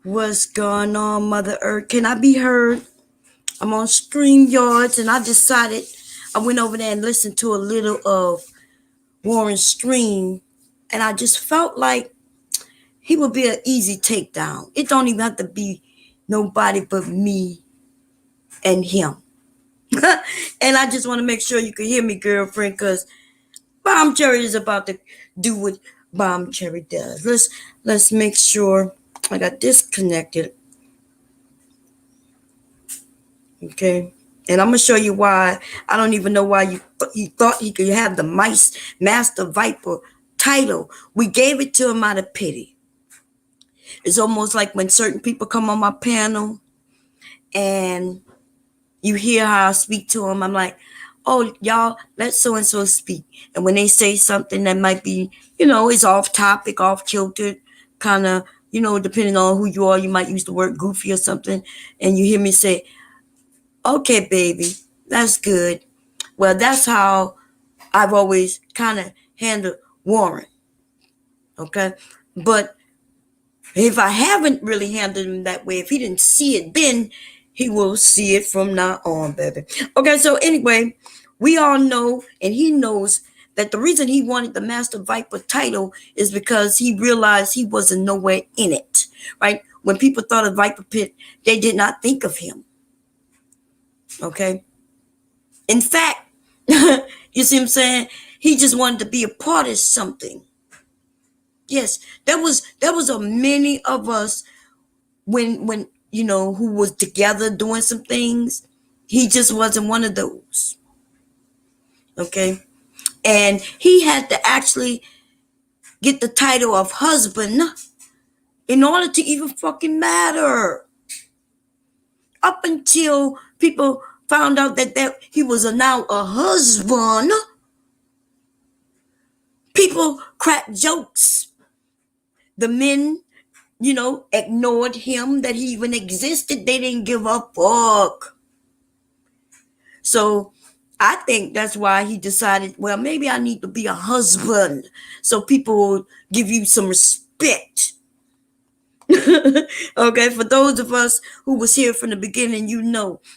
What's going on, Mother Earth? Can I be heard? I'm on StreamYards, and I decided I went over there and listened to a little of Warren's stream, and I just felt like he would be an easy takedown. It don't even have to be nobody but me and him. And I just want to make sure you can hear me, girlfriend, because BombCherry is about to do what BombCherry does. Let's make sure I got disconnected. Okay. And I'm gonna show you why. I don't even know why you thought he could have the mice master viper title. We gave it to him out of pity. It's almost like when certain people come on my panel and you hear how I speak to them. I'm like, oh, y'all, let so and so speak. And when they say something that might be, it's off topic, off kilter, kind of, depending on who you are, you might use the word goofy or something. And you hear me say, okay, baby, that's good. Well, that's how I've always kind of handled Warren. Okay. But if I haven't really handled him that way, if he didn't see it then, he will see it from now on, baby. Okay. So anyway, we all know, and he knows that the reason he wanted the Master Viper title is because he realized he wasn't nowhere in it, right? When people thought of Viper Pit, they did not think of him. Okay. In fact, you see what I'm saying? He just wanted to be a part of something. Yes, there was a many of us when who was together doing some things. He just wasn't one of those. Okay. And he had to actually get the title of husband in order to even fucking matter. Up until people found out that he was now a husband, people cracked jokes. The men, ignored him, that he even existed. They didn't give a fuck. So I think that's why he decided, well, maybe I need to be a husband so people will give you some respect. Okay, for those of us who was here from the beginning,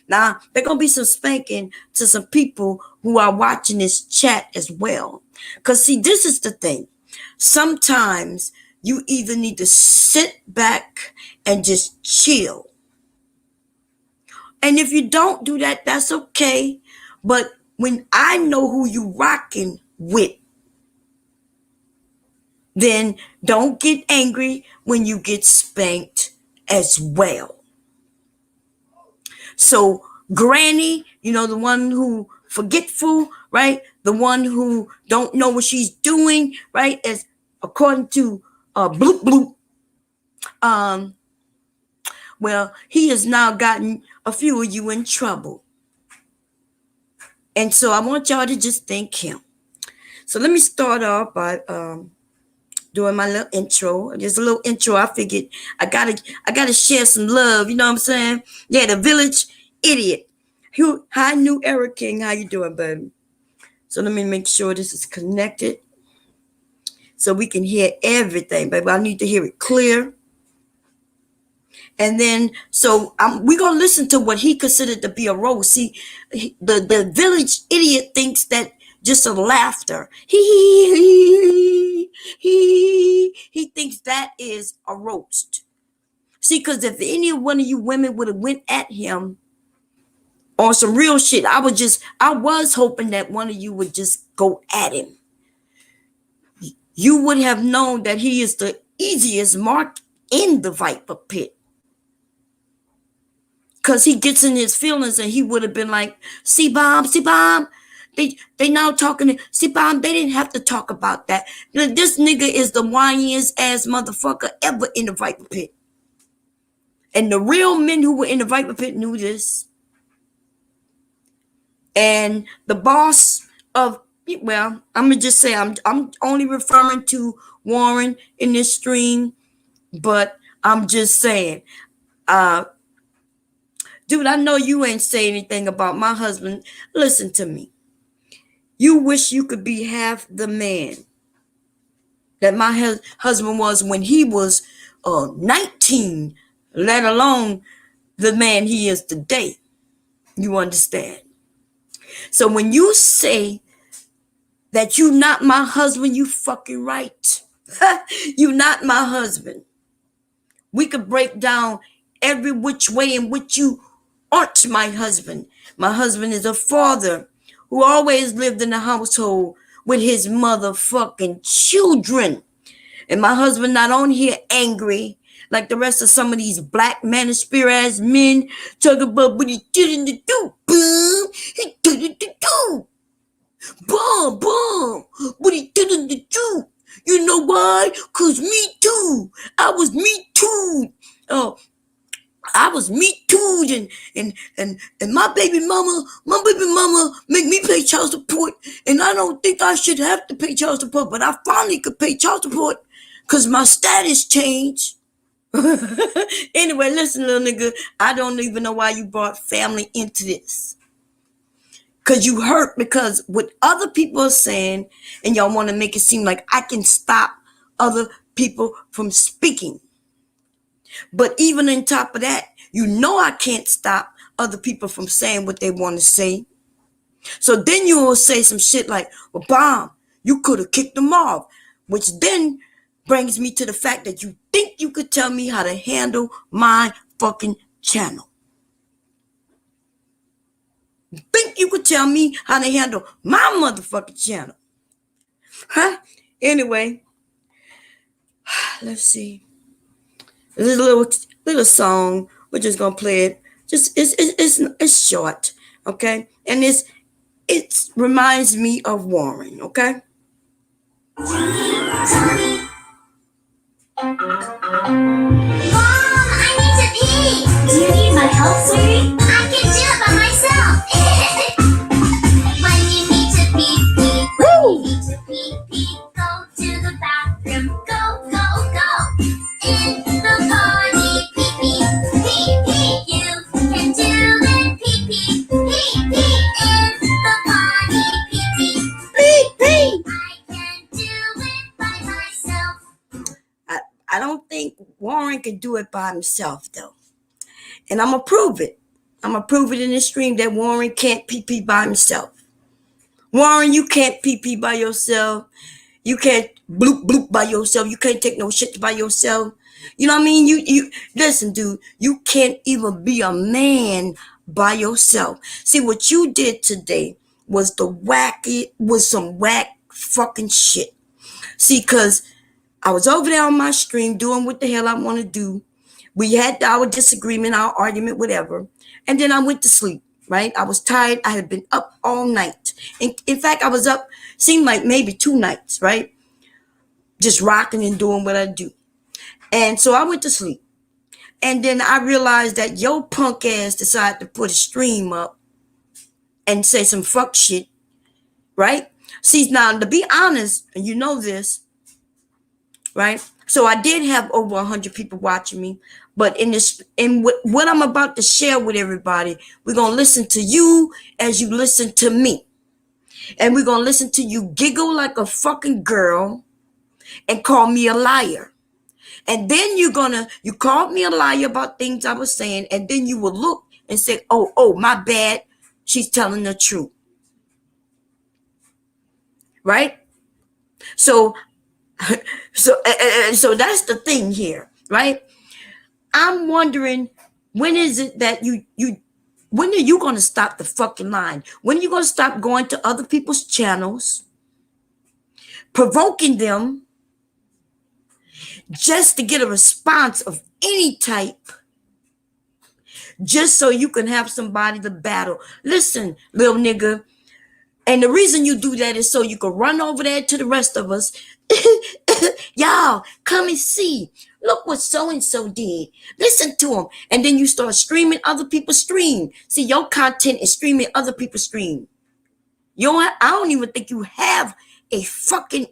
now there's gonna be some spanking to some people who are watching this chat as well, because see, this is the thing. Sometimes you either need to sit back and just chill, and if you don't do that, that's okay. But when I know who you rocking with, then don't get angry when you get spanked as well. So Granny, the one who forgetful, right? The one who don't know what she's doing, right? As according to Bloop Bloop, well, he has now gotten a few of you in trouble. And so I want y'all to just thank him. So let me start off by doing my little intro. Just a little intro. I figured I gotta share some love. You know what I'm saying? Yeah, the village idiot. Hi, New Era King. How you doing, baby? So let me make sure this is connected so we can hear everything, baby. I need to hear it clear. And then, so we're going to listen to what he considered to be a roast. See, the village idiot thinks that just a laughter. He thinks that is a roast. See, because if any one of you women would have went at him on some real shit, I was hoping that one of you would just go at him. You would have known that he is the easiest mark in the Viper Pit. Because he gets in his feelings, and he would have been like, see, Bomb. They now talking, see, Bomb, they didn't have to talk about that. This nigga is the whiniest ass motherfucker ever in the Viper Pit. And the real men who were in the Viper Pit knew this. And the boss of, well, I'm going to just say, I'm only referring to Warren in this stream, but I'm just saying, dude, I know you ain't say anything about my husband. Listen to me. You wish you could be half the man that my husband was when he was 19, let alone the man he is today. You understand? So when you say that you not my husband, you fucking right. You not my husband. We could break down every which way in which you aren't my husband. My husband is a father who always lived in the household with his motherfucking children. And my husband not on here angry like the rest of some of these black manosphere ass men talking about what he did to do. Boom, he did to do. Boom, what he did to do. You know why? Cause me too. I was me too. Oh, I was me too, and my baby mama make me pay child support, and I don't think I should have to pay child support, but I finally could pay child support because my status changed. Anyway, listen, little nigga, I don't even know why you brought family into this. Because you hurt because what other people are saying, and y'all want to make it seem like I can stop other people from speaking. But even on top of that, you know I can't stop other people from saying what they want to say. So then you will say some shit like, well, Bomb, you could have kicked them off. Which then brings me to the fact that you think you could tell me how to handle my fucking channel. You think you could tell me how to handle my motherfucking channel. Huh? Anyway, let's see. This is a little song. We're just gonna play it. Just it's short, okay? And it reminds me of Warren, okay? Mom, I need to pee. Do you need my help, sweetie? I can do it by myself. When you need to pee, when you need to pee, go to the bathroom. Go, go, go. In the potty, pee. You can do it, pee. In the potty, pee. I can do it by myself. I don't think Warren can do it by himself, though. And I'm going to prove it. I'm going to prove it in this stream that Warren can't pee by himself. Warren, you can't pee by yourself. You can't bloop by yourself. You can't take no shit by yourself. You know what I mean? You listen, dude. You can't even be a man by yourself. See, what you did today was some whack fucking shit. See, because I was over there on my stream doing what the hell I want to do. We had our disagreement, our argument, whatever. And then I went to sleep, right? I was tired. I had been up all night. In fact, I was up, seemed like maybe 2 nights, right? Just rocking and doing what I do. And so I went to sleep. And then I realized that your punk ass decided to put a stream up and say some fuck shit, right? See, now, to be honest, and you know this, right? So I did have over 100 people watching me, but in what I'm about to share with everybody, we're going to listen to you as you listen to me. And we're going to listen to you giggle like a fucking girl and call me a liar. And then you called me a liar about things I was saying, and then you will look and say, oh, my bad. She's telling the truth. Right? So that's the thing here, right? I'm wondering, when is it that when are you going to stop the fucking line? When are you going to stop going to other people's channels, provoking them just to get a response of any type, just so you can have somebody to battle? Listen, little nigga, and the reason you do that is so you can run over there to the rest of us. Y'all, come and see. Look what so-and-so did. Listen to them. And then you start streaming other people's stream. See, your content is streaming other people's stream. I don't even think you have a fucking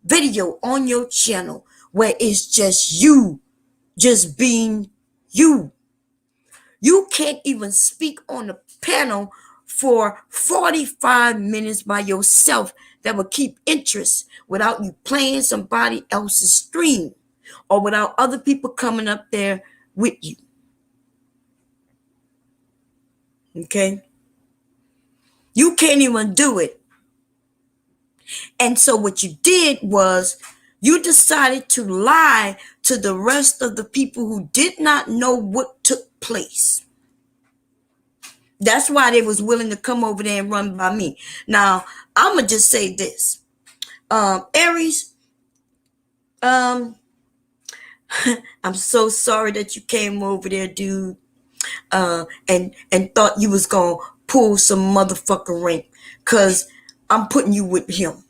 video on your channel where it's just you, just being you. You can't even speak on the panel for 45 minutes by yourself that will keep interest without you playing somebody else's stream or without other people coming up there with you. Okay? You can't even do it. And so what you did was you decided to lie to the rest of the people who did not know what took place. That's why they was willing to come over there and run by me. Now, I'm going to just say this. Aries, I'm so sorry that you came over there, dude, and thought you was going to pull some motherfucker rank, because I'm putting you with him.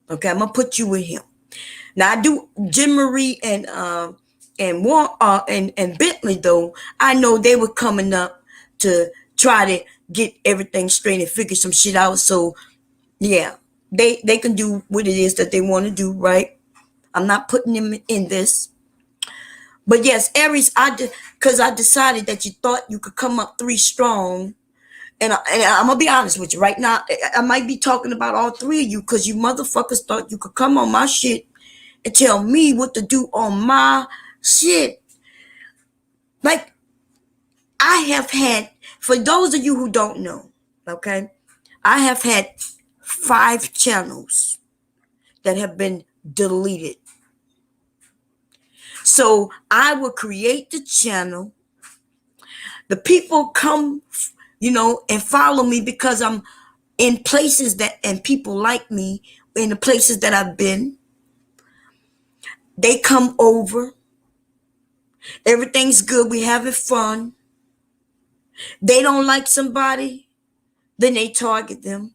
Okay, I'm going to put you with him. Now, I do Jim Marie and Bentley, though. I know they were coming up to try to get everything straight and figure some shit out. So, yeah, they can do what it is that they want to do, right? I'm not putting them in this. But yes, Aries, because I decided that you thought you could come up 3 strong. And I'm going to be honest with you right now. I might be talking about all 3 of you, because you motherfuckers thought you could come on my shit and tell me what to do on my shit. Like, I have had, for those of you who don't know, okay, I have had 5 channels that have been deleted. So I will create the channel. The people come, and follow me because I'm in places that, and people like me in the places that I've been. They come over. Everything's good. We having fun. They don't like somebody, then they target them.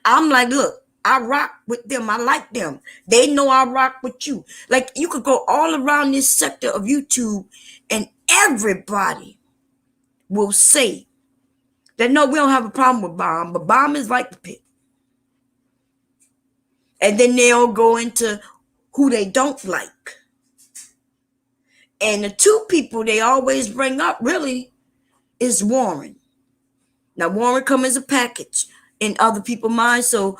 I'm like, look, I rock with them. I like them. They know I rock with you. Like, you could go all around this sector of YouTube and everybody will say that, no, we don't have a problem with Bomb, but Bomb is like the pit. And then they'll go into who they don't like. And the 2 people they always bring up really is Warren. Now, Warren comes as a package in other people's minds, so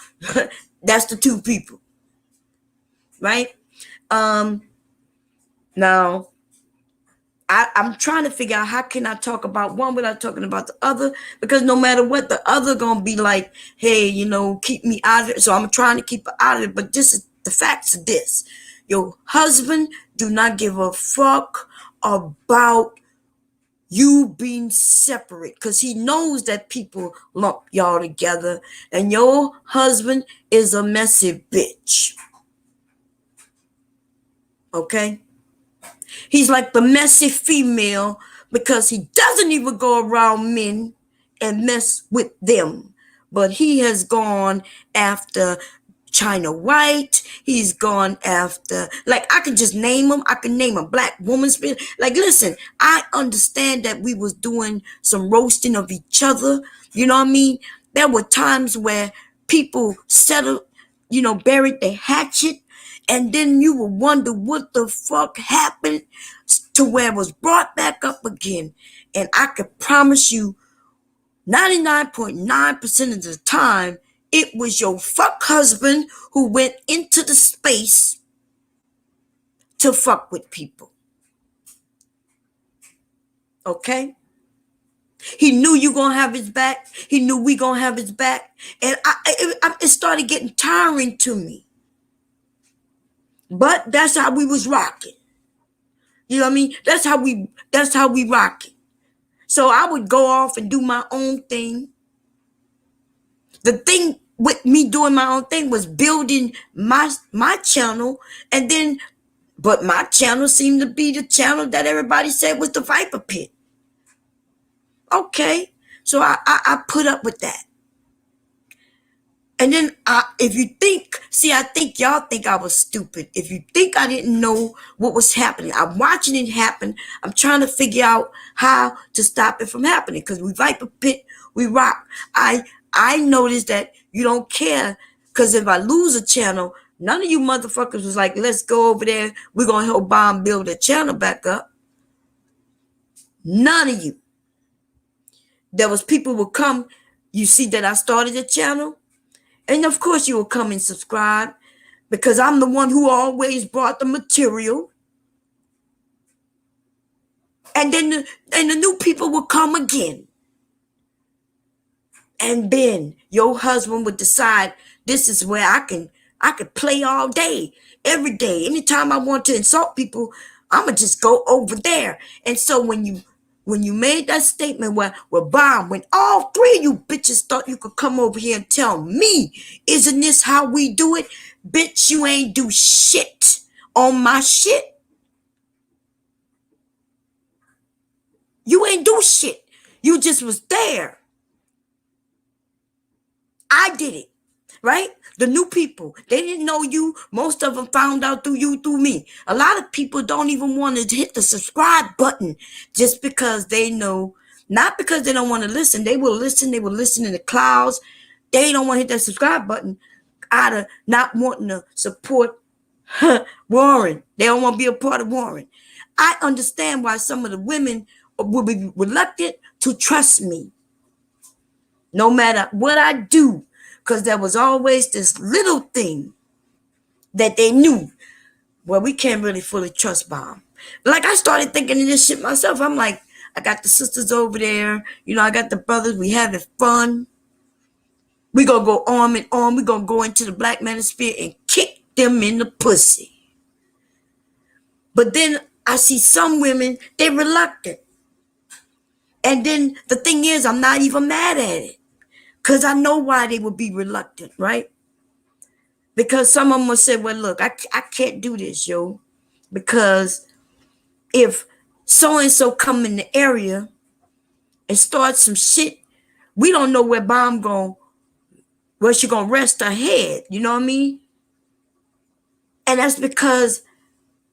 that's the 2 people, right? Now, I'm trying to figure out how can I talk about one without talking about the other, because no matter what, the other gonna be like, hey, keep me out of it. So I'm trying to keep her out of it. But this is the facts of this. Your husband do not give a fuck about you being separate, because he knows that people lump y'all together, and your husband is a messy bitch. Okay? He's like the messy female, because he doesn't even go around men and mess with them. But he has gone after China White. He's gone after, like, I can just name him. I can name a black woman's been. Like, listen, I understand that we was doing some roasting of each other. You know what I mean? There were times where people settled, buried their hatchet. And then you will wonder what the fuck happened to where it was brought back up again. And I could promise you 99.9% of the time, it was your fuck husband who went into the space to fuck with people. Okay? He knew you gonna have his back. He knew we gonna have his back. And it started getting tiring to me. But that's how we was rocking. You know what I mean? That's how we rocking. So I would go off and do my own thing. The thing with me doing my own thing was building my channel, and then, but my channel seemed to be the channel that everybody said was the Viper Pit. Okay, so I put up with that. And then if you think, I think y'all think I was stupid. If you think I didn't know what was happening, I'm watching it happen. I'm trying to figure out how to stop it from happening, because we Viper Pit, we rock. I noticed that you don't care, because if I lose a channel, none of you motherfuckers was like, let's go over there. We're going to help Bomb build the channel back up. None of you. There was people would come. You see that I started a channel. And of course you will come and subscribe, because I'm the one who always brought the material. And then the new people will come again. And then your husband would decide this is where I could play all day, every day. Anytime I want to insult people, I'ma just go over there. And so when you made that statement where Bomb, when all three of you bitches thought you could come over here and tell me, isn't this how we do it? Bitch, you ain't do shit on my shit. You ain't do shit. You just was there. I did it, right? The new people, they didn't know you. Most of them found out through you, through me. A lot of people don't even want to hit the subscribe button just because they know, not because they don't want to listen. They will listen in the clouds. They don't want to hit that subscribe button out of not wanting to support Warren. They don't want to be a part of Warren. I understand why some of the women will be reluctant to trust me, no matter what I do, because there was always this little thing that they knew. Well, we can't really fully trust Bomb. Like, I started thinking of this shit myself. I'm like, I got the sisters over there. I got the brothers. We having fun. We gonna go arm in arm. We gonna go into the black manosphere and kick them in the pussy. But then I see some women, they're reluctant. And then the thing is, I'm not even mad at it, because I know why they would be reluctant, right? Because some of them will say, well, look, I can't do this, yo. Because if so-and-so come in the area and start some shit, we don't know where Bomb where she gonna rest her head. You know what I mean? And that's because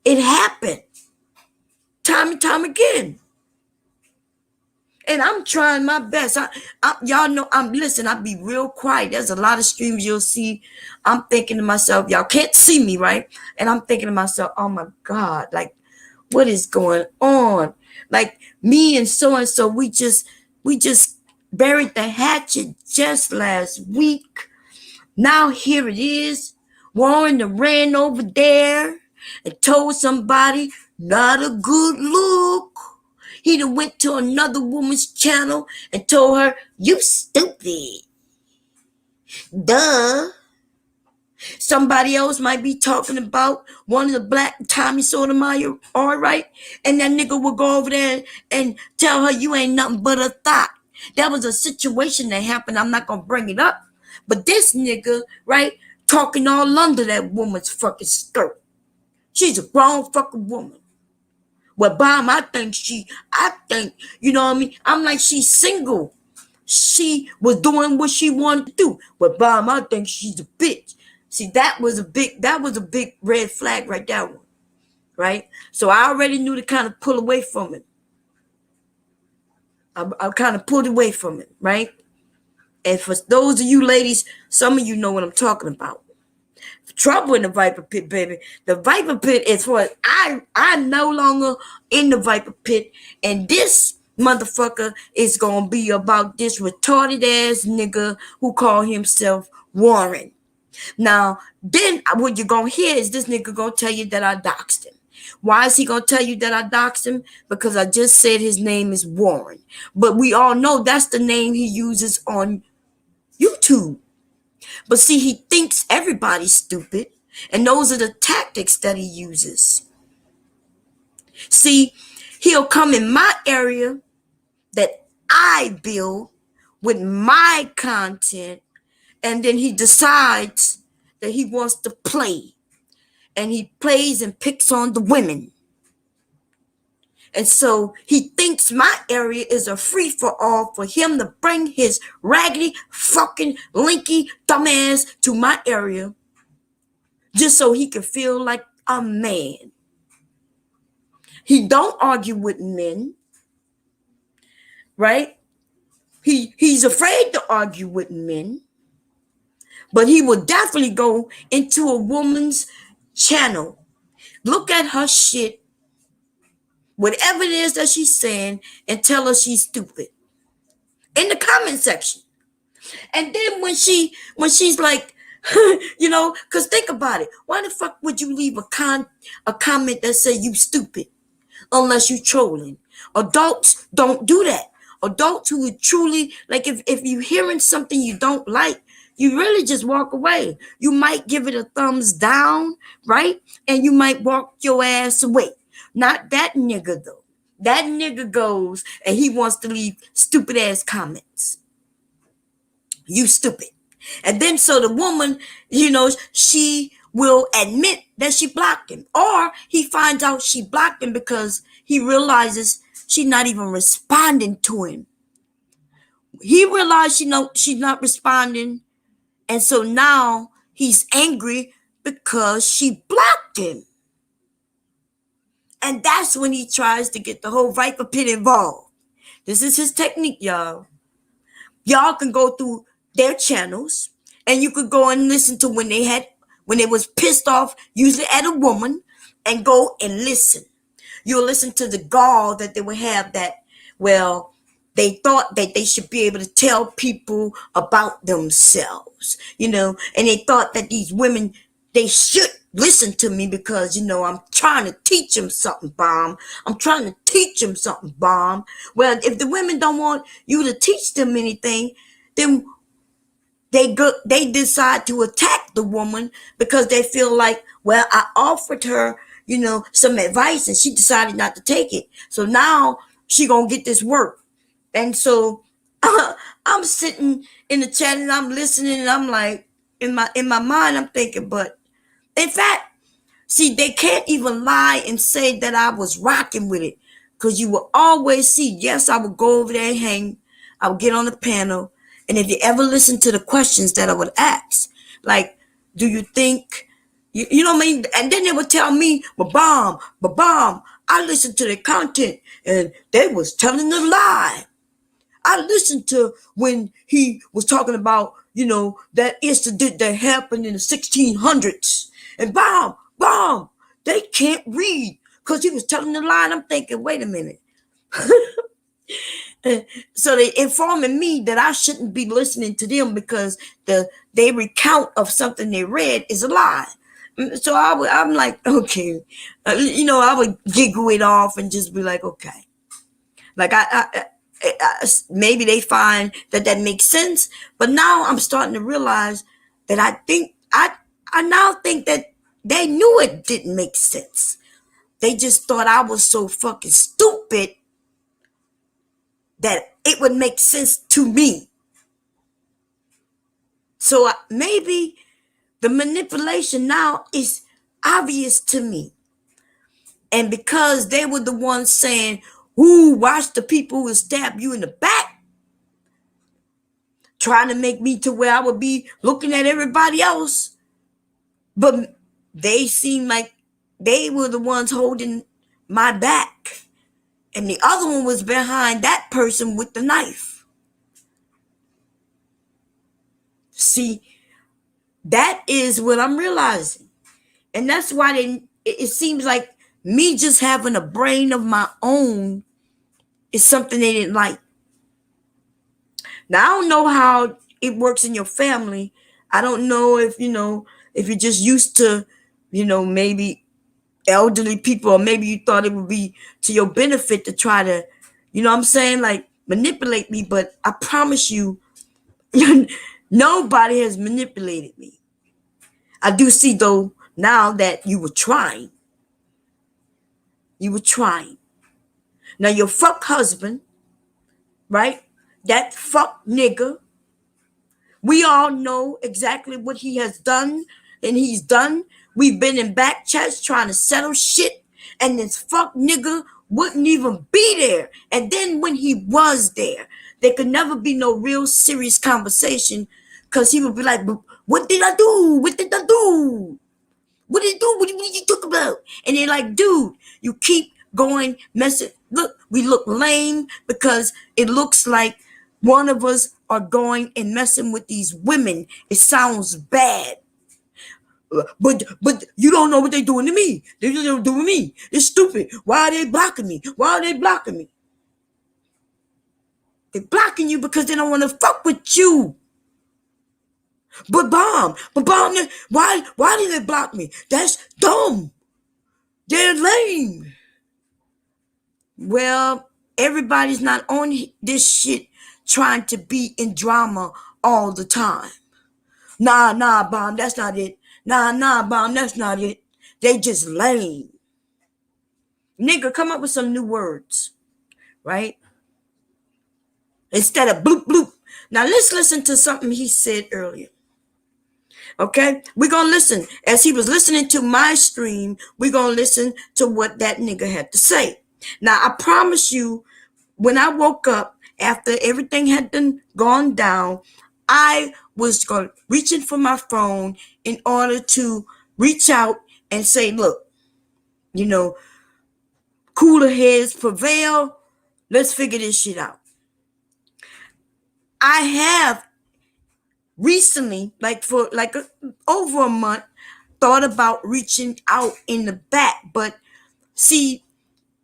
it happened time and time again. And I'm trying my best. Y'all know, listen, I'll be real quiet. There's a lot of streams you'll see. I'm thinking to myself, y'all can't see me, right? And I'm thinking to myself, oh my God, like, what is going on? Like, me and so, we just buried the hatchet just last week. Now here it is. Warren ran over there and told somebody, not a good look. He done went to another woman's channel and told her, you stupid. Duh. Somebody else might be talking about one of the black Tommy Sotomayor, all right? And that nigga will go over there and tell her you ain't nothing but a thought. That was a situation that happened. I'm not going to bring it up. But this nigga, right, talking all under that woman's fucking skirt. She's a grown fucking woman. Well, Bomb, I think, you know what I mean? I'm like, she's single. She was doing what she wanted to do. But Bomb, I think she's a bitch. See, that was a big red flag right there, one, right? So I already knew to kind of pull away from it. I kind of pulled away from it, right? And for those of you ladies, some of you know what I'm talking about. Trouble in the Viper Pit, baby. The Viper Pit is what I'm no longer in the Viper Pit, and this motherfucker is gonna be about this retarded ass nigga who call himself Warren. Now, then what you're gonna hear is this nigga gonna tell you that I doxed him. Why is he gonna tell you that I doxed him? Because I just said his name is Warren. But we all know that's the name he uses on YouTube. But see, he thinks everybody's stupid, and those are the tactics that he uses. See, he'll come in my area that I build with my content, and then he decides that he wants to play, and he plays and picks on the women. And so he thinks my area is a free-for-all for him to bring his raggedy, fucking, linky, dumbass to my area just so he can feel like a man. He don't argue with men, right? He's afraid to argue with men, but he will definitely go into a woman's channel, look at her shit, whatever it is that she's saying, and tell her she's stupid in the comment section. And then when she's like, because think about it, why the fuck would you leave a comment that say you stupid unless you trolling? Adults don't do that. Adults who would truly, like, if you're hearing something you don't like, you really just walk away. You might give it a thumbs down, right? And you might walk your ass away. Not that nigga, though. That nigga goes and he wants to leave stupid ass comments. You stupid. And then so the woman, she will admit that she blocked him. Or he finds out she blocked him because he realizes she's not even responding to him. He realized she's not responding. And so now he's angry because she blocked him. And that's when he tries to get the whole Viper Pit involved. This is his technique, y'all. Y'all can go through their channels and you could go and listen to when they was pissed off, usually at a woman, and go and listen. You'll listen to the gall that they would have that, well, they thought that they should be able to tell people about themselves, and they thought that these women, they should listen to me because, I'm trying to teach them something, Bomb. I'm trying to teach them something, Bomb. Well, if the women don't want you to teach them anything, then they decide to attack the woman because they feel like, well, I offered her, some advice and she decided not to take it. So now she gonna get this work. And so I'm sitting in the chat and I'm listening and I'm like, in my mind, I'm thinking, but in fact, see, they can't even lie and say that I was rocking with it. Because you will always see, yes, I would go over there and hang. I would get on the panel. And if you ever listen to the questions that I would ask, like, do you think, you know what I mean? And then they would tell me, but Bomb, I listened to their content and they was telling a lie. I listened to when he was talking about, that incident that happened in the 1600s. And Bomb, they can't read because he was telling a lie. And I'm thinking, wait a minute. So they informing me that I shouldn't be listening to them because they recount of something they read is a lie. So I'm like, okay, I would giggle it off and just be like, okay, like I maybe they find that makes sense, but now I'm starting to realize that I now think that they knew it didn't make sense. They just thought I was so fucking stupid that it would make sense to me. So maybe the manipulation now is obvious to me. And because they were the ones saying, ooh, watch the people who stab you in the back, trying to make me to where I would be looking at everybody else. But they seemed like they were the ones holding my back. And the other one was behind that person with the knife. See, that is what I'm realizing. And that's why it seems like me just having a brain of my own is something they didn't like. Now, I don't know how it works in your family. I don't know if you're just used to, maybe elderly people, or maybe you thought it would be to your benefit to try to, what I'm saying, like manipulate me. But I promise you, nobody has manipulated me. I do see, though, now that you were trying. You were trying. Now, your fuck husband, right? That fuck nigga. We all know exactly what he has done and he's done. We've been in back chats trying to settle shit, and this fuck nigga wouldn't even be there. And then when he was there could never be no real serious conversation because he would be like, what did I do? What did I do? What did you do? What did you talk about? And they're like, dude, you keep going messing. Look, we look lame because it looks like one of us are going and messing with these women. It sounds bad. But you don't know what they're doing to me. They're doing to me. It's stupid. Why are they blocking me? Why are they blocking me? They're blocking you because they don't want to fuck with you. But Bomb, why did they block me? That's dumb. They're lame. Well, everybody's not on this shit trying to be in drama all the time. Nah, Bomb, that's not it. Nah, Bomb, that's not it. They just lame. Nigga, come up with some new words, right? Instead of bloop bloop. Now let's listen to something he said earlier. Okay? We're gonna listen. As he was listening to my stream, we're gonna listen to what that nigga had to say. Now I promise you, when I woke up after everything had done gone down, I was going reaching for my phone in order to reach out and say, look, you know, cooler heads prevail. Let's figure this shit out. I have recently, like for like over a month, thought about reaching out in the back, but see,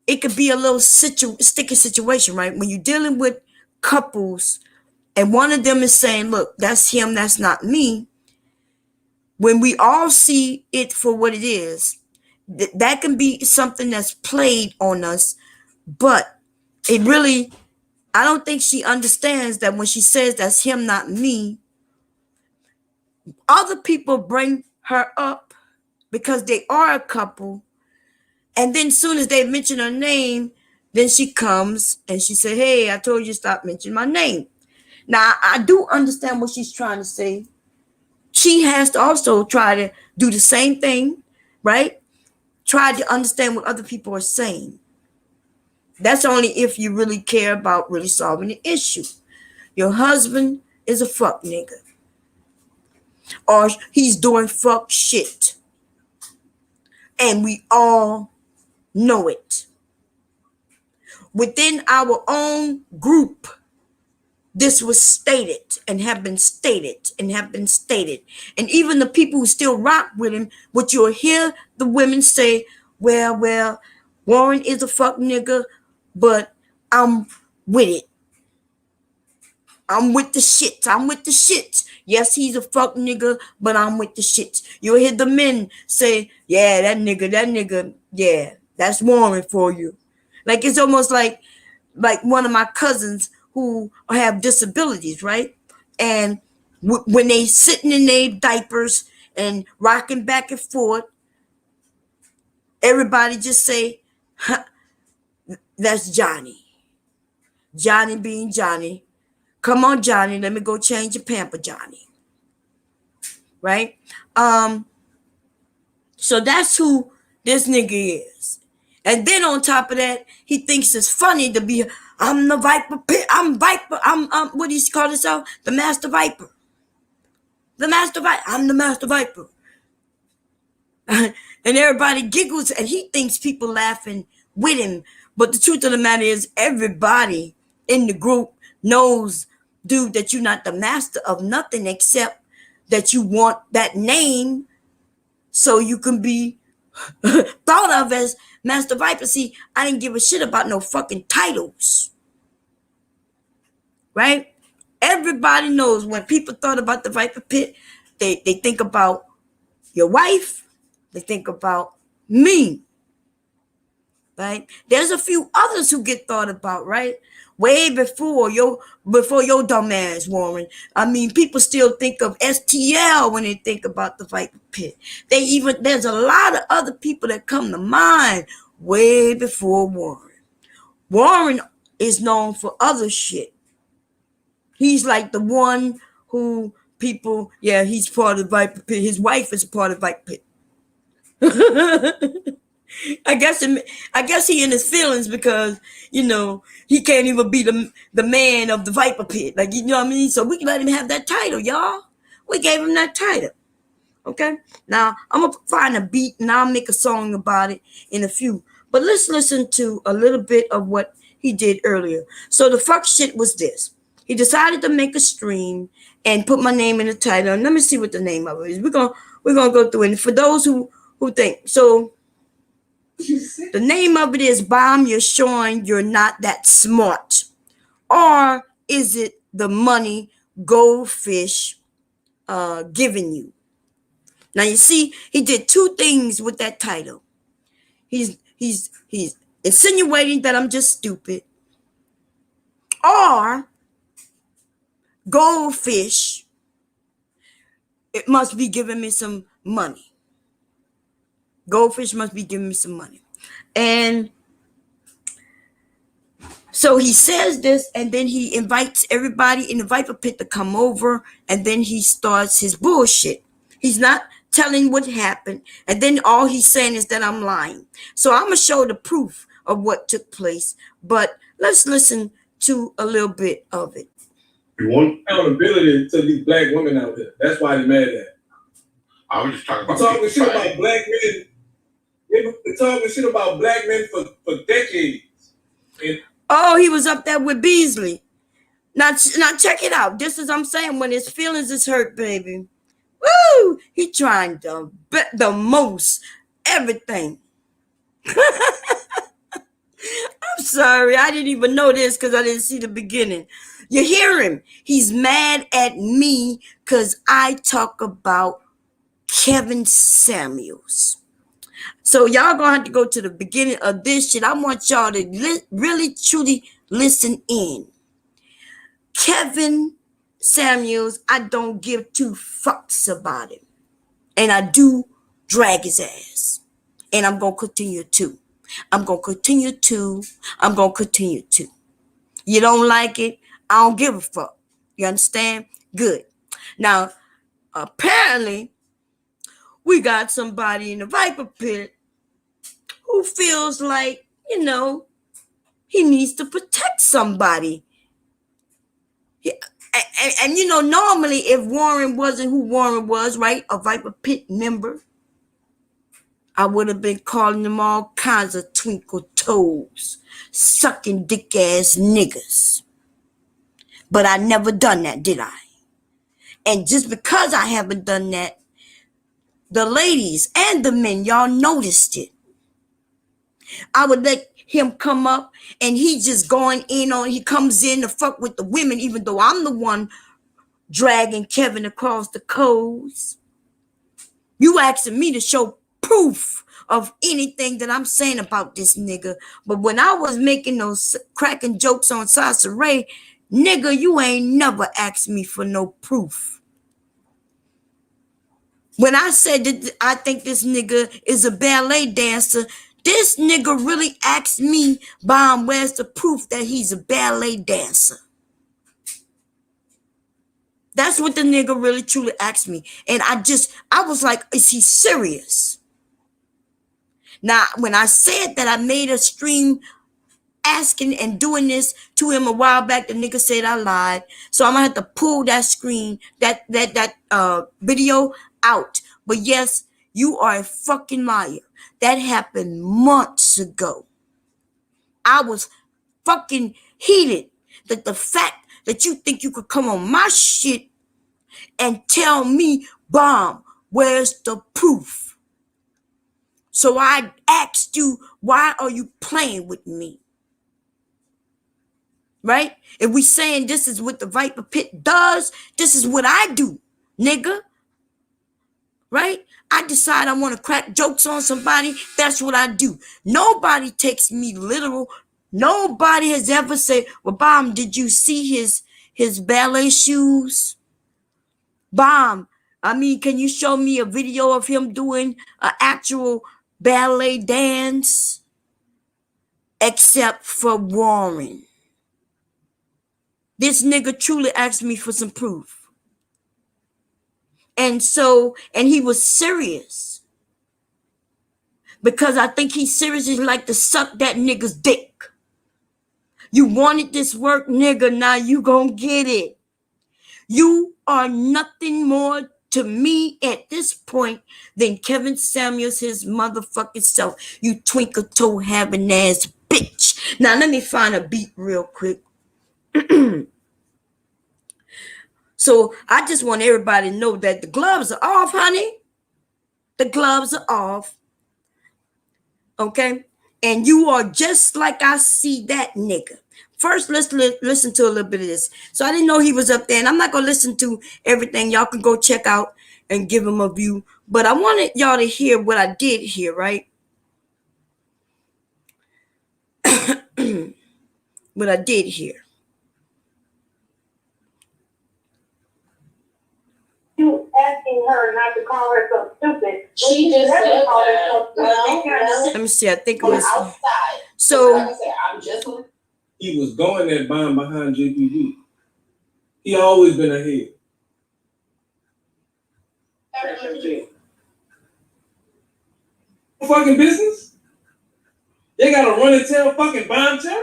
it could be a little sticky situation, right? When you're dealing with couples and one of them is saying, look, that's him, that's not me. When we all see it for what it is, that can be something that's played on us, but it really, I don't think she understands that when she says that's him, not me, other people bring her up because they are a couple. And then soon as they mention her name, then she comes and she said, hey, I told you stop mentioning my name. Now, I do understand what she's trying to say. She has to also try to do the same thing, right? Try to understand what other people are saying. That's only if you really care about really solving the issue. Your husband is a fuck nigga. Or he's doing fuck shit. And we all know it. Within our own group, this was stated and have been stated and have been stated. And even the people who still rock with him, what you'll hear the women say, well, Warren is a fuck nigga, but I'm with it. I'm with the shit. I'm with the shit. Yes, he's a fuck nigga, but I'm with the shit. You'll hear the men say, yeah, that nigga, yeah, that's Warren for you. Like it's almost like one of my cousins who have disabilities, right? And when they sitting in their diapers and rocking back and forth, everybody just say, that's Johnny. Johnny being Johnny. Come on, Johnny, let me go change your pamper, Johnny. Right? So that's who this nigga is. And then on top of that, he thinks it's funny to be, I'm the Viper Pit, I'm Viper, I'm what do you call himself? The Master Viper. The Master Viper, I'm the Master Viper. And everybody giggles and he thinks people laughing with him. But the truth of the matter is everybody in the group knows, dude, that you're not the master of nothing except that you want that name so you can be thought of as Master Viper. See, I didn't give a shit about no fucking titles. Right? Everybody knows when people thought about the Viper Pit, they think about your wife, they think about me. Right? There's a few others who get thought about, right? Way before your dumb ass, Warren. I mean, people still think of STL when they think about the Viper Pit. There's a lot of other people that come to mind way before Warren. Warren is known for other shit. He's like the one who people, yeah, he's part of the Viper Pit. His wife is a part of the Viper Pit. I guess he in his feelings because, you know, he can't even be the man of the Viper Pit. Like, you know what I mean? So we can let him have that title, y'all. We gave him that title. Okay? Now, I'm going to find a beat and I'll make a song about it in a few. But let's listen to a little bit of what he did earlier. So the fuck shit was this. He decided to make a stream and put my name in the title. And let me see what the name of it is. We're gonna go through it. And for those who think, so the name of it is Bomb, You're Showing You're Not That Smart. Or is it the money goldfish giving you? Now you see, he did two things with that title. He's insinuating that I'm just stupid, or Goldfish, it must be giving me some money. Goldfish must be giving me some money. And so he says this, and then he invites everybody in the Viper Pit to come over, and then he starts his bullshit. He's not telling what happened, and then all he's saying is that I'm lying. So I'm going to show the proof of what took place, but let's listen to a little bit of it. You want accountability to these black women out there. That's why they're mad at. I was just talking We're about talking shit about black men. We're talking shit about black men for decades. And oh, he was up there with Beasley. Now check it out. This is I'm saying when his feelings is hurt, baby. Woo! He trying to bet the most everything. I'm sorry, I didn't even know this because I didn't see the beginning. You hear him? He's mad at me because I talk about Kevin Samuels. So y'all gonna have to go to the beginning of this shit. I want y'all to really truly listen in. Kevin Samuels, I don't give two fucks about him. And I do drag his ass. And I'm gonna continue to. I'm gonna continue to. You don't like it? I don't give a fuck. You understand? Good. Now, apparently, we got somebody in the Viper Pit who feels like, he needs to protect somebody. And normally if Warren wasn't who Warren was, right, a Viper Pit member, I would have been calling them all kinds of twinkle toes, sucking dick ass niggas. But I never done that, did I? And just because I haven't done that, the ladies and the men, y'all noticed it. I would let him come up and he just he comes in to fuck with the women, even though I'm the one dragging Kevin across the coals. You asking me to show proof of anything that I'm saying about this nigga. But when I was making those cracking jokes on Sasha Ray, nigga, you ain't never asked me for no proof. When I said that I think this nigga is a ballet dancer, this nigga really asked me, Bomb, where's the proof that he's a ballet dancer? That's what the nigga really truly asked me. And I was like, is he serious? Now, when I said that I made a stream asking and doing this to him a while back, the nigga said I lied. So I'm gonna have to pull that screen, that video out. But yes, you are a fucking liar. That happened months ago. I was fucking heated that the fact that you think you could come on my shit and tell me, Bomb, where's the proof? So I asked you, why are you playing with me? Right? If we saying this is what the Viper Pit does, this is what I do, nigga. Right? I decide I want to crack jokes on somebody. That's what I do. Nobody takes me literal. Nobody has ever said, well, Bomb, did you see his ballet shoes? Bomb, can you show me a video of him doing an actual ballet dance? Except for Warren. This nigga truly asked me for some proof. And he was serious. Because I think he seriously like to suck that nigga's dick. You wanted this work, nigga, now you gonna get it. You are nothing more to me at this point than Kevin Samuels, his motherfucking self. You twinkle toe having ass bitch. Now let me find a beat real quick. So I just want everybody to know that the gloves are off, honey. The gloves are off. Okay? And you are just like I see that nigga. First, let's listen to a little bit of this. So I didn't know he was up there, and I'm not going to listen to everything. Y'all can go check out and give him a view. But I wanted y'all to hear what I did here, right? What I did here. You asking her not to call her so stupid. She just said that. Let me see. I think it was outside. so. Like I said, I'm just. He was going that bomb behind JPG. He always been ahead. Fucking business? They gotta run and tell fucking BombCherry?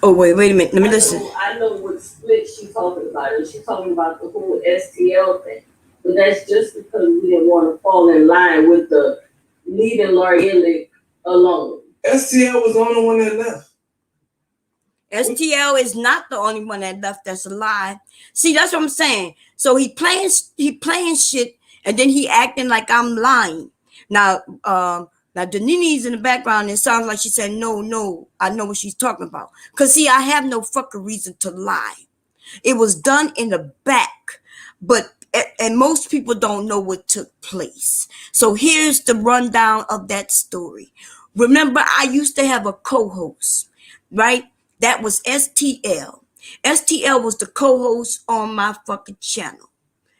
Oh wait a minute. Let me listen. I know what split she's talking about. She's talking about the whole STL thing. But that's just because we didn't want to fall in line with the leaving Lorelli alone. STL was the only one that left. STL is not the only one that left that's alive. See, that's what I'm saying. So he playing shit, and then he acting like I'm lying. Now Danini's in the background. It sounds like she said, no, I know what she's talking about. Because, see, I have no fucking reason to lie. It was done in the back, and most people don't know what took place. So here's the rundown of that story. Remember, I used to have a co-host, right? That was STL. STL was the co-host on my fucking channel.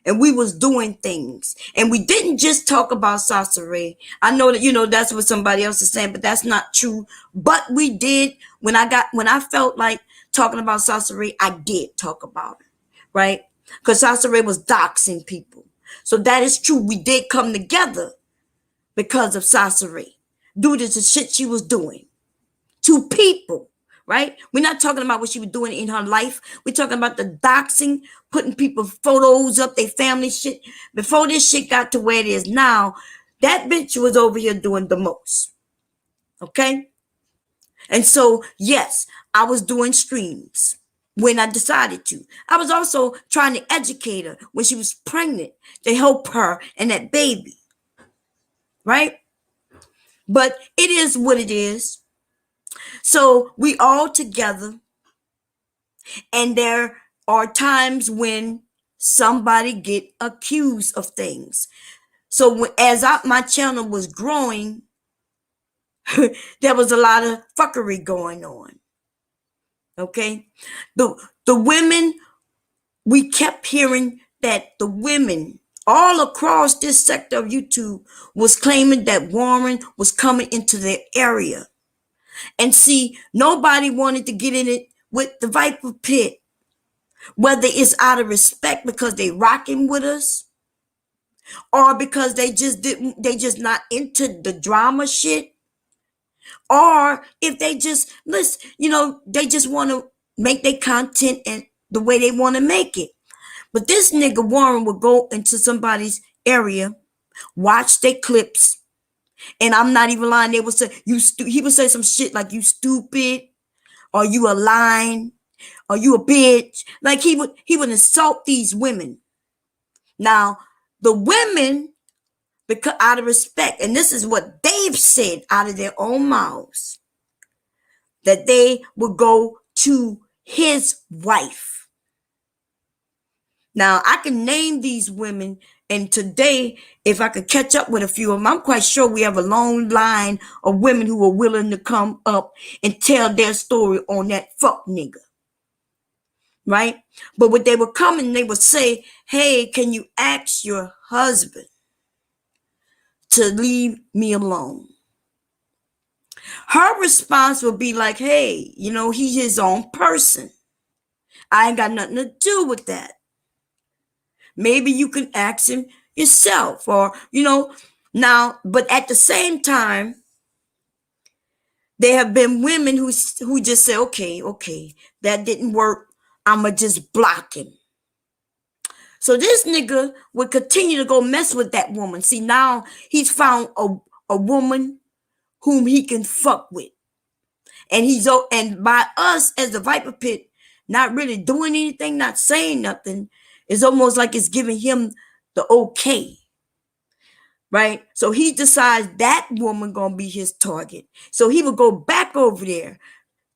And we was doing things. And we didn't just talk about Sassare. I know that, that's what somebody else is saying, but that's not true. But we did, when I felt like talking about Sassare, I did talk about it, right? Because Sassare was doxing people. So that is true. We did come together because of Sassare. Due to the shit she was doing to people. Right? We're not talking about what she was doing in her life. We're talking about the doxing, putting people's photos up, their family shit. Before this shit got to where it is now, that bitch was over here doing the most. Okay? And so, yes, I was doing streams when I decided to. I was also trying to educate her when she was pregnant to help her and that baby. Right? But it is what it is. So we all together, and there are times when somebody get accused of things. So as my channel was growing, there was a lot of fuckery going on. Okay, the women, we kept hearing that the women all across this sector of YouTube was claiming that Warren was coming into their area. And see, nobody wanted to get in it with the Viper Pit, whether it's out of respect because they rocking with us, or because they just not into the drama shit, or if they just listen, they just want to make their content and the way they want to make it. But this nigga Warren would go into somebody's area, watch their clips, and I'm not even lying. They would say he would say some shit like, you stupid, or you a lying, or you a bitch. Like he would insult these women. Now, the women, because out of respect, and this is what they've said out of their own mouths, that they would go to his wife. Now, I can name these women, and today, if I could catch up with a few of them, I'm quite sure we have a long line of women who are willing to come up and tell their story on that fuck nigga. Right? But when they would come and they would say, hey, can you ask your husband to leave me alone? Her response would be like, hey, he's his own person. I ain't got nothing to do with that. Maybe you can ask him yourself, or, now, but at the same time, there have been women who just say, okay, that didn't work. I'ma just block him. So this nigga would continue to go mess with that woman. See, now he's found a woman whom he can fuck with. And by us as the Viper Pit, not really doing anything, not saying nothing, it's almost like it's giving him the okay. Right? So he decides that woman gonna be his target. So he would go back over there,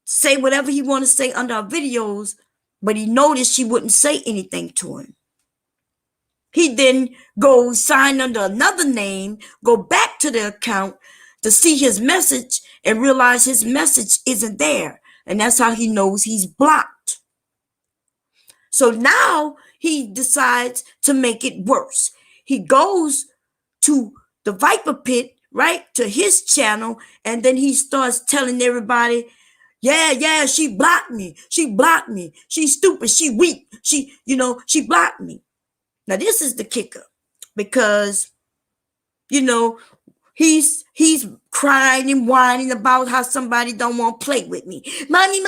say whatever he want to say under our videos, but he noticed she wouldn't say anything to him. He then go sign under another name, go back to the account, to see his message and realize his message isn't there. And that's how he knows he's blocked. So now he decides to make it worse. He goes to the Viper Pit, right, to his channel, and then he starts telling everybody, yeah, she blocked me. She blocked me. She's stupid. She weak. She blocked me. Now, this is the kicker, because, he's crying and whining about how somebody don't want to play with me. Mommy,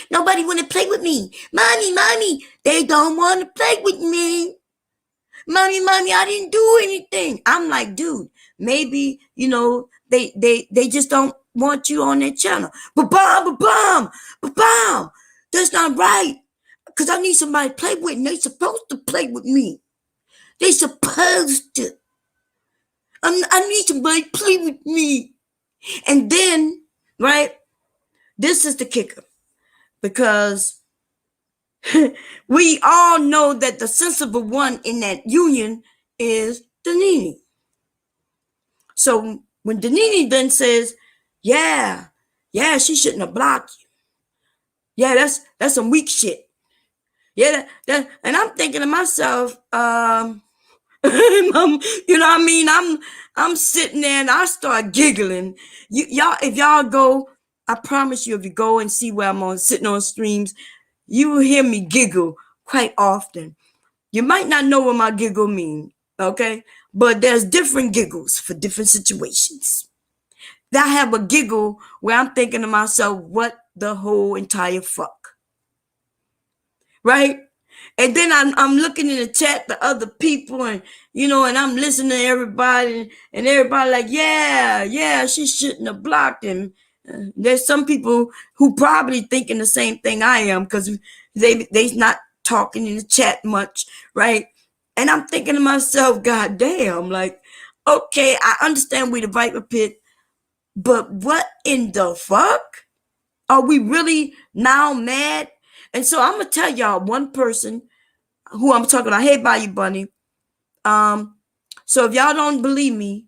nobody want to play with me. Mommy, they don't want to play with me. Mommy, I didn't do anything. I'm like, dude, maybe, they just don't want you on their channel. But bomb. That's not right. Because I need somebody to play with, and they supposed to play with me. They supposed to. I need somebody to play with me. And then, right, this is the kicker. Because we all know that the sensible one in that union is Danini. So when Danini then says, yeah, she shouldn't have blocked you. Yeah, that's some weak shit. Yeah, and I'm thinking to myself, you know what I mean? I'm sitting there and I start giggling. If y'all go, I promise you, if you go and see where I'm sitting on streams, you will hear me giggle quite often. You might not know what my giggle means, okay? But there's different giggles for different situations. I have a giggle where I'm thinking to myself, what the whole entire fuck? Right? And then I'm looking in the chat to other people, and and I'm listening to everybody, and everybody like, yeah, she shouldn't have blocked him. There's some people who probably thinking the same thing I am, because they's not talking in the chat much, right? And I'm thinking to myself, God damn, like, okay, I understand we the Viper Pit, but what in the fuck? Are we really now mad? And so I'm gonna tell y'all one person who I'm talking about. Hey, Bayou Bunny. So if y'all don't believe me,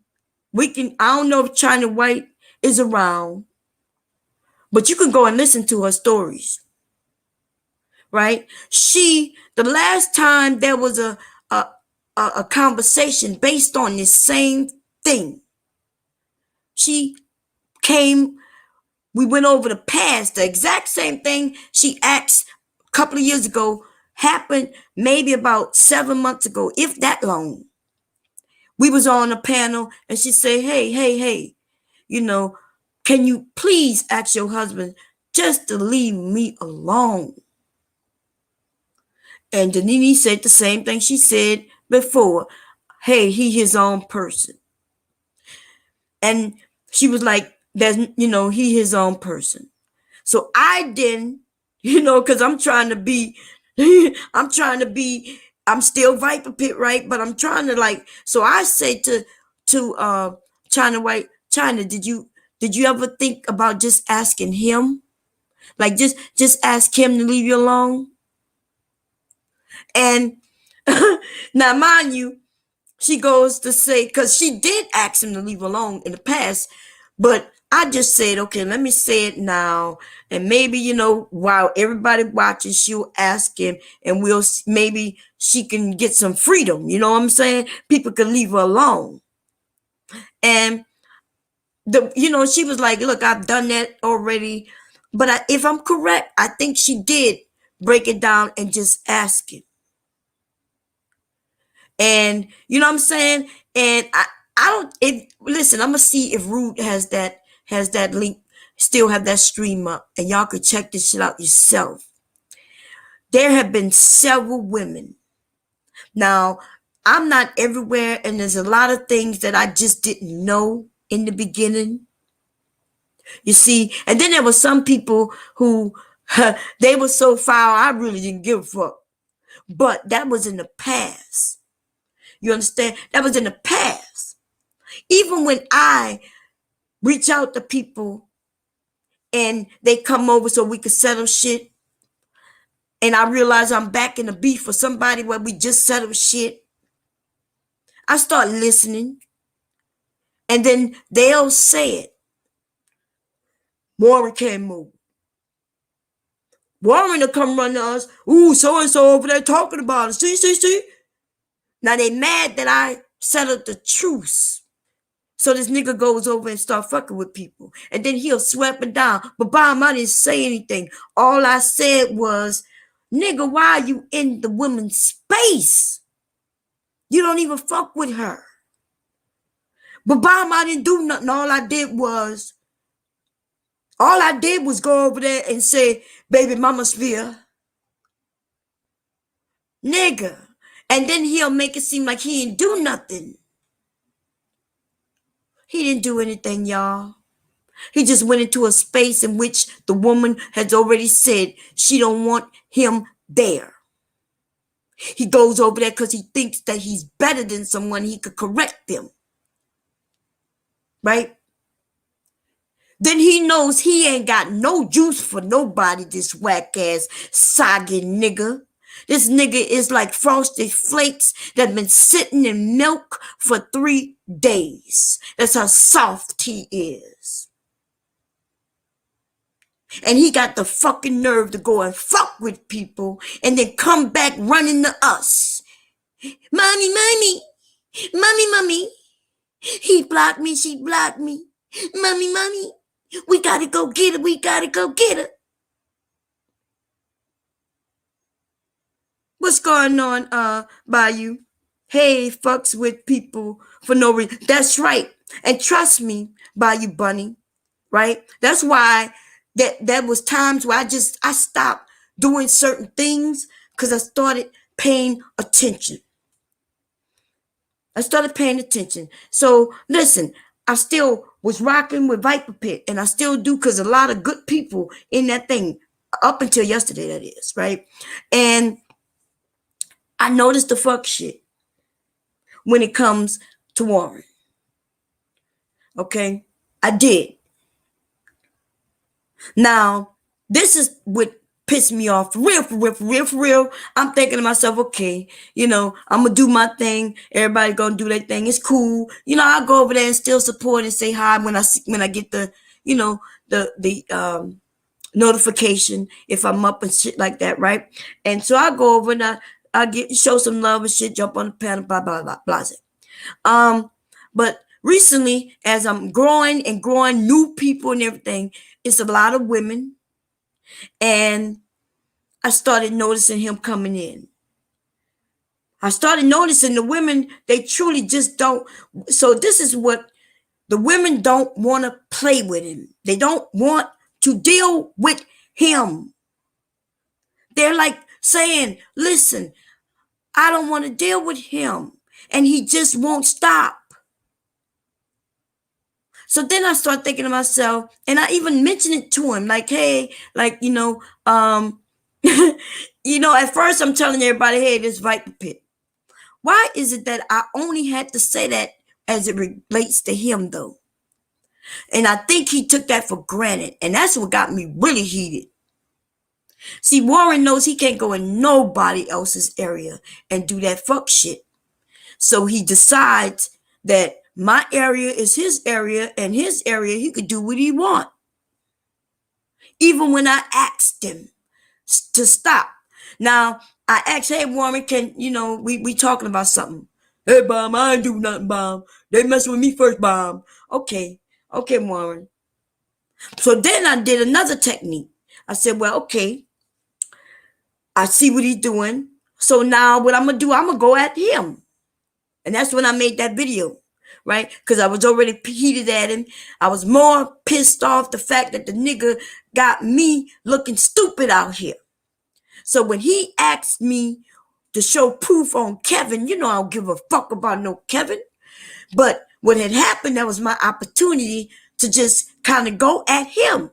I don't know if China White is around, but you can go and listen to her stories. Right? The last time there was a conversation based on this same thing, she came, we went over the past, the exact same thing she asked a couple of years ago happened maybe about 7 months ago, if that long. We was on a panel and she said, hey, can you please ask your husband just to leave me alone? And Danini said the same thing she said before. Hey, he his own person. And she was like, he his own person. So I didn't, because I'm trying to be, I'm still Viper Pit, right? But I'm trying to so I say to China White, China, did you ever think about just asking him? Like just ask him to leave you alone? And now mind you, she goes to say, because she did ask him to leave alone in the past, but I just said, okay, let me say it now. And maybe, while everybody watching, she'll ask him and maybe she can get some freedom. You know what I'm saying? People can leave her alone. And she was like, look, I've done that already. But if I'm correct, I think she did break it down and just ask him. And you know what I'm saying? And listen, I'm gonna see if Rude has that link, still have that stream up, and y'all could check this shit out yourself. There have been several women. Now, I'm not everywhere, and there's a lot of things that I just didn't know in the beginning. You see, and then there were some people who they were so foul, I really didn't give a fuck. But that was in the past. You understand? That was in the past. Even when I reach out to people and they come over so we could settle shit, and I realize I'm back in the beef for somebody where we just settled shit, I start listening. And then they'll say it. Warren can't move. Warren will come run to us. Ooh, so-and-so over there talking about it. See. Now they mad that I settled the truce. So this nigga goes over and start fucking with people. And then he'll sweep it down. But Bomb, I didn't say anything. All I said was, nigga, why are you in the woman's space? You don't even fuck with her. But Bomb, I didn't do nothing. All I did was go over there and say, baby mama sphere. Nigga. And then he'll make it seem like he didn't do nothing. He didn't do anything, y'all. He just went into a space in which the woman has already said she don't want him there. He goes over there because he thinks that he's better than someone. He could correct them. Right? Then he knows he ain't got no juice for nobody, this whack-ass, soggy nigga. This nigga is like frosted flakes that been sitting in milk for 3 days. That's how soft he is. And he got the fucking nerve to go and fuck with people and then come back running to us. Mommy. He blocked me, she blocked me. Mommy. We gotta go get her. What's going on, Bayou? Hey, fucks with people for no reason. That's right. And trust me, Bayou Bunny, right? That's why that was times where I stopped doing certain things because I started paying attention. So listen, I still was rocking with Viper Pit, and I still do because a lot of good people in that thing up until yesterday, that is, right? And I noticed the fuck shit when it comes to Warren. Okay? I did. Now, this is what pissed me off for real. I'm thinking to myself, okay, I'm going to do my thing. Everybody going to do their thing. It's cool. I'll go over there and still support and say hi when I get the, the notification if I'm up and shit like that, right? And so I go over and I show some love and shit, jump on the panel, blah, blah, blah, blah. But recently, as I'm growing new people and everything, it's a lot of women. And I started noticing him coming in. I started noticing the women, they truly just don't. So this is what the women don't want to play with him. They don't want to deal with him. They're like saying, listen, I don't want to deal with him. And he just won't stop. So then I start thinking to myself, and I even mentioned it to him, like, hey, like, at first I'm telling everybody, hey, this Viper Pit. Why is it that I only had to say that as it relates to him, though? And I think he took that for granted, and that's what got me really heated. See, Warren knows he can't go in nobody else's area and do that fuck shit. So he decides that my area is his area, and his area, he could do what he want. Even when I asked him to stop. Now, I asked, hey, Warren, can, we talking about something. Hey, Bomb, I ain't do nothing, Bomb. They messing with me first, Bomb. Okay, Warren. So then I did another technique. I said, well, okay, I see what he's doing. So now what I'm going to do, I'm going to go at him. And that's when I made that video, right? Because I was already heated at him. I was more pissed off the fact that the nigga got me looking stupid out here. So when he asked me to show proof on Kevin, I don't give a fuck about no Kevin. But what had happened, that was my opportunity to just kind of go at him.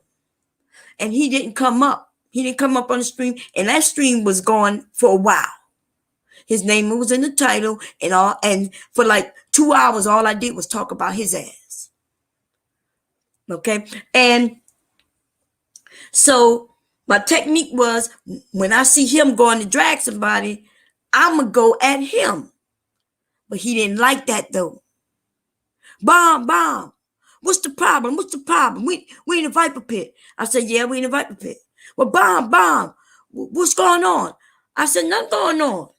And he didn't come up. He didn't come up on the stream. And that stream was going for a while. His name was in the title and for like 2 hours, all I did was talk about his ass. Okay. And so my technique was when I see him going to drag somebody, I'm going to go at him. But he didn't like that though. Bomb. What's the problem? What's the problem? We in the Viper Pit. I said, yeah, we in the Viper Pit. Well, Bomb. What's going on? I said, nothing going on.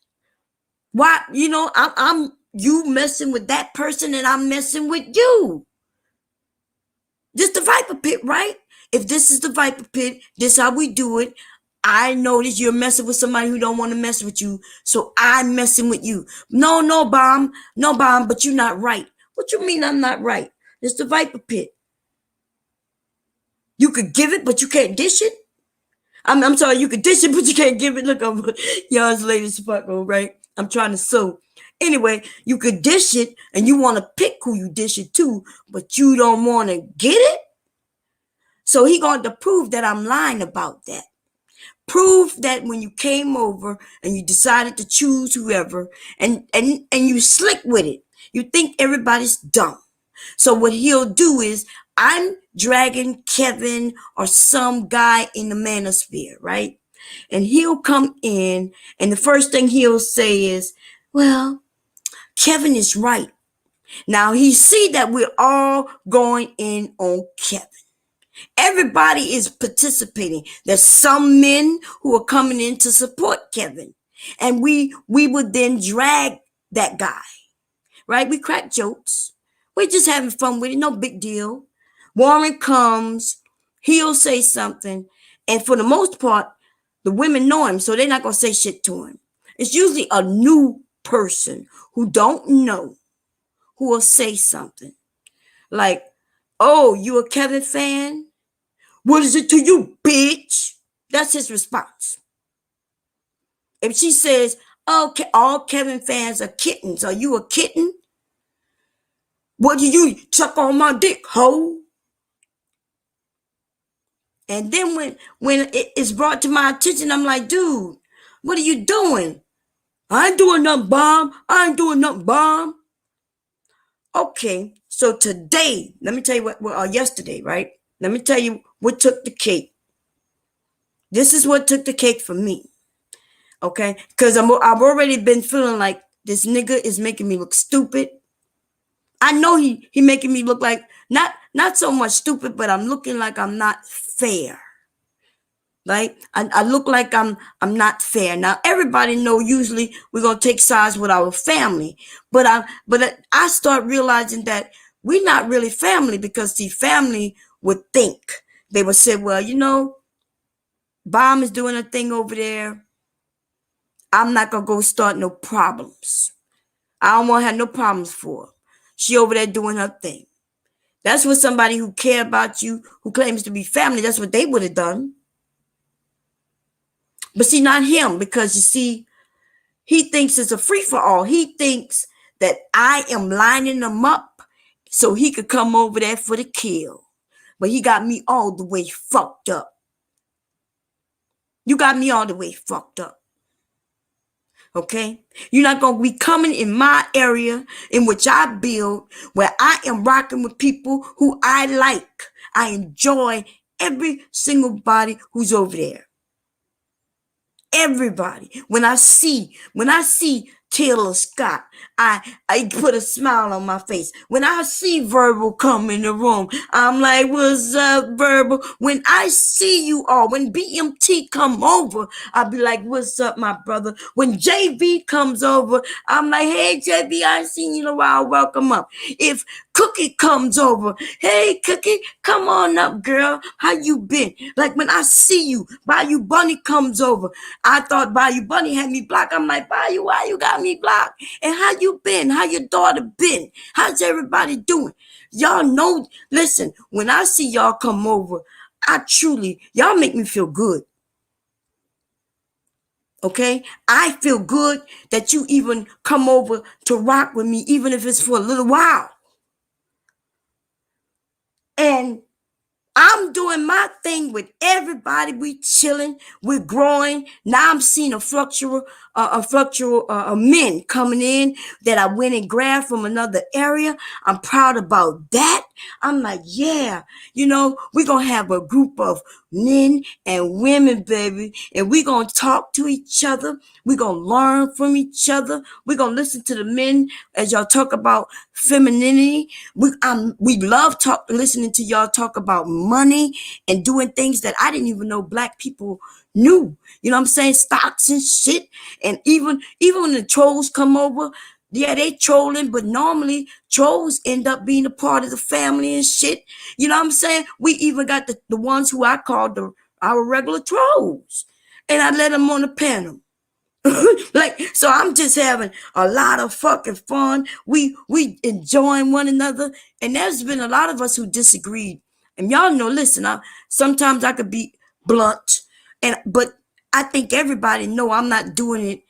Why? You know, I'm you messing with that person and I'm messing with you. This the Viper Pit, right? If this is the Viper Pit, this how we do it. I notice you're messing with somebody who don't want to mess with you, so I'm messing with you. No, Bomb, but you're not right. What you mean I'm not right? It's the Viper Pit. You could give it, but you can't dish it. I'm sorry, you could dish it, but you can't give it. Look over y'all's latest fuck, all right? I'm trying to sew. Anyway, you could dish it, and you want to pick who you dish it to, but you don't want to get it. So he going to prove that I'm lying about that. Prove that when you came over and you decided to choose whoever, and you slick with it, you think everybody's dumb. So what he'll do is, I'm dragging Kevin or some guy in the manosphere, right? And he'll come in, and the first thing he'll say is, well, Kevin is right. Now he see that we're all going in on Kevin. Everybody is participating. There's some men who are coming in to support Kevin. And we would then drag that guy, right? We crack jokes. We're just having fun with it. No big deal. Warren comes, he'll say something. And for the most part, the women know him, so they're not going to say shit to him. It's usually a new person who don't know who will say something. Like, oh, you a Kevin fan? What is it to you, bitch? That's his response. If she says, oh, all Kevin fans are kittens, are you a kitten? What do you suck on my dick, hoe? And then when it is brought to my attention, I'm like, dude, what are you doing? I ain't doing nothing, Bomb. Okay, so today, let me tell you yesterday, right? Let me tell you what took the cake. This is what took the cake for me. Okay, because I've already been feeling like this nigga is making me look stupid. I know he making me look like not so much stupid, but I'm looking like I'm not fair. Right? I look like I'm not fair. Now everybody know usually we're gonna take sides with our family, but I start realizing that we're not really family, because the family would think, they would say, well, you know, Bomb is doing a thing over there. I'm not gonna go start no problems. I don't want to have no problems for her. She over there doing her thing. That's what somebody who care about you, who claims to be family, that's what they would have done. But see, not him, because you see, he thinks it's a free-for-all. He thinks that I am lining him up so he could come over there for the kill. But he got me all the way fucked up. You got me all the way fucked up. Okay? You're not going to be coming in my area in which I build, where I am rocking with people who I like. I enjoy every single body who's over there. Everybody. When I see Taylor Scott, I put a smile on my face. When I see Verbal come in the room, I'm like, what's up, Verbal? When I see you all, when BMT come over, I'll be like, what's up, my brother? When JV comes over, I'm like, hey, JV, I ain't seen you in a while. Welcome up. If Cookie comes over, hey, Cookie, come on up, girl. How you been? Like when I see you, Bayou Bunny comes over. I thought Bayou Bunny had me blocked. I'm like, Bayou, why you got me blocked? And how you been? How your daughter been? How's everybody doing? Y'all know, listen, when I see y'all come over, y'all make me feel good. Okay? I feel good that you even come over to rock with me, even if it's for a little while. And I'm doing my thing with everybody. We chilling. We're growing. Now I'm seeing a men coming in that I went and grabbed from another area. I'm proud about that. I'm like, yeah, we're going to have a group of men and women, baby, and we're going to talk to each other. We're going to learn from each other. We're going to listen to the men as y'all talk about femininity. We love listening to y'all talk about money and doing things that I didn't even know black people knew. You know what I'm saying? Stocks and shit. And even when the trolls come over, yeah, they trolling, but normally trolls end up being a part of the family and shit. You know what I'm saying? We even got the ones who I call our regular trolls. And I let them on the panel. So I'm just having a lot of fucking fun. We enjoying one another. And there's been a lot of us who disagreed. And y'all know, listen, sometimes I could be blunt. But I think everybody know I'm not doing it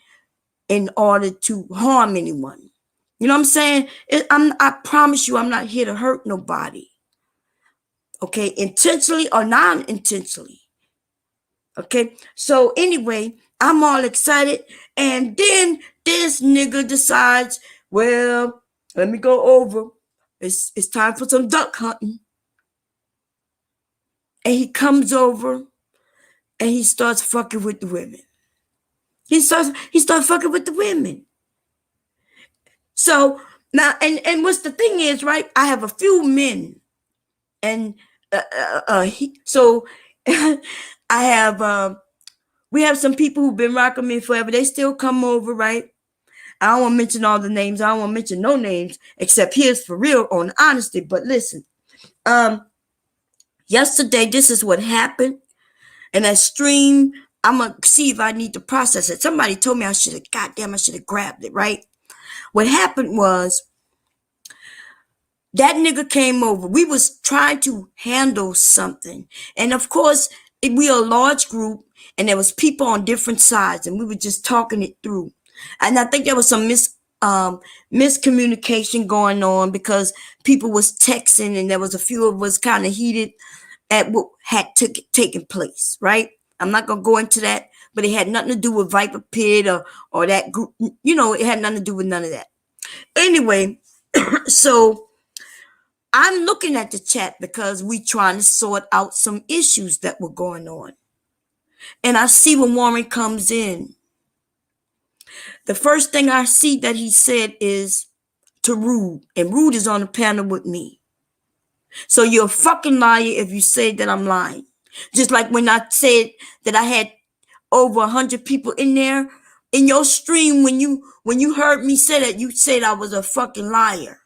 in order to harm anyone. You know what I'm saying? I promise you, I'm not here to hurt nobody. Okay, intentionally or non-intentionally. Okay, so anyway, I'm all excited, and then this nigga decides, well, let me go over. It's time for some duck hunting. And he comes over and he starts fucking with the women. He starts fucking with the women. So now, and what's the thing is, right? I have a few men, and so I have we have some people who've been rocking me forever. They still come over, right? I don't want to mention all the names. I don't want to mention no names, except here's for real on honesty. But listen, yesterday, this is what happened. And that stream, I'm going to see if I need to process it. Somebody told me I should have grabbed it, right? What happened was that nigga came over. We was trying to handle something. And of course, we are a large group and there was people on different sides and we were just talking it through. And I think there was some miscommunication going on because people was texting and there was a few of us kind of heated at what had taken place, right? I'm not going to go into that, but it had nothing to do with Viper Pit or that group. It had nothing to do with none of that. Anyway, so I'm looking at the chat because we trying to sort out some issues that were going on. And I see when Warren comes in, the first thing I see that he said is to Rude, and Rude is on the panel with me. So you're a fucking liar if you say that I'm lying. Just like when I said that I had over 100 people in there in your stream, when you heard me say that, you said I was a fucking liar.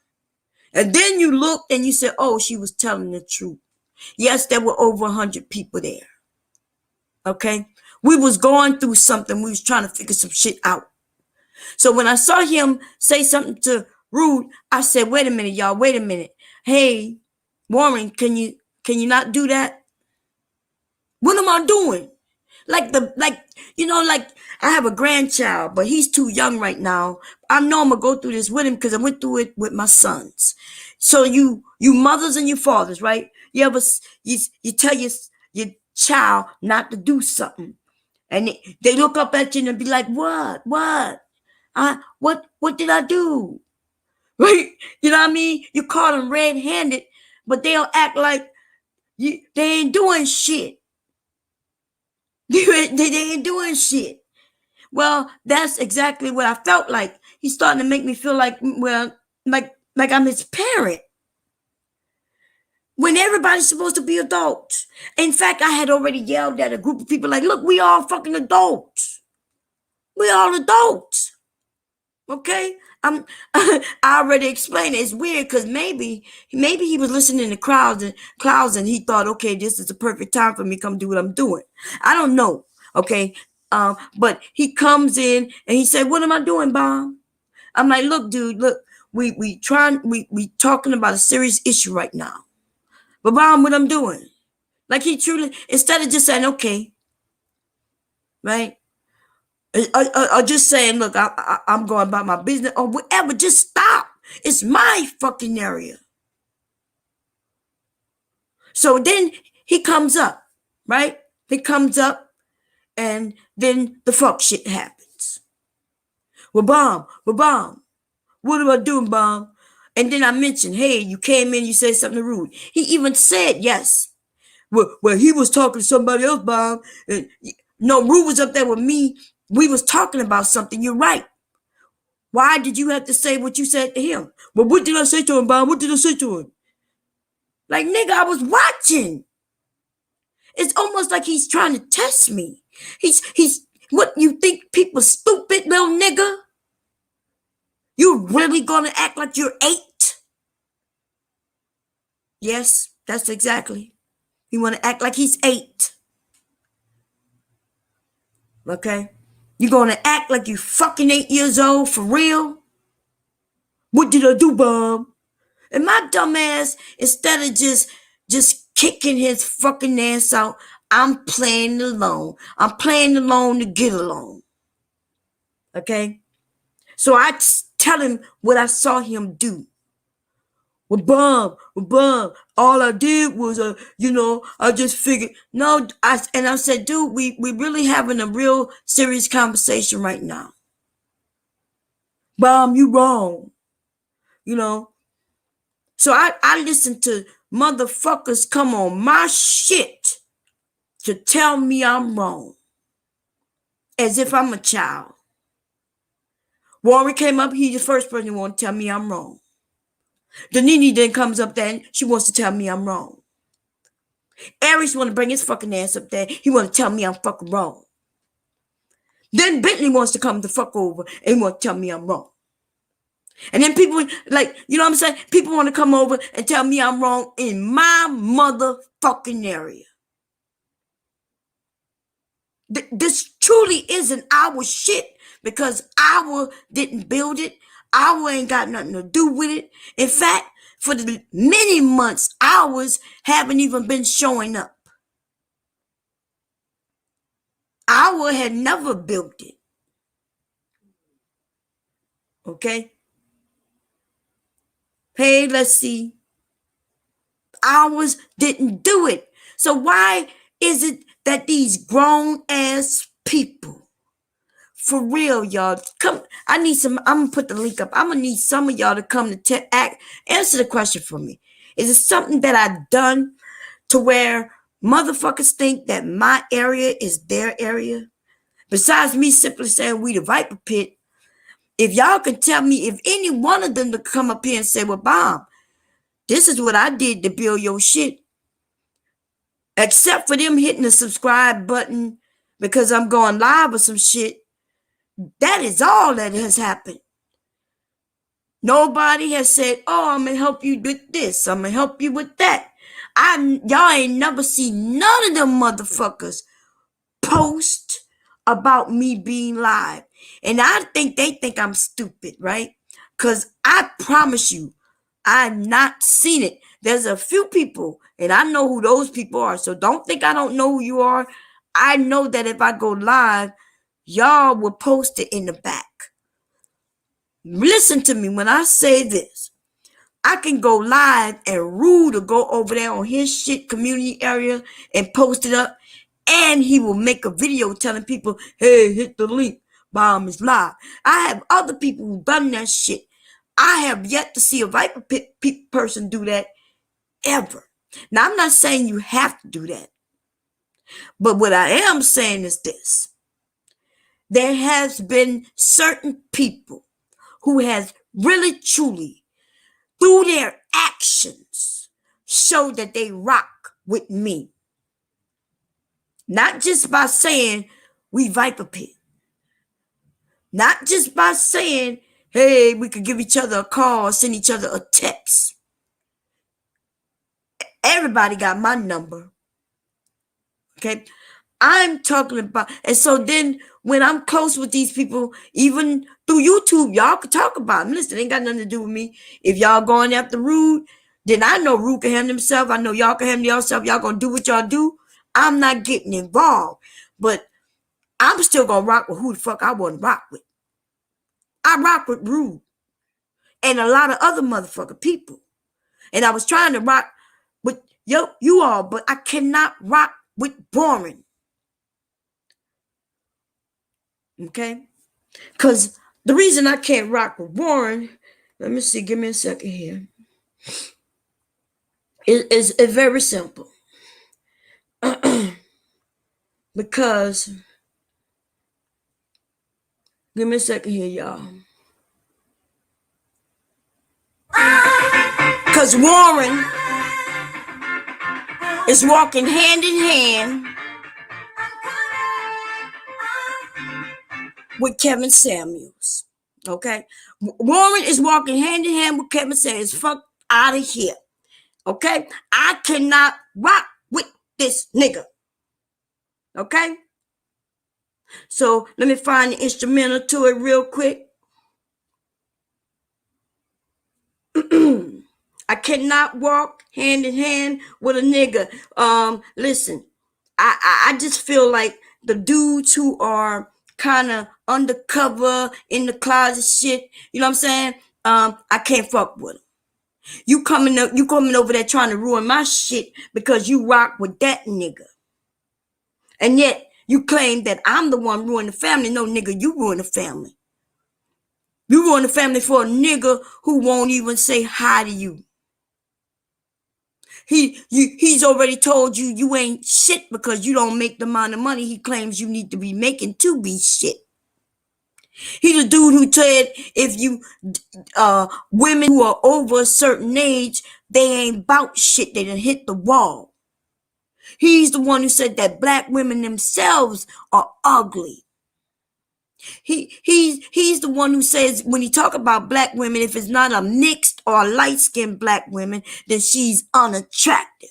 And then you looked and you said, oh, she was telling the truth. Yes, there were over 100 people there. Okay? We was going through something. We was trying to figure some shit out. So when I saw him say something to Rude, I said, wait a minute, y'all, wait a minute. Hey, Warren, can you not do that? What am I doing? Like I have a grandchild, but he's too young right now. I know I'm gonna go through this with him because I went through it with my sons. So you mothers and you fathers, right? You tell your child not to do something, and they look up at you and be like, what did I do? Right? You know what I mean? You caught them red-handed, but they'll act like they ain't doing shit. They ain't doing shit. Well, that's exactly what I felt like. He's starting to make me feel like, well, like I'm his parent. When everybody's supposed to be adults. In fact, I had already yelled at a group of people like, look, we all fucking adults. We all adults. Okay? I already explained it. It's weird because maybe he was listening to clouds and he thought, okay, this is the perfect time for me to come do what I'm doing. I don't know. Okay. But he comes in and he said, what am I doing, Bomb? I'm like, look, dude, look, we talking about a serious issue right now. But Bomb, what I'm doing? Like he truly, instead of just saying, okay, right? Or just saying, look, I'm going about my business or whatever. Just stop. It's my fucking area. So then he comes up, right? He comes up and then the fuck shit happens. Well, Bomb, what am I doing, Bomb? And then I mentioned, hey, you came in, you said something rude. He even said yes. Well, he was talking to somebody else, Bomb. And no, Rude was up there with me. We was talking about something. You're right. Why did you have to say what you said to him? Well, what did I say to him, Bomb? What did I say to him? Like, nigga, I was watching. It's almost like he's trying to test me. He's what, you think people stupid, little nigga? You really gonna act like you're 8? Yes, that's exactly. You wanna act like he's 8. Okay? You gonna act like you fucking 8 years old for real? What did I do, Bob? And my dumb ass, instead of just kicking his fucking ass out, I'm playing alone. I'm playing alone to get along. Okay? So I tell him what I saw him do. Well, Bob, all I did was, I just figured, no, I said, dude, we really having a real serious conversation right now. Bob, you wrong. So I listen to motherfuckers come on my shit to tell me I'm wrong. As if I'm a child. Warren came up, he's the first person who want to tell me I'm wrong. Danini then comes up there and she wants to tell me I'm wrong. Aries want to bring his fucking ass up there. He want to tell me I'm fucking wrong. Then Bentley wants to come the fuck over and want to tell me I'm wrong. And then people, like, you know what I'm saying? People want to come over and tell me I'm wrong in my motherfucking area. This truly isn't our shit because our didn't build it. Our ain't got nothing to do with it. In fact, for the many months, ours haven't even been showing up. Our had never built it. Okay? Hey, let's see. Ours didn't do it. So why is it that these grown ass people, for real, y'all, come, I need some, I'm gonna put the link up. I'm gonna need some of y'all to come to answer the question for me. Is it something that I've done to where motherfuckers think that my area is their area? Besides me simply saying we the Viper Pit, if y'all can tell me, if any one of them to come up here and say, well, Bomb, this is what I did to build your shit. Except for them hitting the subscribe button because I'm going live or some shit. That is all that has happened. Nobody has said, oh, I'm going to help you with this. I'm going to help you with that. Y'all ain't never seen none of them motherfuckers post about me being live. And I think they think I'm stupid, right? Because I promise you, I've not seen it. There's a few people, and I know who those people are. So don't think I don't know who you are. I know that if I go live, y'all will post it in the back. Listen to me when I say this. I can go live and Rude will go over there on his shit community area and post it up. And he will make a video telling people, hey, hit the link. Bomb is live. I have other people who've done that shit. I have yet to see a Viper Pit person do that ever. Now, I'm not saying you have to do that. But what I am saying is this. There has been certain people who has really, truly, through their actions, show that they rock with me. Not just by saying we Viper Pit. Not just by saying, hey, we could give each other a call, send each other a text. Everybody got my number. Okay? I'm talking about, and so then when I'm close with these people, even through YouTube, y'all can talk about them. Listen, it ain't got nothing to do with me. If y'all going after Rude, then I know Rude can handle himself. I know y'all can handle yourself. Y'all gonna do what y'all do. I'm not getting involved. But I'm still gonna rock with who the fuck I want to rock with. I rock with Rude and a lot of other motherfucking people. And I was trying to rock with you all, but I cannot rock with Warren. Okay? Because The reason I can't rock with Warren, let me see, give me a second here. It's very simple. Because, give me a second here, y'all. Because Warren is walking hand in hand with Kevin Samuels. Okay? Warren is walking hand in hand with Kevin Samuels. Fuck out of here. Okay? I cannot rock with this nigga. Okay? So let me find the instrumental to it real quick. I cannot walk hand in hand with a nigga. Listen, I just feel like the dudes who are kind of undercover in the closet shit, you know what I'm saying? I can't fuck with them. You coming over there trying to ruin my shit because you rock with that nigga. And yet you claim that I'm the one ruining the family. No, nigga, you ruin the family. You ruin the family for a nigga who won't even say hi to you. He's already told you you ain't shit because you don't make the amount of money he claims you need to be making to be shit. He's a dude who said if you women who are over a certain age, they ain't about shit. They done hit the wall. He's the one who said that black women themselves are ugly. He's the one who says when he talk about black women, if it's not a mixed or light-skinned black woman, then she's unattractive.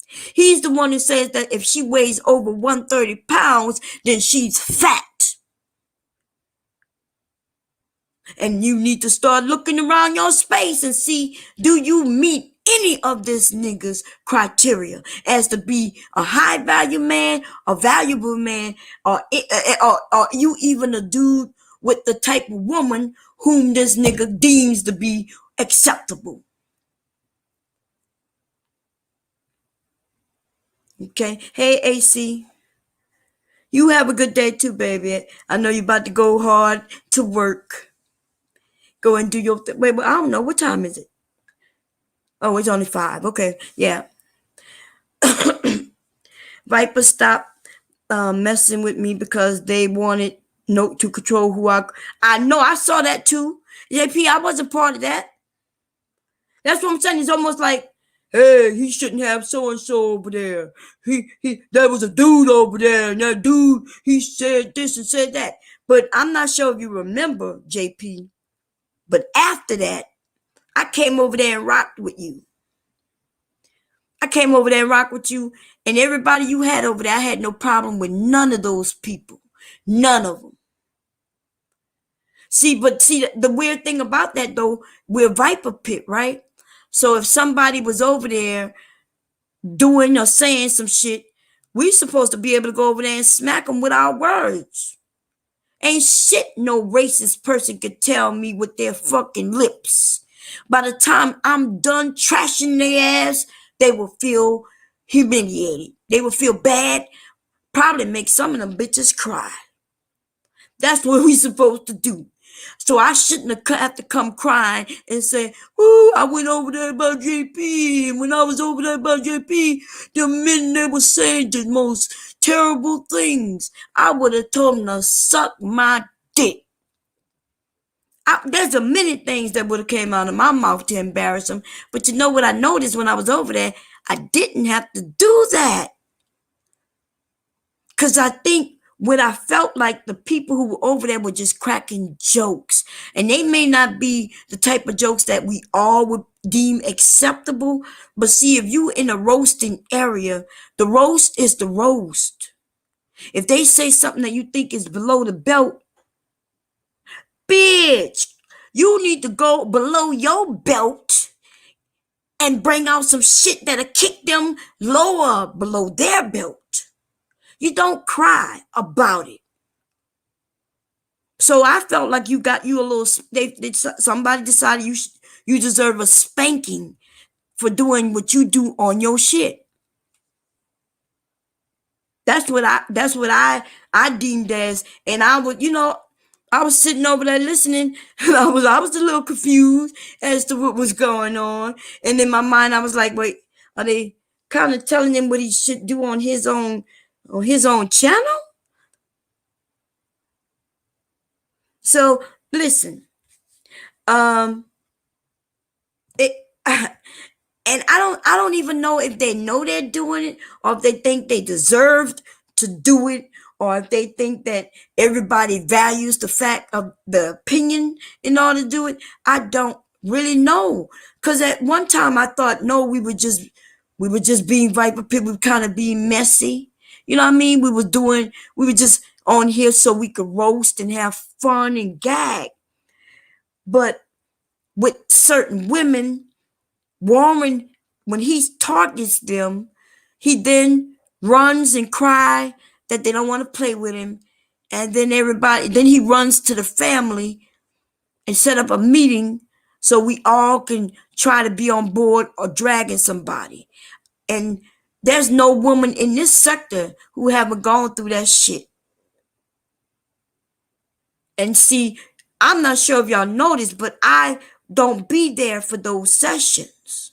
He's the one who says that if she weighs over 130 pounds, then she's fat. And you need to start looking around your space and see, do you meet any of this nigga's criteria as to be a high value man, a valuable man, or you even a dude with the type of woman whom this nigga deems to be acceptable. Okay. Hey, AC. You have a good day too, baby. I know you're about to go hard to work. Go and do your thing. Wait, but I don't know. What time is it? Oh, it's only 5. Okay. Yeah. Viper stopped messing with me because they wanted Note to control who I know. I saw that too. JP, I wasn't part of that. That's what I'm saying. It's almost like, hey, he shouldn't have so-and-so over there. There was a dude over there, and that dude, he said this and said that. But I'm not sure if you remember, JP, but after that, I came over there and rocked with you. And everybody you had over there, I had no problem with none of those people. None of them. See, the weird thing about that, though, we're Viper Pit, right? So if somebody was over there doing or saying some shit, we supposed to be able to go over there and smack them with our words. Ain't shit no racist person could tell me with their fucking lips. By the time I'm done trashing their ass, they will feel humiliated. They will feel bad. Probably make some of them bitches cry. That's what we supposed to do. So I shouldn't have to come crying and say, "Ooh, I went over there about JP. And when I was over there about JP, the men they were saying the most terrible things. I would have told them to suck my dick." There's a many things that would have came out of my mouth to embarrass them. But you know what I noticed when I was over there? I didn't have to do that. Because I think what I felt like the people who were over there were just cracking jokes. And they may not be the type of jokes that we all would deem acceptable. But see, if you in a roasting area, the roast is the roast. If they say something that you think is below the belt, bitch, you need to go below your belt and bring out some shit that'll kick them lower below their belt. You don't cry about it. So I felt like you got you a little. Somebody decided you deserve a spanking for doing what you do on your shit. That's what I deemed as, and I would, I was sitting over there listening. And I was a little confused as to what was going on. And in my mind, I was like, wait, are they kind of telling him what he should do on his own channel? So listen, um, it and I don't even know if they know they're doing it or if they think they deserved to do it or if they think that everybody values the fact of the opinion in order to do it. I don't really know, because at one time I thought, no, we were just being Viper Pit. We were kind of being messy. You know what I mean? We were just on here so we could roast and have fun and gag. But with certain women, Warren, when he targets them, he then runs and cry that they don't want to play with him. And then then he runs to the family and set up a meeting so we all can try to be on board or dragging somebody. And there's no woman in this sector who haven't gone through that shit. And see, I'm not sure if y'all noticed, but I don't be there for those sessions.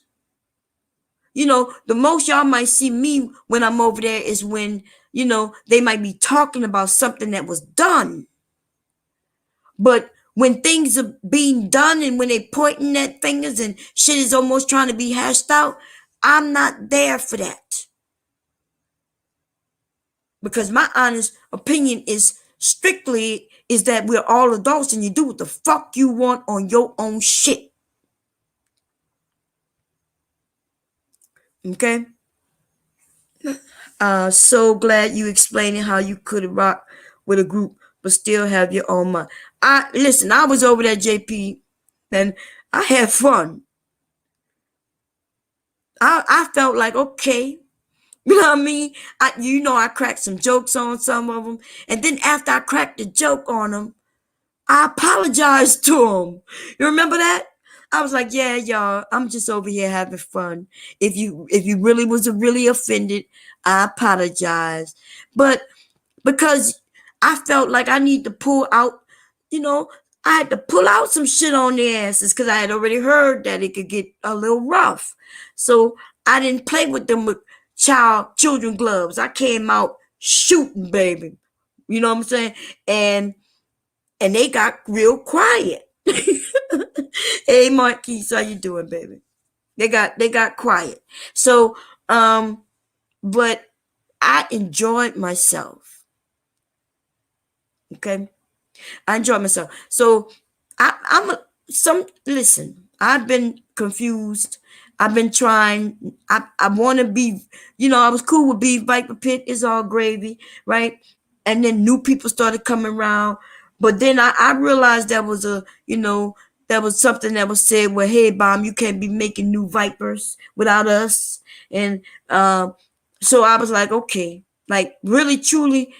You know, the most y'all might see me when I'm over there is when, you know, they might be talking about something that was done. But when things are being done and when they pointing at fingers and shit is almost trying to be hashed out, I'm not there for that. Because my honest opinion is strictly is that we're all adults and you do what the fuck you want on your own shit. Okay? So glad you explaining how you could rock with a group but still have your own mind. I was over there, JP, and I had fun. I felt like, okay, you know what I mean? I cracked some jokes on some of them, and then after I cracked the joke on them, I apologized to them. You remember that? I was like, yeah, y'all, I'm just over here having fun. If you really was really offended, I apologize. But because I felt like I need to pull out, you know, I had to pull out some shit on their asses because I had already heard that it could get a little rough. So I didn't play with them with children gloves. I came out shooting, baby. You know what I'm saying? And they got real quiet. Hey, Marquise, how you doing, baby? They got quiet. So, but I enjoyed myself. Okay, I enjoyed myself. So listen. I've been confused. I've been trying. I want to be. I was cool with Beef Viper Pit. It's all gravy, right? And then new people started coming around. But then I realized that was that was something that was said. Well, hey, Bomb, you can't be making new Vipers without us. And so I was like, okay, like really, truly,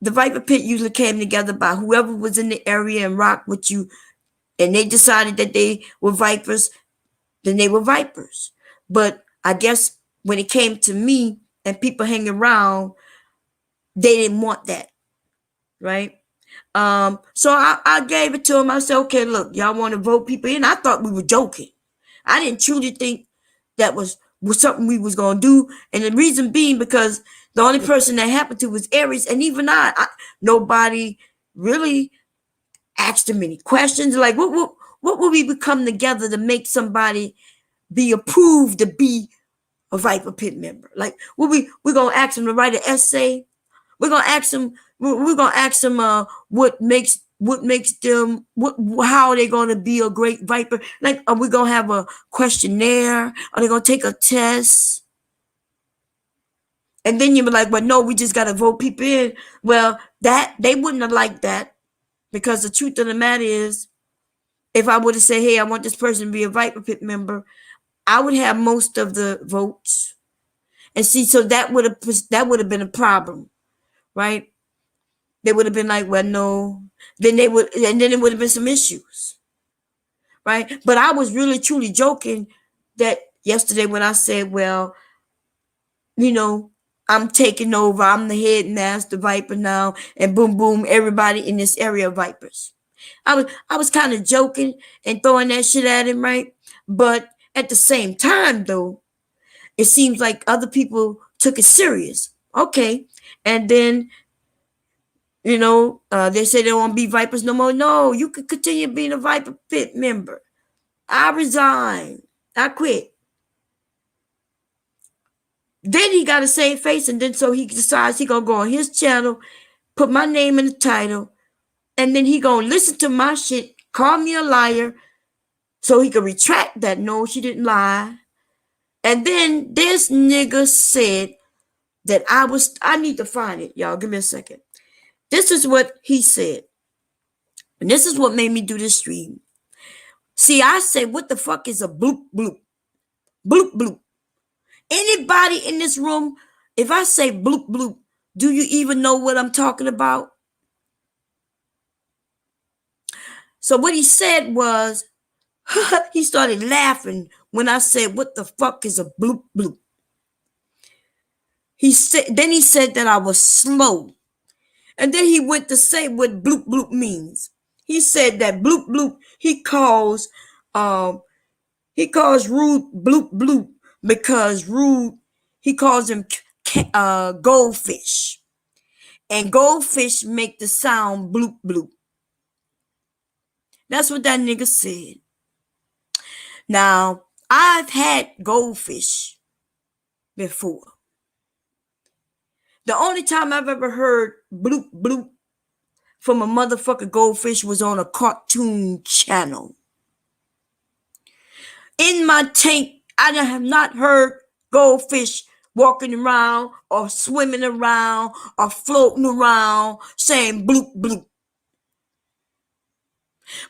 the Viper Pit usually came together by whoever was in the area and rocked with you, and they decided that they were Vipers, then they were Vipers. But I guess when it came to me and people hanging around, they didn't want that, right? So I gave it to them. I said, okay, look, y'all want to vote people in? I thought we were joking. I didn't truly think that was something we was going to do. And the reason being because the only person that happened to was Aries. And even nobody really asked him any questions. Like, what would we become together to make somebody be approved to be a Viper Pit member? Like, we're going to ask him to write an essay. We're gonna ask them. What makes them how are they gonna be a great Viper? Like, are we gonna have a questionnaire? Are they gonna take a test? And then you be like, well, no, we just gotta vote people in. Well, that they wouldn't have liked that, because the truth of the matter is, if I would have said, hey, I want this person to be a Viper Pit member, I would have most of the votes. And see, so that would have been a problem, right? They would have been like, well, no. Then it would have been some issues, right? But I was really truly joking that yesterday when I said, well, I'm taking over. I'm the headmaster Viper now, and boom, boom, everybody in this area of Vipers. I was kind of joking and throwing that shit at him, right? But at the same time, though, it seems like other people took it serious. Okay, and then they say they won't be Vipers no more. No, you could continue being a Viper Pit member. I resign. I quit. Then he got a save face, and then so he decides he gonna go on his channel, put my name in the title, and then he gonna listen to my shit, call me a liar, so he could retract that. No, she didn't lie. And then this nigga said that I need to find it, y'all. Give me a second. This is what he said. And this is what made me do this stream. See, I said, what the fuck is a bloop bloop? Bloop bloop. Anybody in this room, if I say bloop bloop, do you even know what I'm talking about? So what he said was, he started laughing when I said, what the fuck is a bloop bloop? He said that I was slow. And then he went to say what bloop bloop means. He said that bloop bloop, he calls Rude bloop bloop because Rude, he calls him goldfish. And goldfish make the sound bloop bloop. That's what that nigga said. Now, I've had goldfish before. The only time I've ever heard bloop bloop from a motherfucker goldfish was on a cartoon channel. In my tank, I have not heard goldfish walking around or swimming around or floating around saying bloop bloop.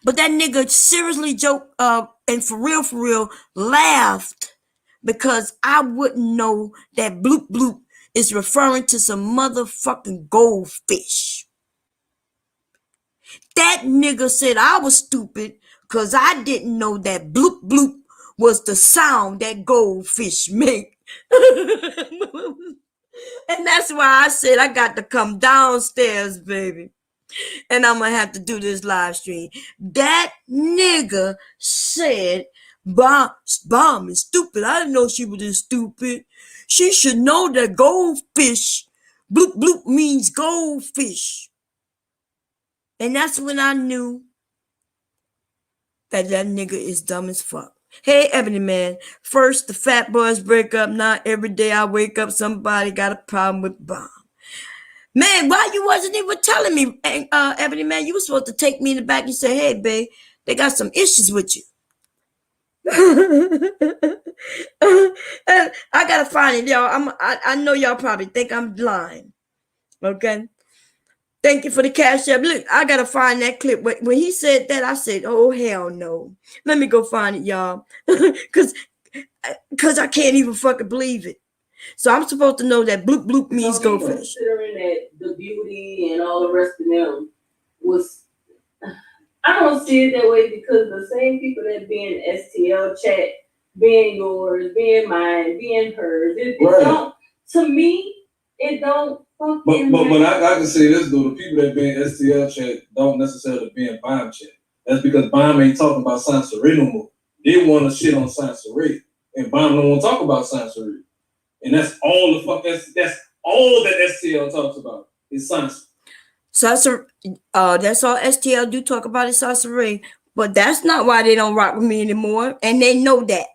But that nigga seriously joked and for real laughed because I wouldn't know that bloop bloop is referring to some motherfucking goldfish. That nigga said I was stupid because I didn't know that bloop bloop was the sound that goldfish make. And that's why I said I got to come downstairs, baby. And I'm going to have to do this live stream. That nigga said, Bomb is stupid. I didn't know she was this stupid. She should know that goldfish, bloop bloop means goldfish. And that's when I knew that nigga is dumb as fuck. Hey, Ebony Man. First, the fat boys break up. Now, every day I wake up, somebody got a problem with Bomb. Man, why you wasn't even telling me, Ebony Man? You were supposed to take me in the back and say, hey, babe, they got some issues with you. And I gotta find it, y'all. I know y'all probably think I'm lying. Okay? Thank you for the cash app. Look, I gotta find that clip. When he said that, I said, oh, hell no. Let me go find it, y'all. Because I can't even fucking believe it. So I'm supposed to know that bloop bloop means goldfish. Considering that the beauty and all the rest of them was, I don't see it that way because the same people that be in STL chat, being yours, being mine, being hers, it don't, to me, it don't fucking. But I can say this though, the people that be in STL chat don't necessarily be in Bomb chat. That's because Bomb ain't talking about Sansaray no more. They want to shit on Sansaray, and Bomb don't want to talk about Sansaray. And that's all the fuck. That's all that STL talks about is Sansa. That's all STL do talk about is Sansaray. But that's not why they don't rock with me anymore. And they know that.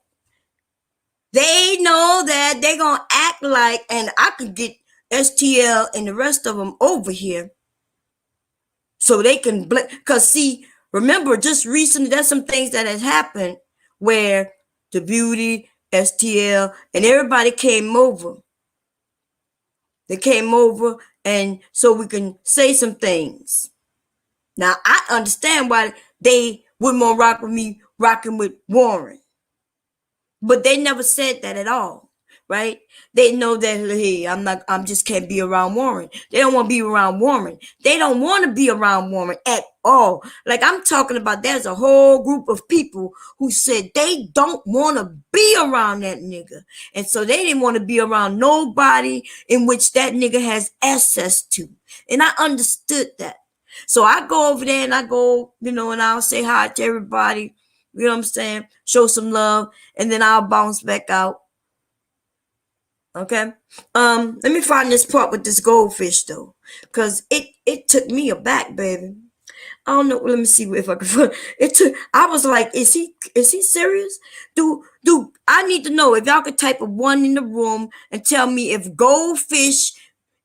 They know that they gonna act like, and I could get STL and the rest of them over here, so they can because see, remember, just recently, there's some things that has happened where the beauty, STL, and everybody came over. They came over, and so we can say some things. Now, I understand why they wouldn't want to rock with me rocking with Warren. But they never said that at all. right? They know that, hey, I'm just can't be around Warren. They don't want to be around Warren. They don't want to be around Warren at all. Like I'm talking about, there's a whole group of people who said they don't want to be around that nigga. And so they didn't want to be around nobody in which that nigga has access to. And I understood that. So I go over there and I go, and I'll say hi to everybody. You know what I'm saying? Show some love. And then I'll bounce back out. Okay. Let me find this part with this goldfish though. Cause it took me aback, baby. I don't know. Let me see if I can find it. I was like, is he serious? Do I need to know if y'all could type a 1 in the room and tell me if goldfish,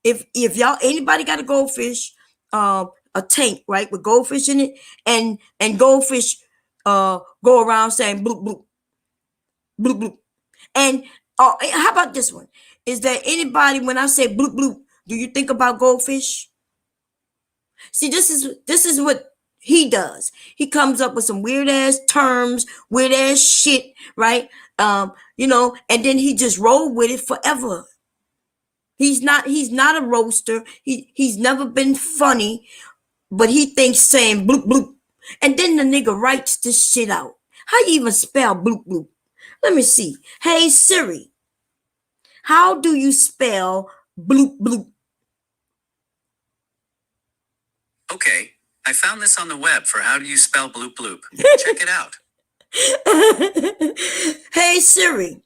if y'all anybody got a goldfish, a tank, right, with goldfish in it, and goldfish go around saying bloop bloop bloop bloop. And how about this one? Is there anybody, when I say bloop bloop, do you think about goldfish? See, this is what he does. He comes up with some weird ass terms, weird ass shit, right? And then he just roll with it forever. He's not a roaster. He's never been funny, but he thinks saying bloop bloop. And then the nigga writes this shit out. How you even spell bloop bloop? Let me see. Hey Siri, how do you spell bloop bloop? Okay, I found this on the web for how do you spell bloop bloop. Check it out. Hey Siri,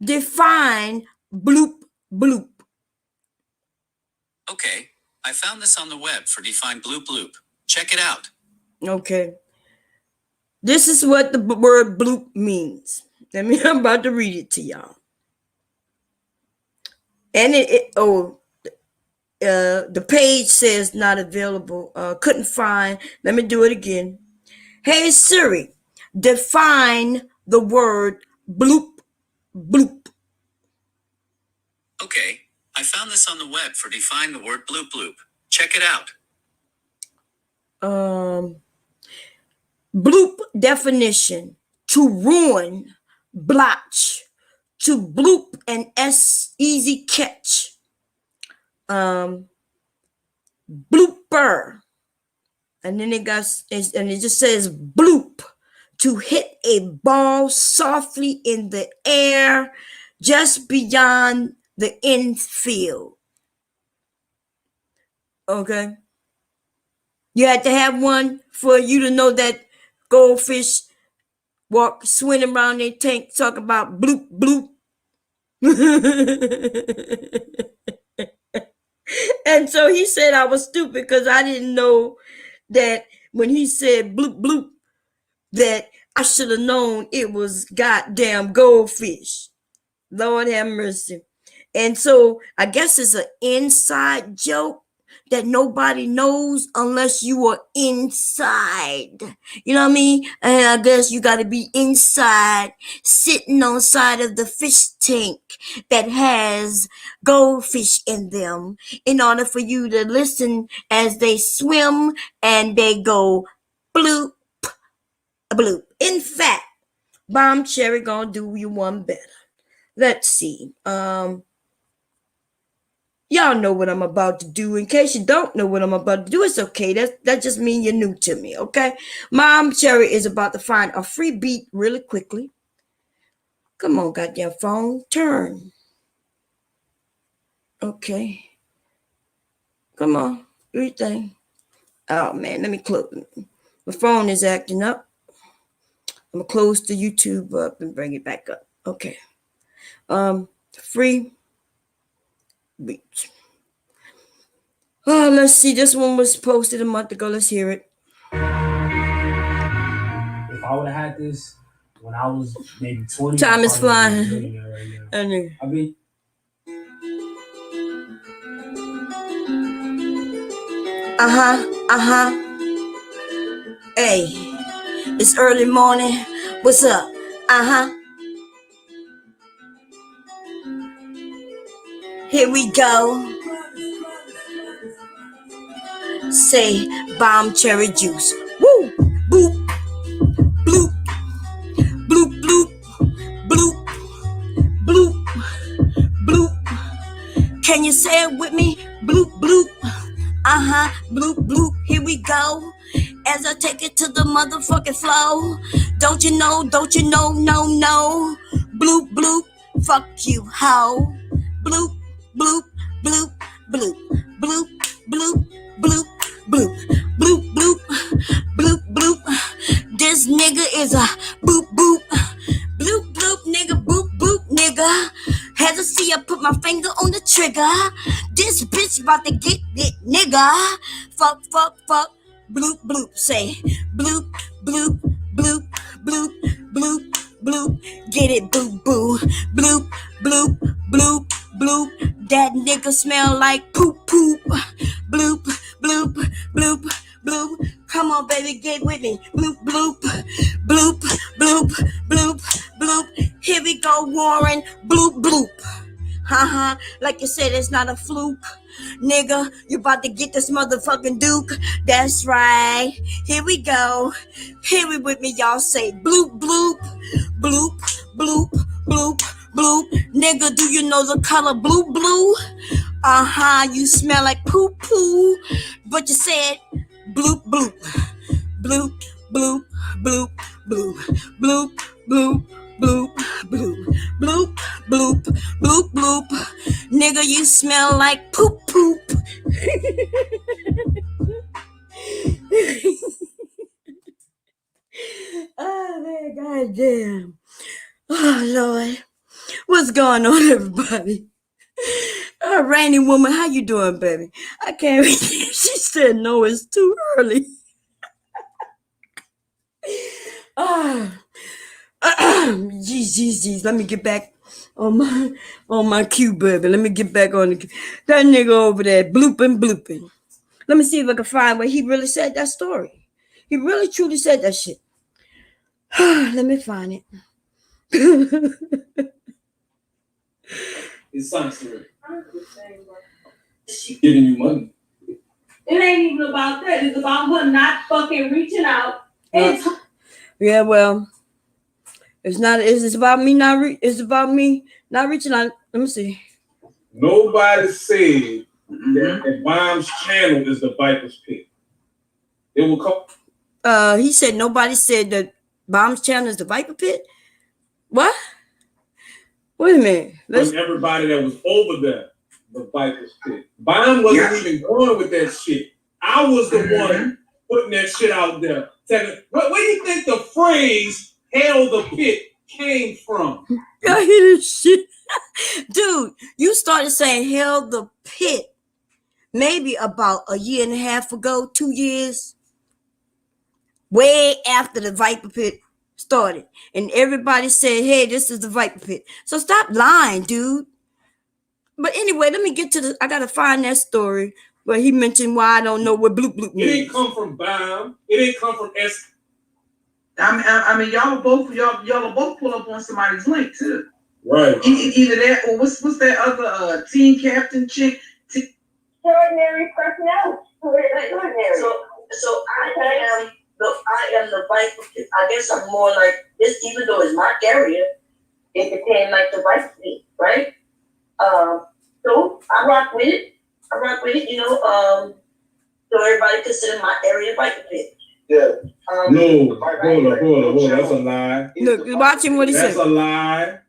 define bloop bloop. Okay, I found this on the web for define bloop bloop. Check it out. Okay. This is what the word bloop means. I'm about to read it to y'all. And the page says not available. Couldn't find. Let me do it again. Hey Siri, define the word bloop bloop. Okay, I found this on the web for define the word bloop bloop. Check it out. Bloop definition: to ruin, blotch, to bloop and easy catch. Blooper, and then it just says bloop, to hit a ball softly in the air just beyond the infield. Okay, you had to have one for you to know that goldfish swimming around their tank talking about bloop bloop. And so he said I was stupid because I didn't know that when he said bloop bloop, that I should have known it was goddamn goldfish. Lord have mercy. And so I guess it's an inside joke that nobody knows unless you are inside. You know what I mean? And I guess you got to be inside, sitting on side of the fish tank that has goldfish in them in order for you to listen as they swim and they go bloop, bloop. In fact, BombCherry gonna do you one better. Let's see. Y'all know what I'm about to do. In case you don't know what I'm about to do, it's okay. That just means you're new to me, okay? BombCherry is about to find a free beat really quickly. Come on, goddamn phone. Turn. Okay. Come on. Do your thing. Oh, man. Let me close. My phone is acting up. I'm going to close the YouTube up and bring it back up. Okay. Free beat. Oh, let's see. This one was posted a month ago. Let's hear it. If I would have had this when I was maybe 20, time is flying. Right now. I mean, Hey, it's early morning. What's up? Here we go. Say BombCherry juice. Woo! Boop! Bloop! Bloop bloop! Bloop! Bloop! you say it with me? Bloop, bloop. Bloop, bloop. Here we go. As I take it to the motherfucking flow. Don't you know, no. Bloop, bloop. Fuck you, hoe. Bloop, bloop, bloop, bloop, bloop, bloop, bloop, bloop, bloop, bloop, bloop, bloop. This nigga is a boop, boop. Bloop, bloop, nigga, boop, boop, nigga. Had to see I put my finger on the trigger. This bitch about to get it, nigga. Fuck, fuck, fuck. Bloop, bloop. Say bloop, bloop, bloop, bloop, bloop, bloop. Get it, boo, boo. Bloop, bloop, bloop, bloop. That nigga smell like poop, poop. Bloop, bloop, bloop, bloop. Come on, baby, get with me. Bloop, bloop, bloop, bloop, bloop, bloop. Here we go, Warren. Bloop, bloop. Like you said, it's not a fluke. Nigga, you about to get this motherfucking Duke. That's right. Here we go. Here we with me, y'all say bloop, bloop, bloop, bloop, bloop, bloop. Nigga, do you know the color blue, blue? You smell like poo, poo. But you said bloop, bloop, bloop, bloop, bloop, bloop, bloop, bloop. Bloop, bloop, bloop, bloop, bloop, bloop. Nigga, you smell like poop, poop. Oh, man, goddamn. Oh, Lord. What's going on, everybody? Rainy woman, how you doing, baby? I can't read. She said, no, it's too early. Jeez. Let me get back on my cue, baby. Let me get back on that nigga over there blooping. Let me see if I can find where he really said that story. He really truly said that shit. Let me find it. It's sensory. She's giving you money. It ain't even about that. It's about her not fucking reaching out. Yeah, well, it's not. It's about me not. It's about me not reaching out. Let me see. Nobody said that Bomb's channel is the Viper's Pit. It will come. He said nobody said that Bomb's channel is the Viper Pit. What? Wait a minute. Everybody that was over there, the Viper's Pit. Bomb wasn't even going with that shit. I was the one putting that shit out there. Where do you think the phrase "hell the pit" came from? I hear this shit. Dude, you started saying "hell the pit" maybe about a year and a half ago, 2 years. Way after the Viper Pit started. And everybody said, hey, this is the Viper Pit. So stop lying, dude. But anyway, let me get to I gotta find that story where he mentioned why I don't know what bloop bloop means. It didn't come from Bomb. It didn't come from S. I mean, y'all both pull up on somebody's link too. Right. Either that or what's that other team captain chick? Extraordinary personnel. Extraordinary. So I am the Viper. I guess I'm more like this, even though it's my area, it became like the Viper Pit, right? So I rock with it, you know. So everybody consider my area Viper Pit. Yeah. No, hold on. That's a lie. Look, watch him what he said. That's a lie.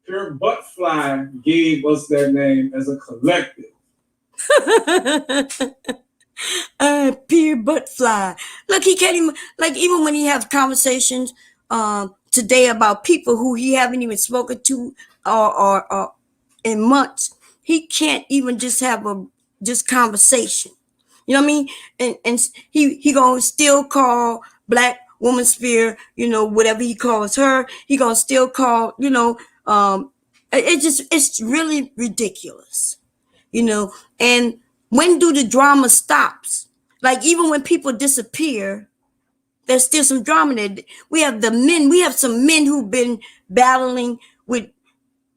Pure Buttfly gave us that name as a collective. Pure Buttfly. Look, he can't even, like, even when he has conversations today about people who he haven't even spoken to or in months, he can't even just have a conversation. You know what I mean? And he gonna still call Black Woman Spear, you know, whatever he calls her, he gonna still call, you know, it's really ridiculous, you know. And when do the drama stops? Like, even when people disappear, there's still some drama there. We have some men who've been battling with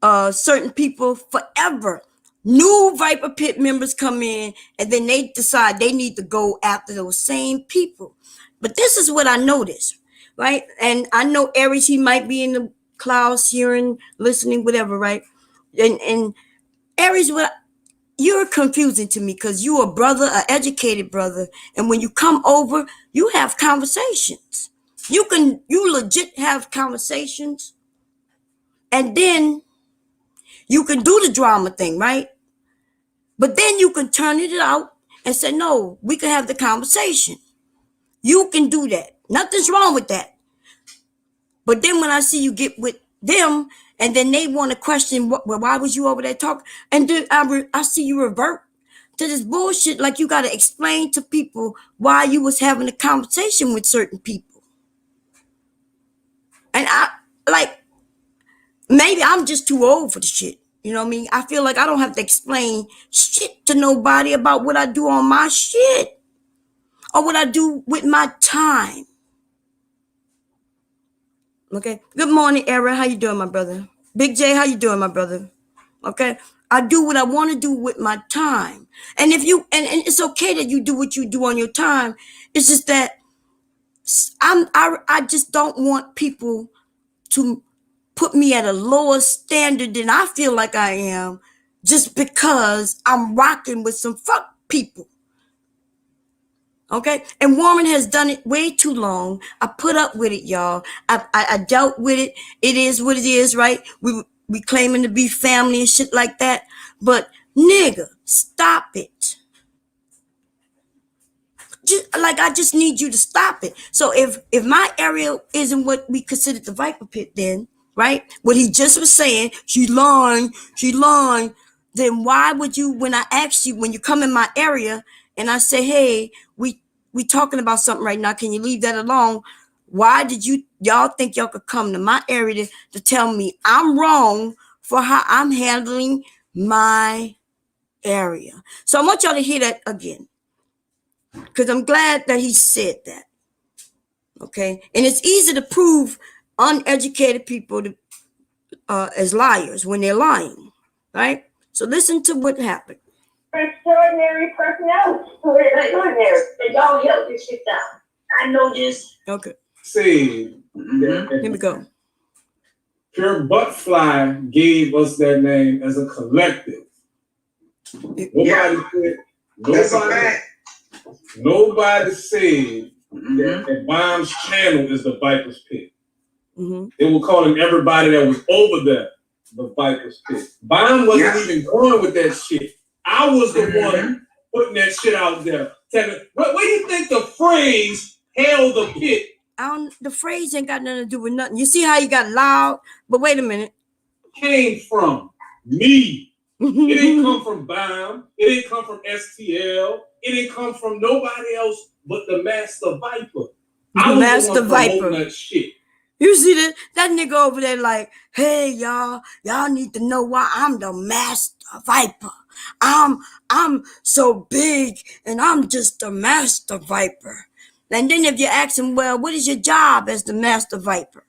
certain people forever. New Viper Pit members come in, and then they decide they need to go after those same people. But this is what I noticed, right? And I know Aries, he might be in the clouds, hearing, listening, whatever, right? And Aries, you're confusing to me because you're a brother, an educated brother, and when you come over, you have conversations. You legit have conversations, and then you can do the drama thing, right? But then you can turn it out and say, no, we can have the conversation. You can do that. Nothing's wrong with that. But then when I see you get with them, and then they want to question, why was you over there talking? And then I see you revert to this bullshit, like you got to explain to people why you was having a conversation with certain people. And maybe I'm just too old for the shit. You know what I mean? I feel like I don't have to explain shit to nobody about what I do on my shit or what I do with my time. Okay. Good morning, Era. How you doing, my brother? Big J, how you doing, my brother? Okay. I do what I want to do with my time. And if you and it's okay that you do what you do on your time. It's just that I just don't want people to put me at a lower standard than I feel like I am just because I'm rocking with some fuck people. Okay, and Warren has done it way too long. I put up with it, y'all. I dealt with it. It is what it is, right? We claiming to be family and shit like that. But nigga, stop it. I just need you to stop it. So if my area isn't what we consider the Viper Pit, then right, what he just was saying, she lying. Then why would you, when I ask you, when you come in my area and I say, hey, we talking about something right now, can you leave that alone? Why did y'all think y'all could come to my area to tell me I'm wrong for how I'm handling my area? So I want y'all to hear that again, because I'm glad that he said that. Okay, and it's easy to prove uneducated people as liars when they're lying, right? So listen to what happened. Extraordinary personality. Extraordinary. And y'all help this shit down. I know this. Okay. See, Here we go. Pure Buttfly gave us that name as a collective. Nobody said that Bomb's channel is the Viper's Pit. They were calling everybody that was over there the Viper's Pit. Bomb wasn't even going with that shit. I was the one putting that shit out there. Where do you think the phrase "hell the pit"? The phrase ain't got nothing to do with nothing. You see how you got loud? But wait a minute. Came from me. It didn't come from Bomb. It didn't come from STL. It didn't come from nobody else but the Master Viper. I was Master the one Viper. That shit. You see that nigga over there like, hey y'all need to know why I'm the Master Viper. I'm so big and I'm just the Master Viper. And then if you ask him, well, what is your job as the Master Viper?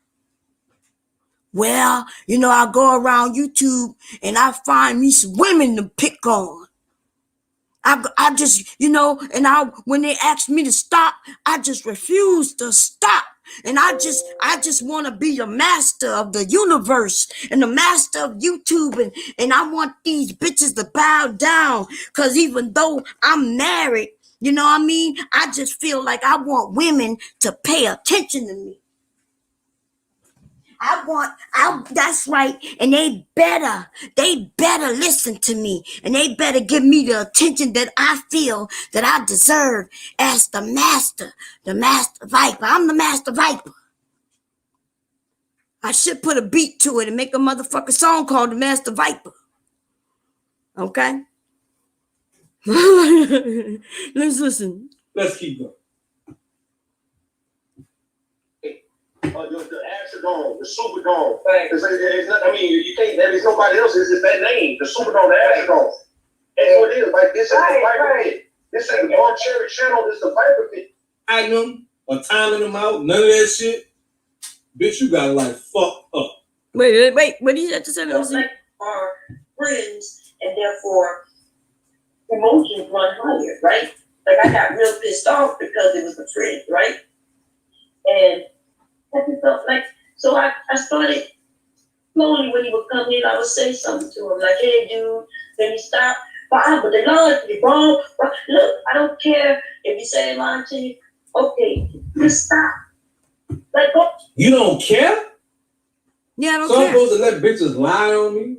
Well, I go around YouTube and I find me some women to pick on. I just, and when they ask me to stop, I just refuse to stop. And I just want to be the master of the universe and the master of YouTube. And I want these bitches to bow down. Because even though I'm married, you know what I mean? I just feel like I want women to pay attention to me. That's right. And they better listen to me. And they better give me the attention that I feel that I deserve as the Master Viper. I'm the Master Viper. I should put a beat to it and make a motherfucking song called the Master Viper. Okay? Let's listen. Let's keep going. The Astrodome, the Superdome. It's not, you can't. There's nobody else. It's just that name, the Superdome, the Astrodome. That's what it is. Like this is the Viper Pit. This is the BombCherry channel. This is the Viper Pit. I them or timing them out. None of that shit. Bitch, you got like fucked up. Wait. What did you have to say? Are friends, and therefore emotions run higher, right? Like I got real pissed off because it was a friend, right? And I just felt like, so I started slowly when he would come in, I would say something to him, like, hey, dude, then he stop. But the Lord, the wrong. Look, I don't care if you say a line to you. Okay, just stop. Like, go. You don't care? Yeah, I don't So I'm care. supposed to let bitches lie on me?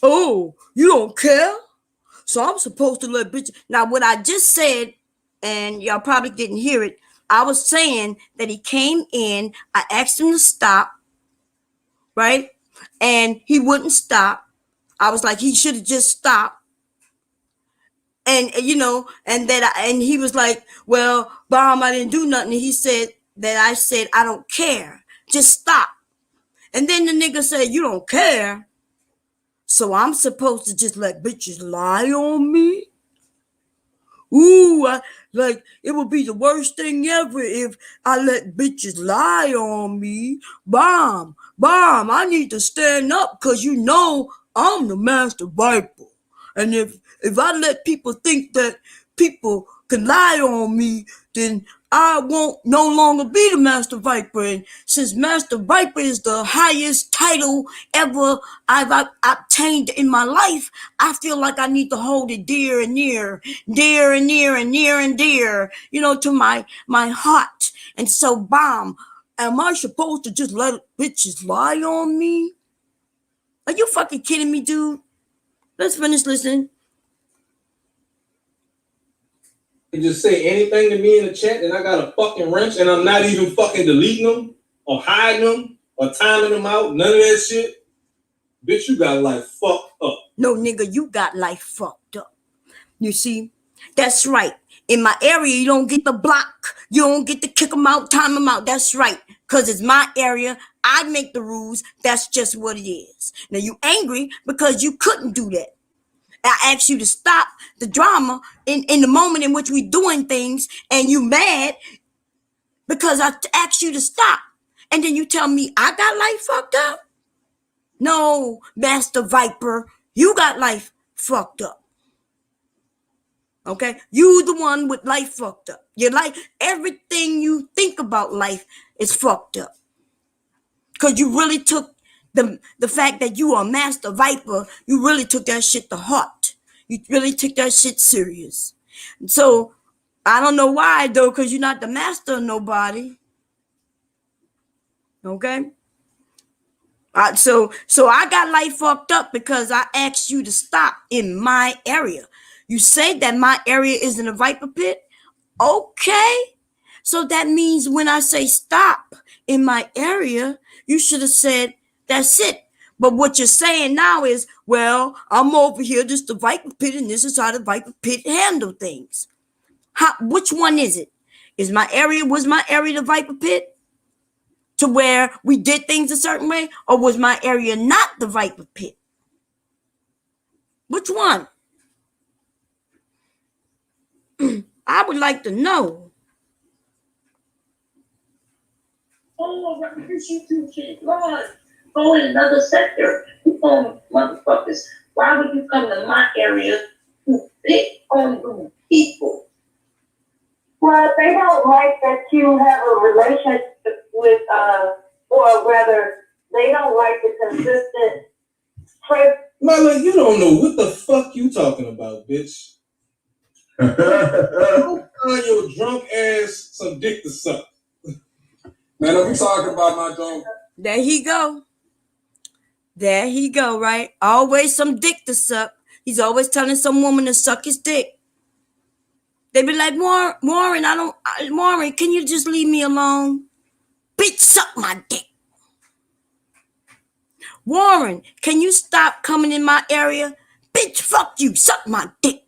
Oh, you don't care? So I'm supposed to let bitches. Now, what I just said, and y'all probably didn't hear it, I was saying that he came in, I asked him to stop, right? And he wouldn't stop. I was like, he should have just stopped. And and he was like, well, Bomb, I didn't do nothing. And he said that I said, I don't care. Just stop. And then the nigga said, you don't care. So I'm supposed to just let bitches lie on me? Ooh, like it would be the worst thing ever if I let bitches lie on me. Bomb, I need to stand up because you know I'm the master viper. And if I let people think that people can lie on me, then I won't no longer be the Master Viper. And since Master Viper is the highest title ever I've obtained in my life, I feel like I need to hold it dear and near, dear and near and near and dear, to my heart. And so, Bomb, am I supposed to just let bitches lie on me? Are you fucking kidding me, dude? Let's finish listening. You just say anything to me in the chat and I got a fucking wrench and I'm not even fucking deleting them or hiding them or timing them out. None of that shit. Bitch, you got life fucked up. No, nigga, you got life fucked up. You see? That's right. In my area, you don't get the block. You don't get to kick them out, time them out. That's right. Because it's my area. I make the rules. That's just what it is. Now, you angry because you couldn't do that. I asked you to stop the drama in the moment in which we doing things, and you mad because I asked you to stop. And then you tell me I got life fucked up? No, Master Viper, you got life fucked up. Okay? You the one with life fucked up. Your life, everything you think about life is fucked up. Because you really took the fact that you are Master Viper, you really took that shit to heart. You really took that shit serious. So, I don't know why, though, because you're not the master of nobody. Okay? So I got life fucked up because I asked you to stop in my area. You say that my area isn't a viper pit? Okay. So that means when I say stop in my area, you should have said, that's it. But what you're saying now is, well, I'm over here, this is the viper pit, and this is how the viper pit handle things. Which one is it? Was my area the viper pit? To where we did things a certain way? Or was my area not the viper pit? Which one? I would like to know. Oh, you two kids, Lord. Go in another sector. You motherfuckers. Why would you come to my area to pick on the people? Well, they don't like that you have a relationship with, or rather, they don't like the consistent trip. Mama, you don't know what the fuck you talking about, bitch. Go find your drunk ass some dick to suck. Man, are we talking about my drunk? There he go. There he go, right? Always some dick to suck. He's always telling some woman to suck his dick. They be like, Warren, Warren, can you just leave me alone? Bitch, suck my dick. Warren, can you stop coming in my area? Bitch, fuck you, suck my dick.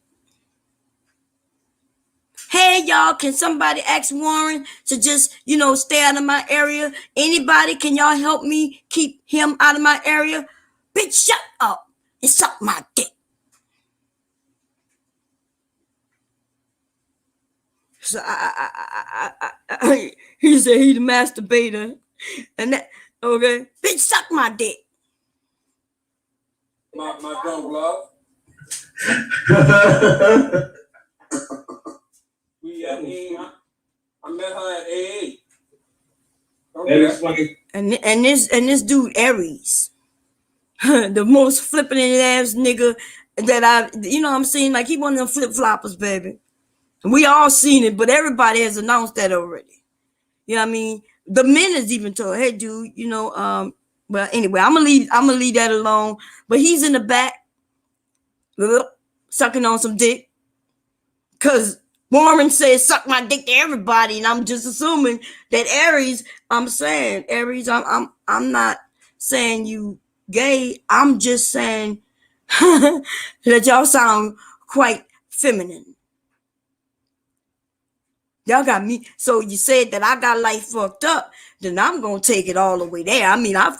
Hey, y'all, can somebody ask Warren to just, stay out of my area? Anybody, can y'all help me keep him out of my area? Bitch, shut up and suck my dick. So he said he the masturbator. And that, okay, bitch, suck my dick. My drunk love. I met her at AA. Okay. And this dude Aries. The most flipping ass nigga that you know what I'm saying? Like he one of them flip floppers, baby. And we all seen it, but everybody has announced that already. You know what I mean? The men has even told, hey dude, you know, well anyway, I'm gonna leave that alone. But he's in the back, sucking on some dick. Cause Warren says suck my dick to everybody, and I'm just assuming that Aries, I'm saying, Aries, I'm not saying you gay. I'm just saying that y'all sound quite feminine. Y'all got me. So you said that I got life fucked up, then I'm gonna take it all the way there. I mean, I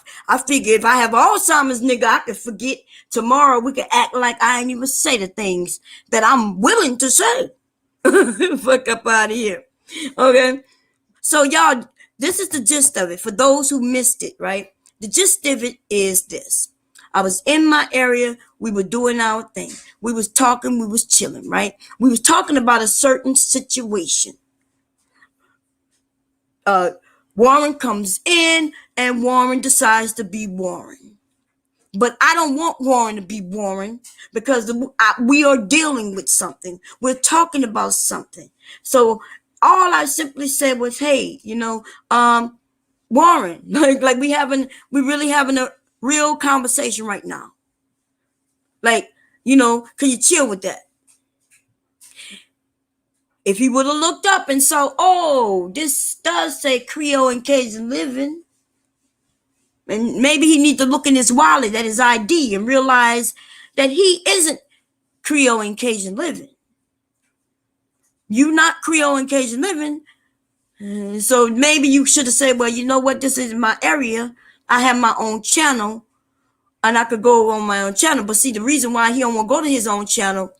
figure if I have Alzheimer's, nigga, I could forget tomorrow. We could act like I ain't even say the things that I'm willing to say. Fuck up out of here. Okay. So y'all, this is the gist of it. For those who missed it, right? The gist of it is this. I was in my area. We were doing our thing. We was talking. We was chilling, right? We was talking about a certain situation. Warren comes in and Warren decides to be Warren. But I don't want Warren to be Warren because we are dealing with something. We're talking about something. So all I simply said was, hey, you know, Warren, like we really having a real conversation right now. Like, you know, can you chill with that? If he would have looked up and saw, oh, this does say Creole and Cajun living. And maybe he needs to look in his wallet at his ID and realize that he isn't Creole and Cajun living. You not Creole and Cajun living. So maybe you should have said, well, you know what? This is my area. I have my own channel and I could go on my own channel. But see, the reason why he don't want to go to his own channel,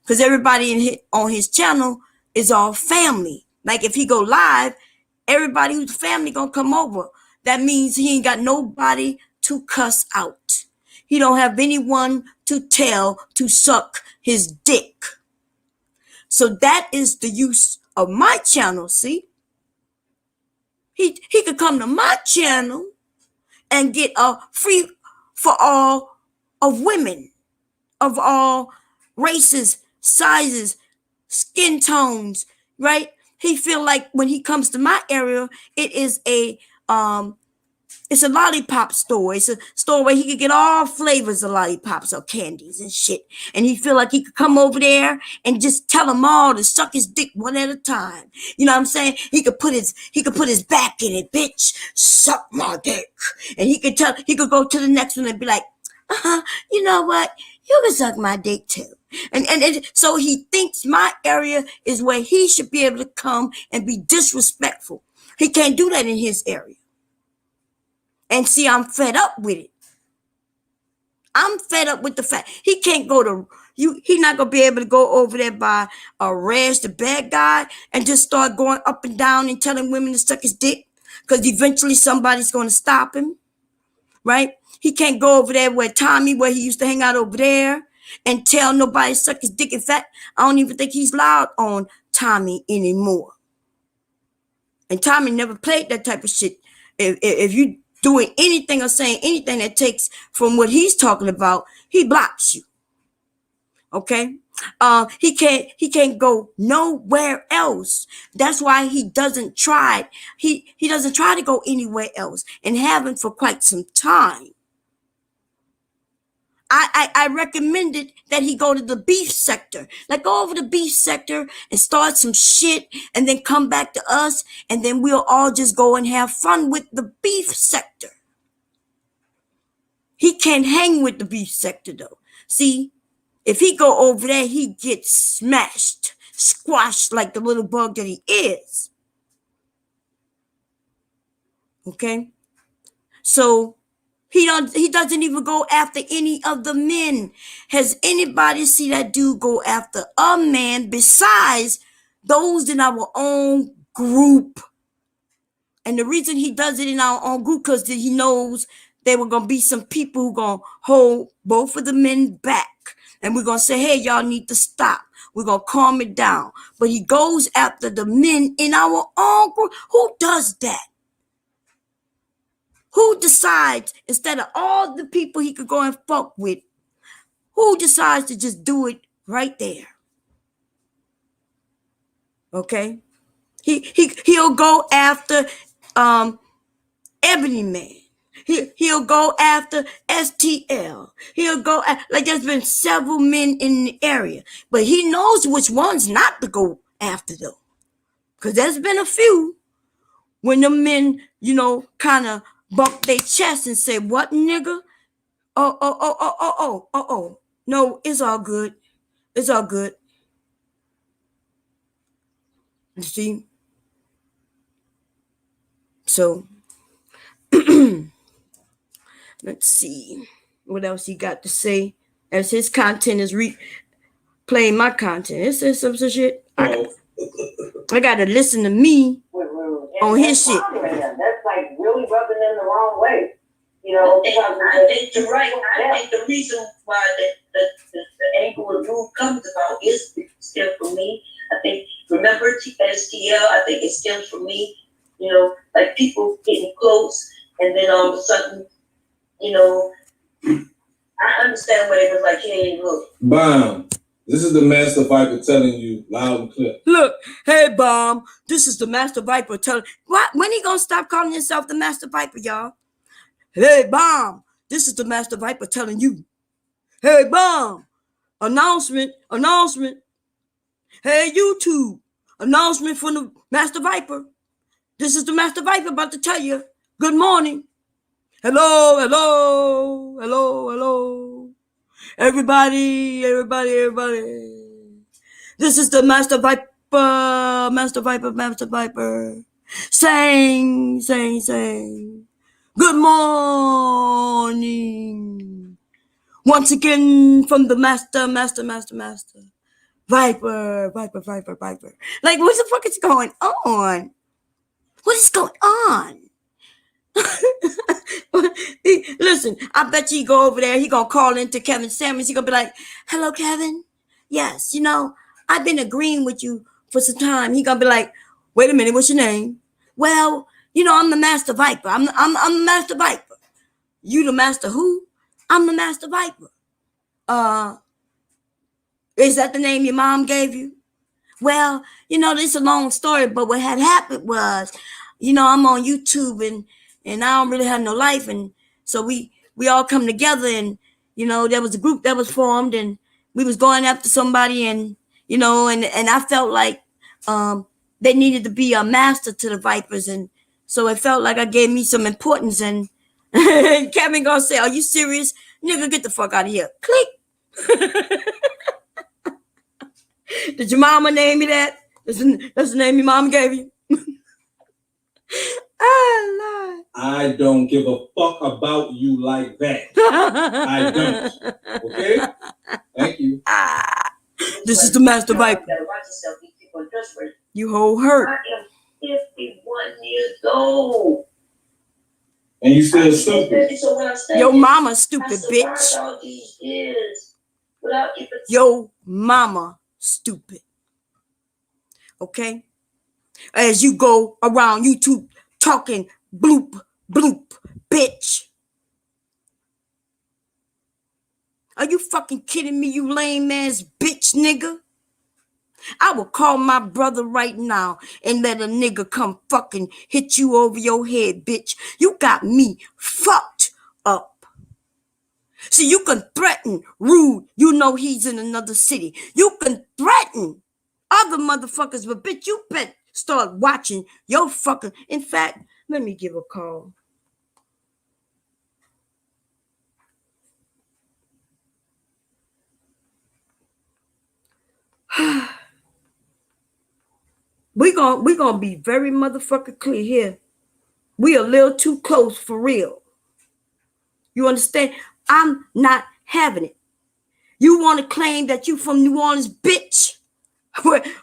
because everybody on his channel is all family. Like if he go live, everybody who's family gonna come over. That means he ain't got nobody to cuss out. He don't have anyone to tell to suck his dick. So that is the use of my channel, see? He could come to my channel and get a free for all of women of all races, sizes, skin tones, right? He feel like when he comes to my area, it is it's a lollipop store. It's a store where he could get all flavors of lollipops or candies and shit. And he feel like he could come over there and just tell them all to suck his dick one at a time. You know what I'm saying? He could put his back in it, bitch. Suck my dick. And he could go to the next one and be like, you know what? You can suck my dick too. And so he thinks my area is where he should be able to come and be disrespectful. He can't do that in his area. And see, I'm fed up with it. I'm fed up with the fact he can't go to you. He's not gonna be able to go over there by Reg, the bad guy, and just start going up and down and telling women to suck his dick, because eventually somebody's gonna stop him, right? He can't go over there where Tommy, where he used to hang out over there, and tell nobody to suck his dick. In fact, I don't even think he's loud on Tommy anymore. And Tommy never played that type of shit. If you doing anything or saying anything that takes from what he's talking about, he blocks you. Okay? He can't go nowhere else. That's why he doesn't try. He doesn't try to go anywhere else, and haven't for quite some time. I recommended that he go to the beef sector. Like go over the beef sector and start some shit and then come back to us, and then we'll all just go and have fun with the beef sector. He can't hang with the beef sector though. See, if he go over there, he gets smashed, squashed like the little bug that he is. Okay? So he doesn't even go after any of the men. Has anybody see that dude go after a man besides those in our own group? And the reason he does it in our own group, because he knows there were going to be some people who going to hold both of the men back. And we're going to say, hey, y'all need to stop. We're going to calm it down. But he goes after the men in our own group. Who does that? Who Who decides, instead of all the people he could go and fuck with, who decides to just do it right there? Okay? He'll go after Ebony Man. He'll go after STL. He'll go like there's been several men in the area, but he knows which ones not to go after though, because there's been a few when the men, kind of bump their chest and say, "What, nigga? Oh. No, it's all good. It's all good." You see? So let's see what else he got to say as his content is playing my content. It's some shit. I got to listen to me on his shit. That's like really rubbing them the wrong way. I think you're right. I think the reason why the angle of Rude comes about is still for me. I think, remember STL, I think it stems from me, like people getting close and then all of a sudden, I understand where they was like, hey, look. Bomb. This is the Master Viper telling you loud and clear. Look, hey, Bomb, this is the Master Viper telling. What? When he gonna stop calling himself the Master Viper, y'all? Hey, Bomb, this is the Master Viper telling you. Hey, Bomb, announcement. Hey, YouTube, announcement from the Master Viper. This is the Master Viper about to tell you. Good morning. Hello. Everybody. This is the Master Viper. Saying. Good morning. Once again from the Master. Viper. Like, what the fuck is going on? What is going on? Listen, I bet you go over there, he gonna call into Kevin Samuels. He gonna be like, "Hello, Kevin. Yes, I've been agreeing with you for some time." He gonna be like, "Wait a minute, what's your name?" "Well, I'm the Master Viper. I'm the Master Viper." "You the Master who?" "I'm the Master Viper." Is that the name your mom gave you?" "Well, this is a long story, but what had happened was, I'm on YouTube and I don't really have no life, and so we all come together, and there was a group that was formed, and we was going after somebody, and and I felt like they needed to be a master to the Vipers, and so it felt like I gave me some importance. And Kevin gonna say, "Are you serious? Nigga, get the fuck out of here." Click. Did your mama name you that? That's the name your mom gave you? Oh, Lord. I don't give a fuck about you like that. I don't. Okay? Thank you. This is the Master Viper. You gotta watch yourself. These people are just right. You whole hurt. I am 51 years old. And you still stupid. So when I'm saying Your mama stupid, I bitch. all these years without even. Your mama stupid. Okay? As you go around YouTube talking bloop, bitch. Are you fucking kidding me, you lame ass bitch nigga? I will call my brother right now and let a nigga come fucking hit you over your head, bitch. You got me fucked up. See, you can threaten Rude. He's in another city. You can threaten other motherfuckers, but bitch, you better start watching your fucking. In fact, let me give a call. we gonna be very motherfucking clear here. We a little too close for real. You understand? I'm not having it. You want to claim that you from New Orleans, bitch?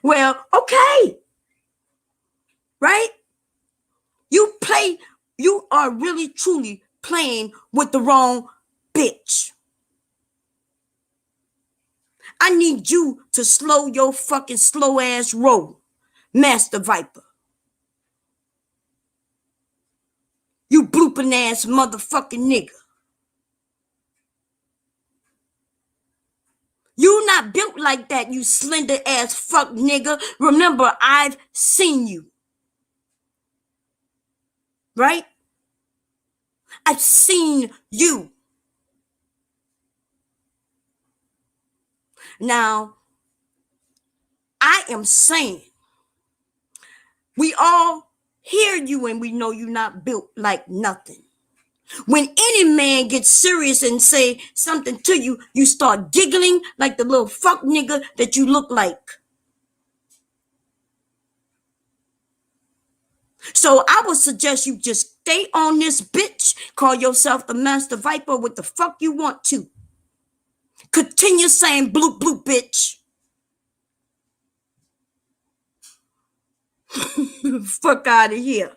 Well, okay. Right? You are really truly playing with the wrong bitch. I need you to slow your fucking slow ass roll, Master Viper. You blooping ass motherfucking nigga. You not built like that, you slender ass fuck nigga. Remember, I've seen you. Right? I've seen you. Now, I am saying, we all hear you and we know you're not built like nothing. When any man gets serious and say something to you, you start giggling like the little fuck nigga that you look like. So I would suggest you just stay on this bitch, call yourself the Master Viper, what the fuck you want to. Continue saying bloop bloop bitch. Fuck out of here.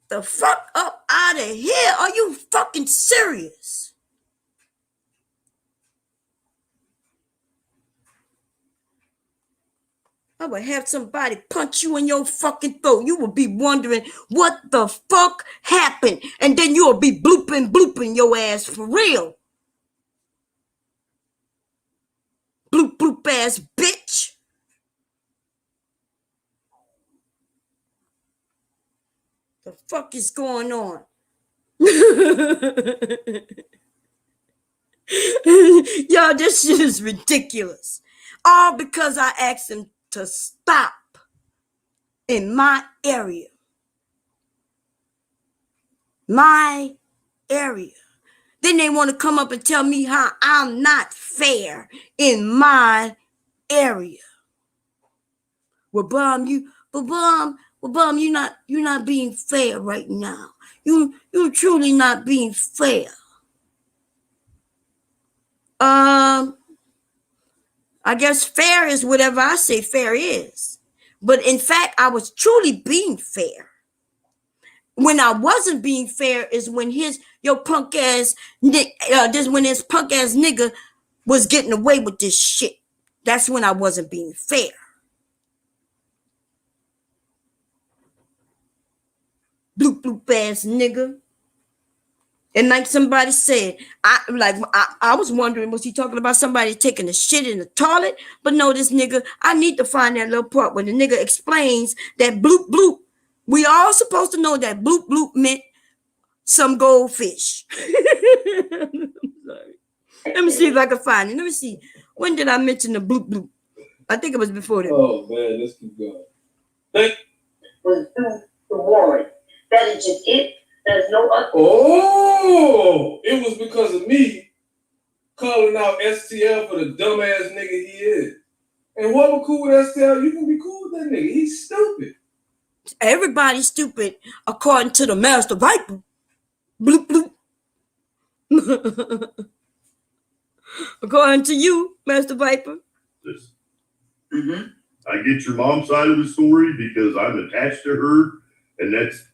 The fuck up out of here. Are you fucking serious? I would have somebody punch you in your fucking throat. You would be wondering what the fuck happened. And then you will be blooping your ass for real. Bloop bloop ass bitch. The fuck is going on? Y'all, this shit is ridiculous. All because I asked him to stop in my area. My area. Then they want to come up and tell me how I'm not fair in my area. Well, Bomb, you're not being fair right now. You're truly not being fair. I guess fair is whatever I say fair is. But in fact, I was truly being fair. When I wasn't being fair is when your punk ass when this punk ass nigga was getting away with this shit. That's when I wasn't being fair. Bloop bloop ass nigga. And like somebody said, I was wondering, was he talking about somebody taking a shit in the toilet? But no, this nigga, I need to find that little part when the nigga explains that bloop bloop. We all supposed to know that bloop bloop meant some goldfish. I'm sorry. Let me see if I can find it. Let me see. When did I mention the bloop bloop? I think it was before that. Oh man, let's keep going. Was due to Warren. That is just it. There's no other. Oh, it was because of me calling out STL for the dumbass nigga he is. And whoever cool with STL, you can be cool with that nigga. He's stupid. Everybody's stupid according to the Master Viper. Bloop bloop. According to you, Master Viper. Listen, I get your mom's side of the story because I'm attached to her, and that's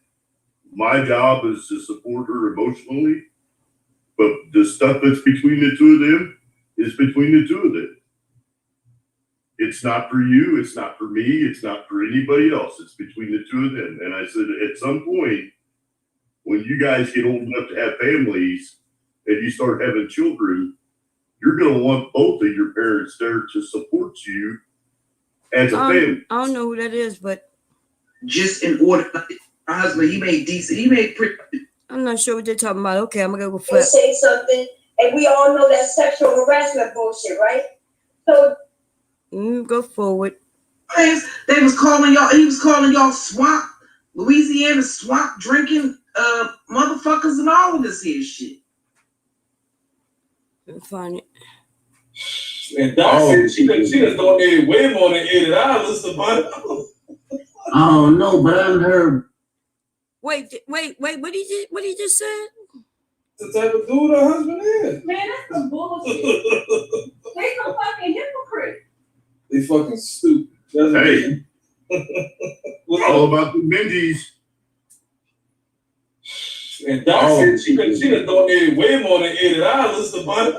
my job is to support her emotionally. But the stuff that's between the two of them is between the two of them. It's not for you. It's not for me. It's not for anybody else. It's between the two of them. And I said, at some point, when you guys get old enough to have families and you start having children, you're going to want both of your parents there to support you as a family. I don't know who that is, but just in order, my husband, he made decent. He made pretty. I'm not sure what they're talking about. Okay, I'm gonna go They flip. say something, and we all know that sexual harassment bullshit, right? So Go forward. They was calling y'all. He was calling y'all swamp, Louisiana swamp drinking motherfuckers and all of this here shit. Let me find it. And Doc said she done donated way more than $80 to buy it. Oh no, but I heard. Wait. What he just said? The type of dude her husband is. Man, that's some bullshit. They some fucking hypocrite. They fucking stupid. Hey, all about the Benjis. And Doc said she done donated way more than $80 to buy it.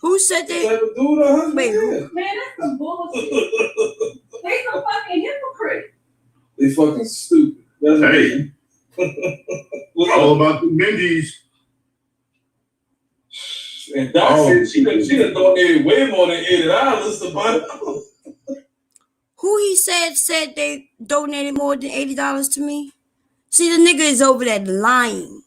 Who said The that? type of dude her husband Wait, is. Man, that's some bullshit. They some fucking hypocrite. They fucking stupid. Hey, all about the Minjies. And Doc said she done donated way more than $80 to buy. Who he said they donated more than $80 to me? See, the nigga is over there lying.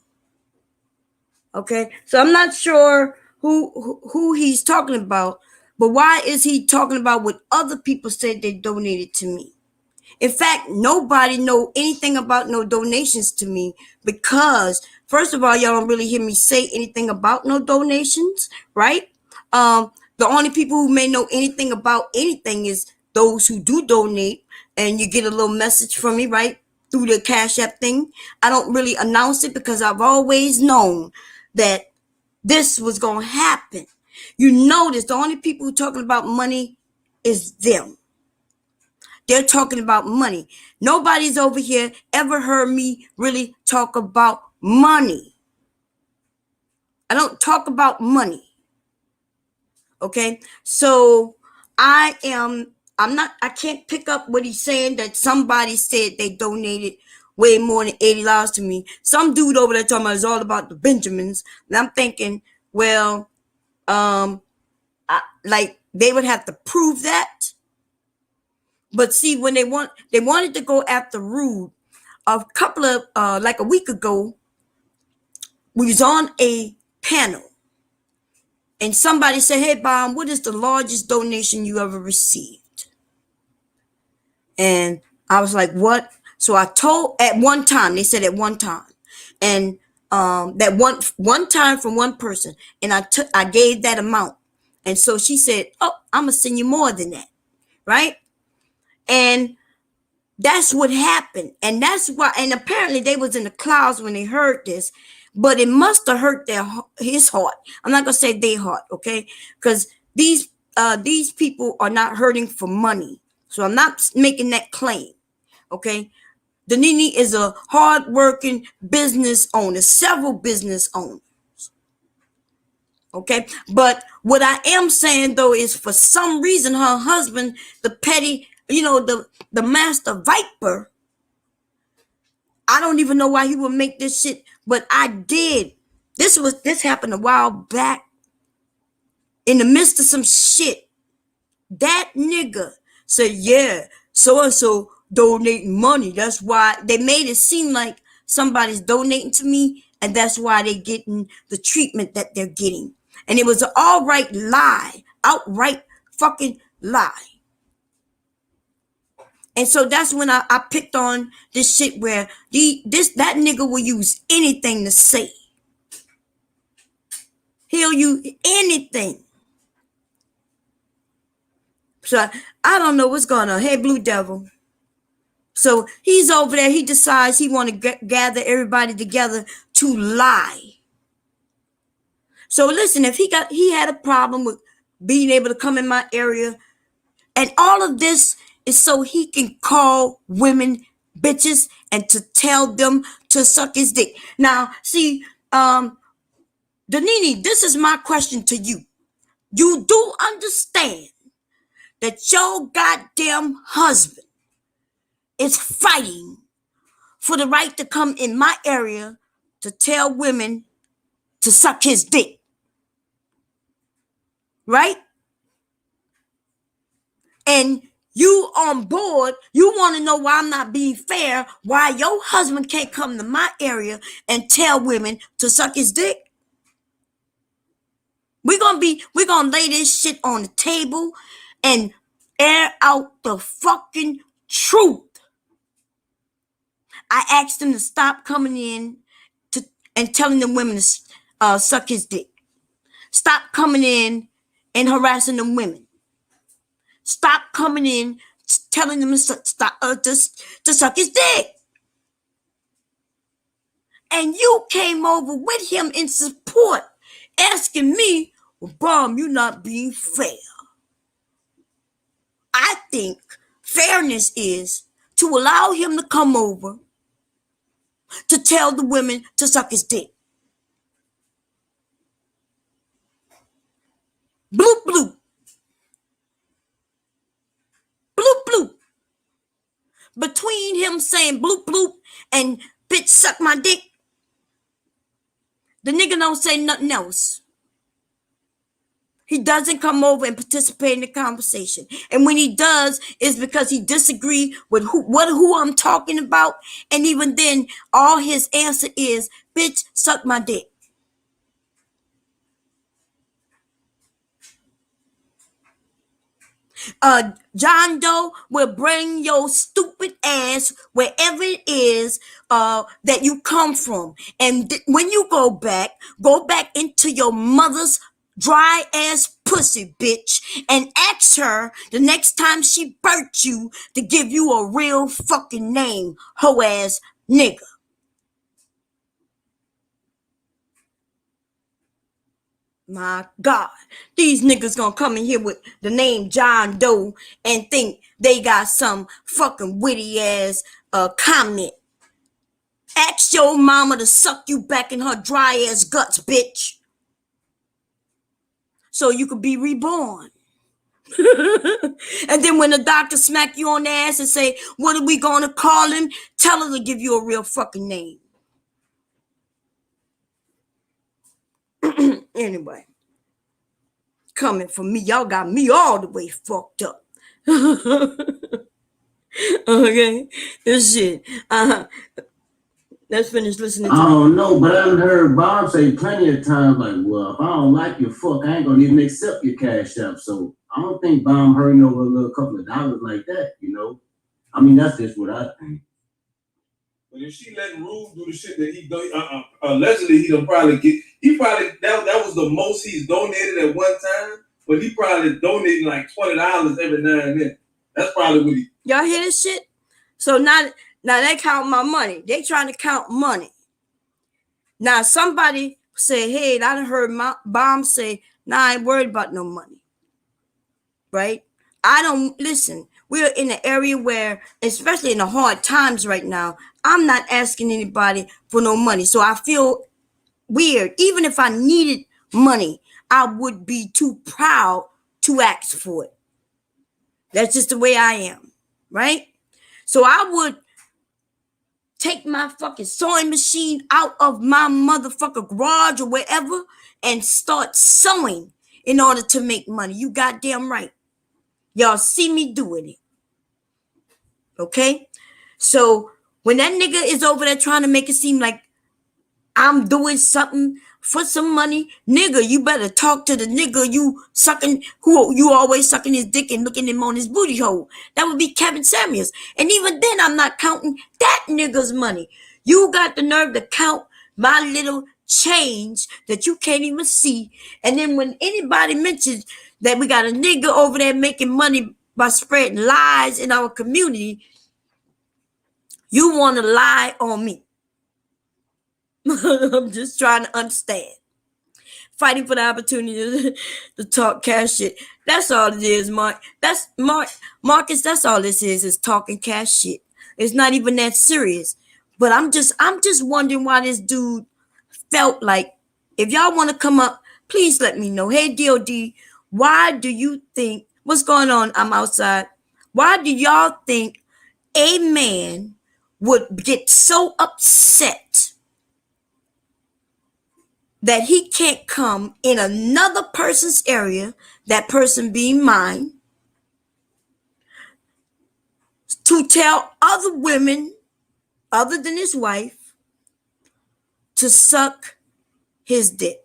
Okay, so I'm not sure who he's talking about, but why is he talking about what other people said they donated to me? In fact, nobody know anything about no donations to me because, first of all, y'all don't really hear me say anything about no donations, right? The only people who may know anything about anything is those who do donate, and you get a little message from me, right, through the Cash App thing. I don't really announce it because I've always known that this was going to happen. You notice the only people who talking about money is them. They're talking about money. Nobody's over here ever heard me really talk about money. I don't talk about money. Okay? So I can't pick up what he's saying that somebody said they donated way more than $80 to me. Some dude over there talking about it's all about the Benjamins. And I'm thinking, well, like they would have to prove that. But see, when they wanted to go after Rude, a couple of like a week ago, we was on a panel, and somebody said, "Hey, Bomb, what is the largest donation you ever received?" And I was like, "What?" So I told at one time. They said at one time, and that one time from one person, and I gave that amount, and so she said, "Oh, I'm gonna send you more than that, right?" And that's what happened. And that's why, and apparently they was in the clouds when they heard this, but it must have hurt his heart. I'm not gonna say their heart, okay? Because these people are not hurting for money. So I'm not making that claim, okay? Danini is a hard-working business owner, several business owners. Okay, but what I am saying though is for some reason her husband, the petty, the master viper, I don't even know why he would make this shit, but I did. This happened a while back. In the midst of some shit, that nigga said, yeah, so-and-so donating money. That's why they made it seem like somebody's donating to me, and that's why they're getting the treatment that they're getting. And it was an outright lie, outright fucking lie. And so that's when I picked on this shit where that nigga will use anything to say. He'll use anything. So I don't know what's going on. Hey, Blue Devil. So he's over there. He decides he want to gather everybody together to lie. So listen, if he had a problem with being able to come in my area, and all of this is so he can call women bitches and to tell them to suck his dick. Now, see, Danini, this is my question to you. You do understand that your goddamn husband is fighting for the right to come in my area to tell women to suck his dick, right? And you on board, you want to know why I'm not being fair, why your husband can't come to my area and tell women to suck his dick? We're gonna lay this shit on the table and air out the fucking truth. I asked him to stop coming in and telling the women to suck his dick. Stop coming in and harassing them women. Stop coming in telling them to suck his dick. And you came over with him in support, asking me, well, Bomb, you're not being fair. I think fairness is to allow him to come over to tell the women to suck his dick. Bloop, bloop. Bloop, bloop. between him saying bloop bloop and bitch suck my dick, the nigga don't say nothing else. He doesn't come over and participate in the conversation. And when he does, it's because he disagree with who I'm talking about. And even then, all his answer is, bitch, suck my dick. John Doe will bring your stupid ass wherever it is that you come from. And when you go back into your mother's dry ass pussy, bitch, and ask her the next time she birthed you to give you a real fucking name, hoe ass nigga. My God, these niggas gonna come in here with the name John Doe and think they got some fucking witty ass comment. Ask your mama to suck you back in her dry ass guts, bitch, so you could be reborn. And then when the doctor smack you on the ass and say, what are we gonna call him? Tell her to give you a real fucking name. Anyway, coming from me, y'all got me all the way fucked up. Okay, this shit. Let's finish listening to I don't know, but I heard Bob say plenty of times, like, well, if I don't like your fuck, I ain't gonna even accept your cash app. So I don't think Bob hurting over a little couple of dollars like that, you know? I mean, that's just what I think. But if she letting Rube do the shit that he done, allegedly he done probably get, that was the most he's donated at one time, but he probably donated like $20 every now and then. That's probably what he. Y'all hear this shit? So now they count my money. They trying to count money. Now somebody say, hey, I done heard my Bomb say, nah, I ain't worried about no money. Right? I don't listen. We're in an area where, especially in the hard times right now, I'm not asking anybody for no money. So I feel weird. Even if I needed money, I would be too proud to ask for it. That's just the way I am. Right? So I would take my fucking sewing machine out of my motherfucker garage or wherever and start sewing in order to make money. You goddamn right. Y'all see me doing it. Okay? So when that nigga is over there trying to make it seem like I'm doing something for some money, nigga, you better talk to the nigga you sucking, who you always sucking his dick and looking him on his booty hole. That would be Kevin Samuels. And even then, I'm not counting that nigga's money. You got the nerve to count my little change that you can't even see. And then when anybody mentions that we got a nigga over there making money by spreading lies in our community, you want to lie on me. I'm just trying to understand. Fighting for the opportunity to talk cash shit. That's all it is, Mark. That's Marcus. That's all this is talking cash shit. It's not even that serious. But I'm just wondering why this dude felt like, if y'all want to come up, please let me know. Hey, DOD, why do you think, what's going on? I'm outside. Why do y'all think a man would get so upset that he can't come in another person's area, that person being mine, to tell other women other than his wife to suck his dick?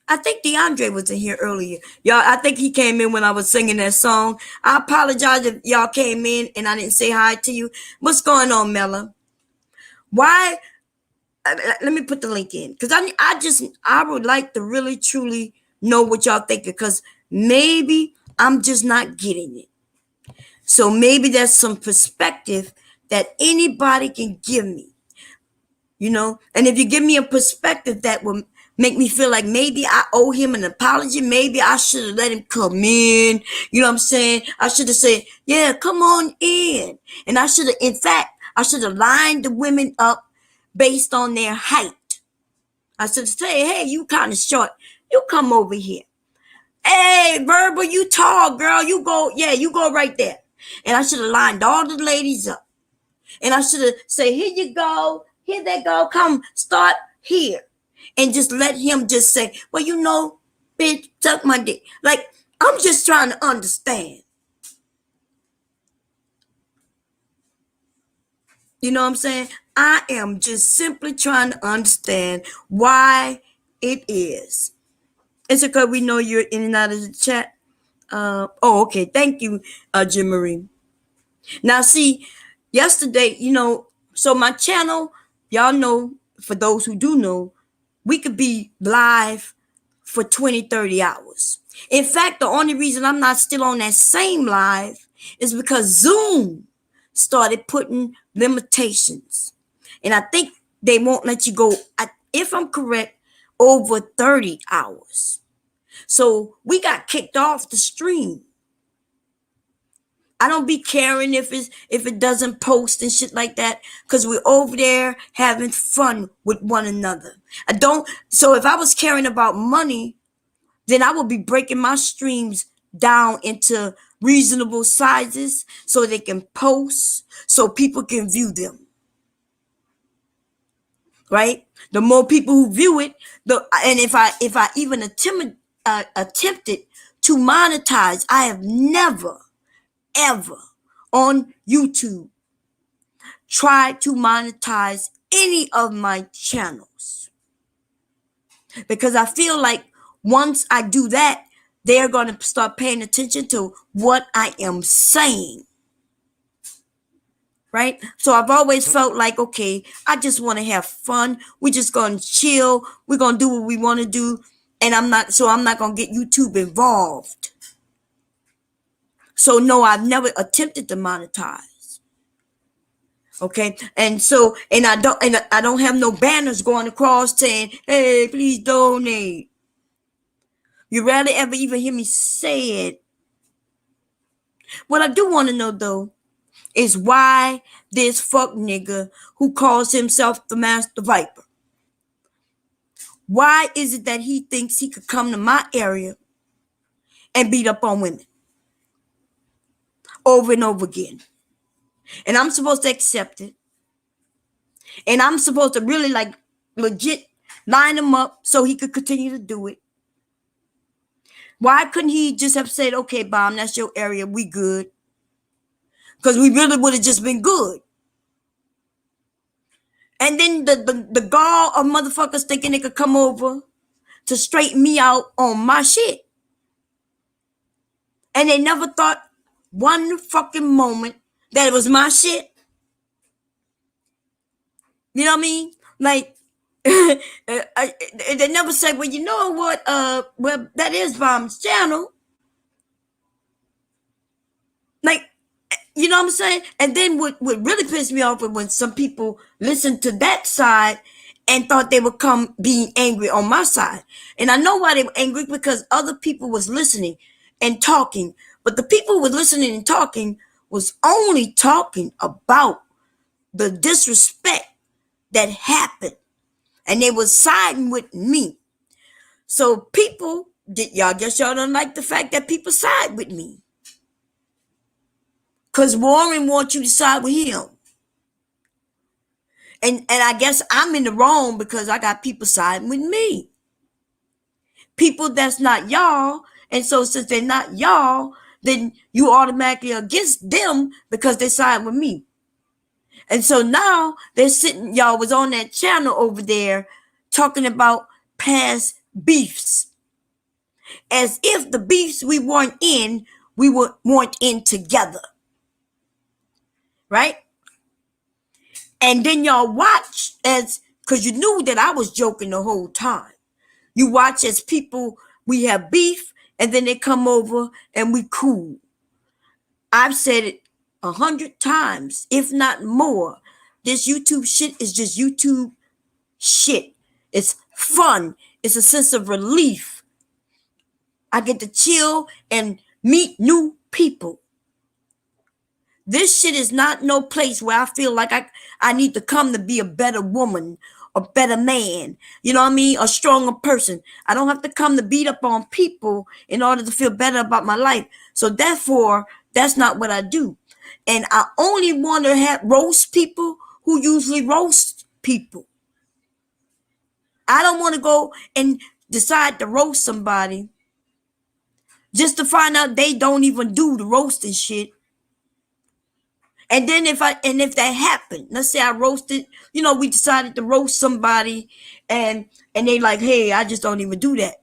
I think DeAndre was in here earlier. Y'all, I think he came in when I was singing that song. I apologize if y'all came in and I didn't say hi to you. What's going on, Mella? Why? Let me put the link in, because I would like to really truly know what y'all think, because maybe I'm just not getting it. So maybe there's some perspective that anybody can give me, you know. And if you give me a perspective that will make me feel like maybe I owe him an apology, maybe I should have let him come in, you know what I'm saying? I should have said, yeah, come on in. And I should have lined the women up based on their height. I should say, hey, you kind of short. You come over here. Hey, Verbal, you tall, girl. You go right there. And I should have lined all the ladies up. And I should have said, here you go. Here they go. Come start here. And just let him just say, well, you know, bitch, suck my dick. Like, I'm just trying to understand. You know what I'm saying? I am just simply trying to understand why it is. It's because we know you're in and out of the chat. Okay. Thank you, Jim Marie. Now, see, yesterday, you know, so my channel, y'all know, for those who do know, we could be live for 20, 30 hours. In fact, the only reason I'm not still on that same live is because Zoom started putting limitations. And I think they won't let you go, if I'm correct, over 30 hours. So we got kicked off the stream. I don't be caring if it doesn't post and shit like that, because we're over there having fun with one another. So if I was caring about money, then I would be breaking my streams down into reasonable sizes so they can post, so people can view them. Right? The more people who view it, and if I even attempted to monetize, I have never, ever on YouTube tried to monetize any of my channels, because I feel like once I do that, they're going to start paying attention to what I am saying. Right? So I've always felt like, okay, I just want to have fun. We're just going to chill. We're going to do what we want to do. And I'm not going to get YouTube involved. So no, I've never attempted to monetize. Okay. And so, and I don't have no banners going across saying, hey, please donate. You rarely ever even hear me say it. What I do want to know though is why this fuck nigga who calls himself the Master Viper, why is it that he thinks he could come to my area and beat up on women over and over again? And I'm supposed to accept it. And I'm supposed to really like legit line him up so he could continue to do it. Why couldn't he just have said, okay, Bomb, that's your area, we good? Because we really would have just been good. And then the gall of motherfuckers thinking they could come over to straighten me out on my shit. And they never thought one fucking moment that it was my shit. You know what I mean? Like, they never say, well, you know what? Well, that is Bomb's channel. Like, you know what I'm saying? And then what really pissed me off was when some people listened to that side and thought they would come being angry on my side. And I know why they were angry, because other people was listening and talking. But the people who were listening and talking was only talking about the disrespect that happened. And they was siding with me. So people, y'all don't like the fact that people side with me. Because Warren wants you to side with him. And I guess I'm in the wrong because I got people siding with me. People that's not y'all. And so since they're not y'all, then you automatically against them because they side with me. And so now they're sitting, y'all was on that channel over there talking about past beefs. As if the beefs we weren't in together. Right? And then y'all watch because you knew that I was joking the whole time. You watch as people, we have beef, and then they come over and we cool. I've said it 100 times, if not more. This YouTube shit is just YouTube shit. It's fun. It's a sense of relief. I get to chill and meet new people. This shit is not no place where I feel like I need to come to be a better woman, a better man, you know what I mean? A stronger person. I don't have to come to beat up on people in order to feel better about my life. So therefore, That's not what I do. And I only want to roast people who usually roast people. I don't want to go and decide to roast somebody just to find out they don't even do the roasting shit. And then if that happened, let's say I roasted, we decided to roast somebody and they like, hey, I just don't even do that.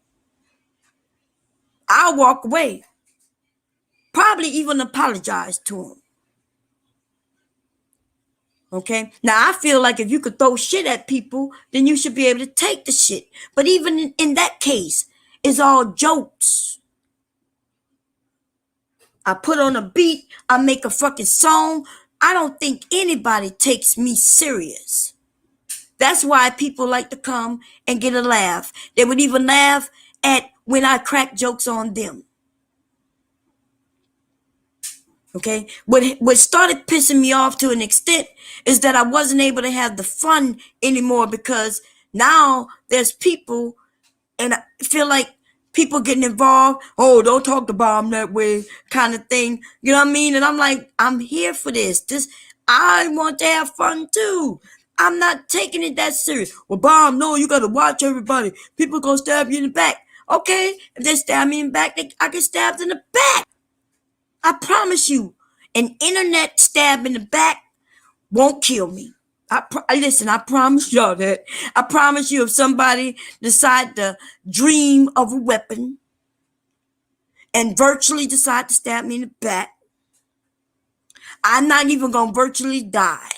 I'll walk away. Probably even apologize to them. Okay. Now I feel like if you could throw shit at people, then you should be able to take the shit. But even in that case, it's all jokes. I put on a beat, I make a fucking song. I don't think anybody takes me serious. That's why people like to come and get a laugh. They would even laugh at when I crack jokes on them. Okay, what started pissing me off to an extent is that I wasn't able to have the fun anymore, because now there's people, and I feel like people getting involved. Oh, don't talk to Bomb that way, kind of thing. You know what I mean? And I'm like, I'm here for this. I want to have fun too. I'm not taking it that serious. Well, Bomb, no, you got to watch everybody. People gonna stab you in the back. Okay, if they stab me in the back, I get stabbed in the back. I promise you, an internet stab in the back won't kill me. Listen, I promise y'all that. I promise you, if somebody decide to dream of a weapon and virtually decide to stab me in the back, I'm not even going to virtually die.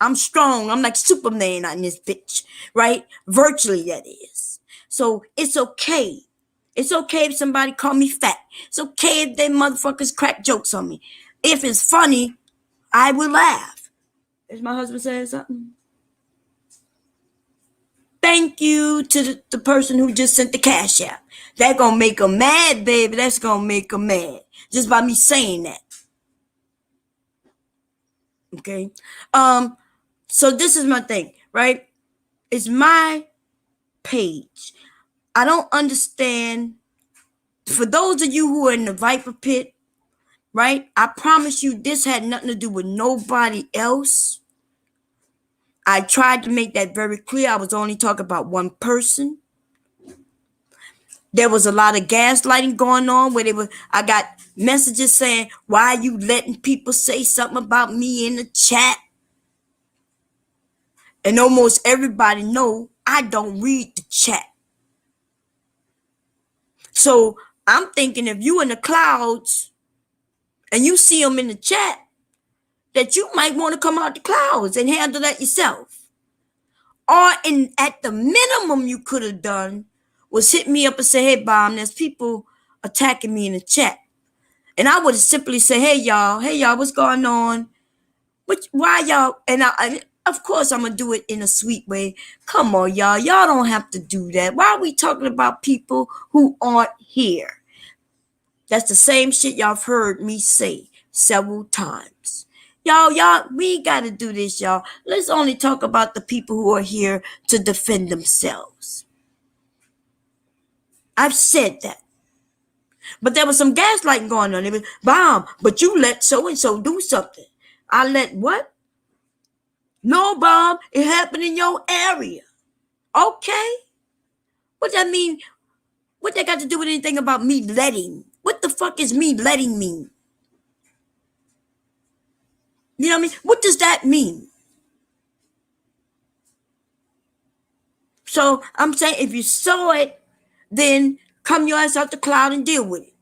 I'm strong. I'm like Superman on this bitch, right? Virtually, that is. So it's okay. It's okay if somebody call me fat. It's okay if they motherfuckers crack jokes on me. If it's funny, I will laugh. Is my husband saying something? Thank you to the person who just sent the cash out. That gonna make them mad, baby. That's gonna make them mad. Just by me saying that. Okay. So this is my thing, right? It's my page. I don't understand. For those of you who are in the Viper Pit, right? I promise you this had nothing to do with nobody else. I tried to make that very clear. I was only talking about one person. There was a lot of gaslighting going on where I got messages saying, why are you letting people say something about me in the chat? And almost everybody know I don't read the chat. So I'm thinking if you in the clouds and you see them in the chat, that you might want to come out the clouds and handle that yourself. Or at the minimum you could have done was hit me up and say, hey, Bomb, there's people attacking me in the chat. And I would have simply said, hey, y'all, what's going on? Why y'all? And of course, I'm going to do it in a sweet way. Come on, y'all. Y'all don't have to do that. Why are we talking about people who aren't here? That's the same shit y'all have heard me say several times. Y'all, we got to do this, y'all. Let's only talk about the people who are here to defend themselves. I've said that. But there was some gaslighting going on. It was, Bomb, but you let so-and-so do something. I let what? No, Bomb, it happened in your area. Okay. What that mean? What that got to do with anything about me letting? What the fuck is me letting mean? You know what I mean? What does that mean? So I'm saying if you saw it, then come your ass out the cloud and deal with it.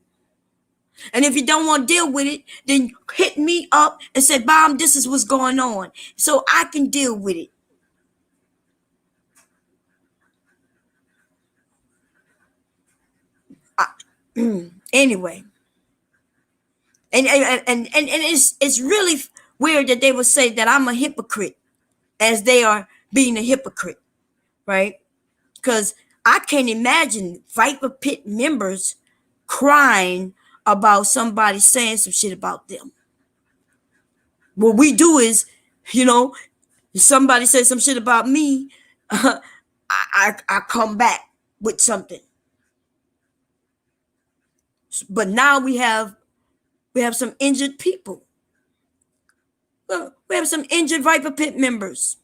And if you don't want to deal with it, then hit me up and say, Bomb, this is what's going on, so I can deal with it. Anyway. And it's really weird that they would say that I'm a hypocrite as they are being a hypocrite, right? Because I can't imagine Viper Pit members crying about somebody saying some shit about them. What we do is, if somebody says some shit about me, I come back with something. But now we have We have some injured people. Look, we have some injured Viper Pit members.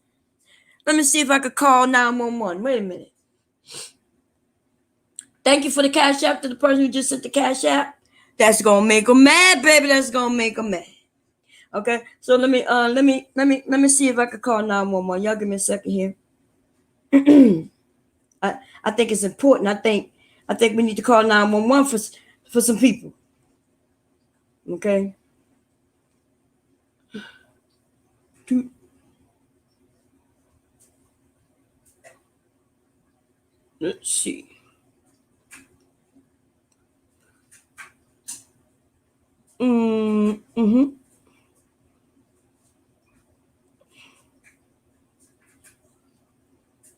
Let me see if I could call 911. Wait a minute. Thank you for the cash app to the person who just sent the cash app. That's gonna make them mad, baby. That's gonna make them mad. Okay, so let me see if I could call 911. Y'all give me a second here. I think it's important. I think we need to call 911 for some people. Okay. Let's see.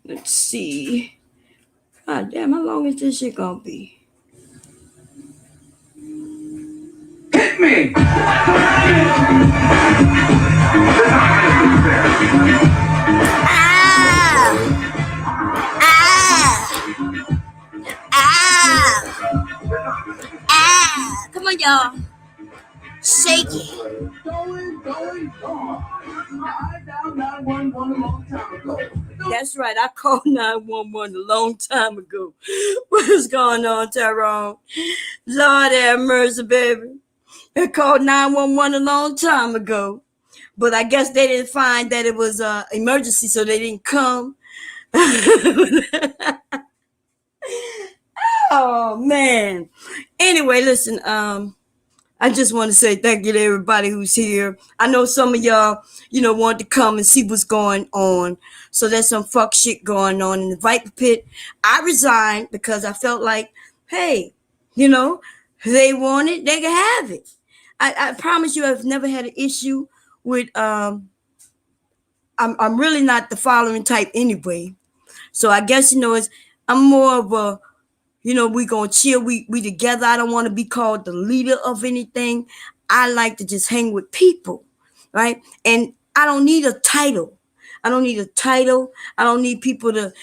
Let's see. God damn, how long is this shit gonna be? Hit me! Come on, y'all. Shake it. That's right. I called 911 a long time ago. What's going on, Tyrone? Lord have mercy, baby. I called 911 a long time ago. But I guess they didn't find that it was an emergency, so they didn't come. Oh, man. Anyway, listen, I just want to say thank you to everybody who's here. I know some of y'all, want to come and see what's going on. So there's some fuck shit going on in the Viper Pit. I resigned because I felt like, hey, they want it, they can have it. I promise you I've never had an issue with, I'm really not the following type anyway. So I guess, I'm more of a, we gonna chill. We together. I don't want to be called the leader of anything. I like to just hang with people, right? And I don't need a title. I don't need people to,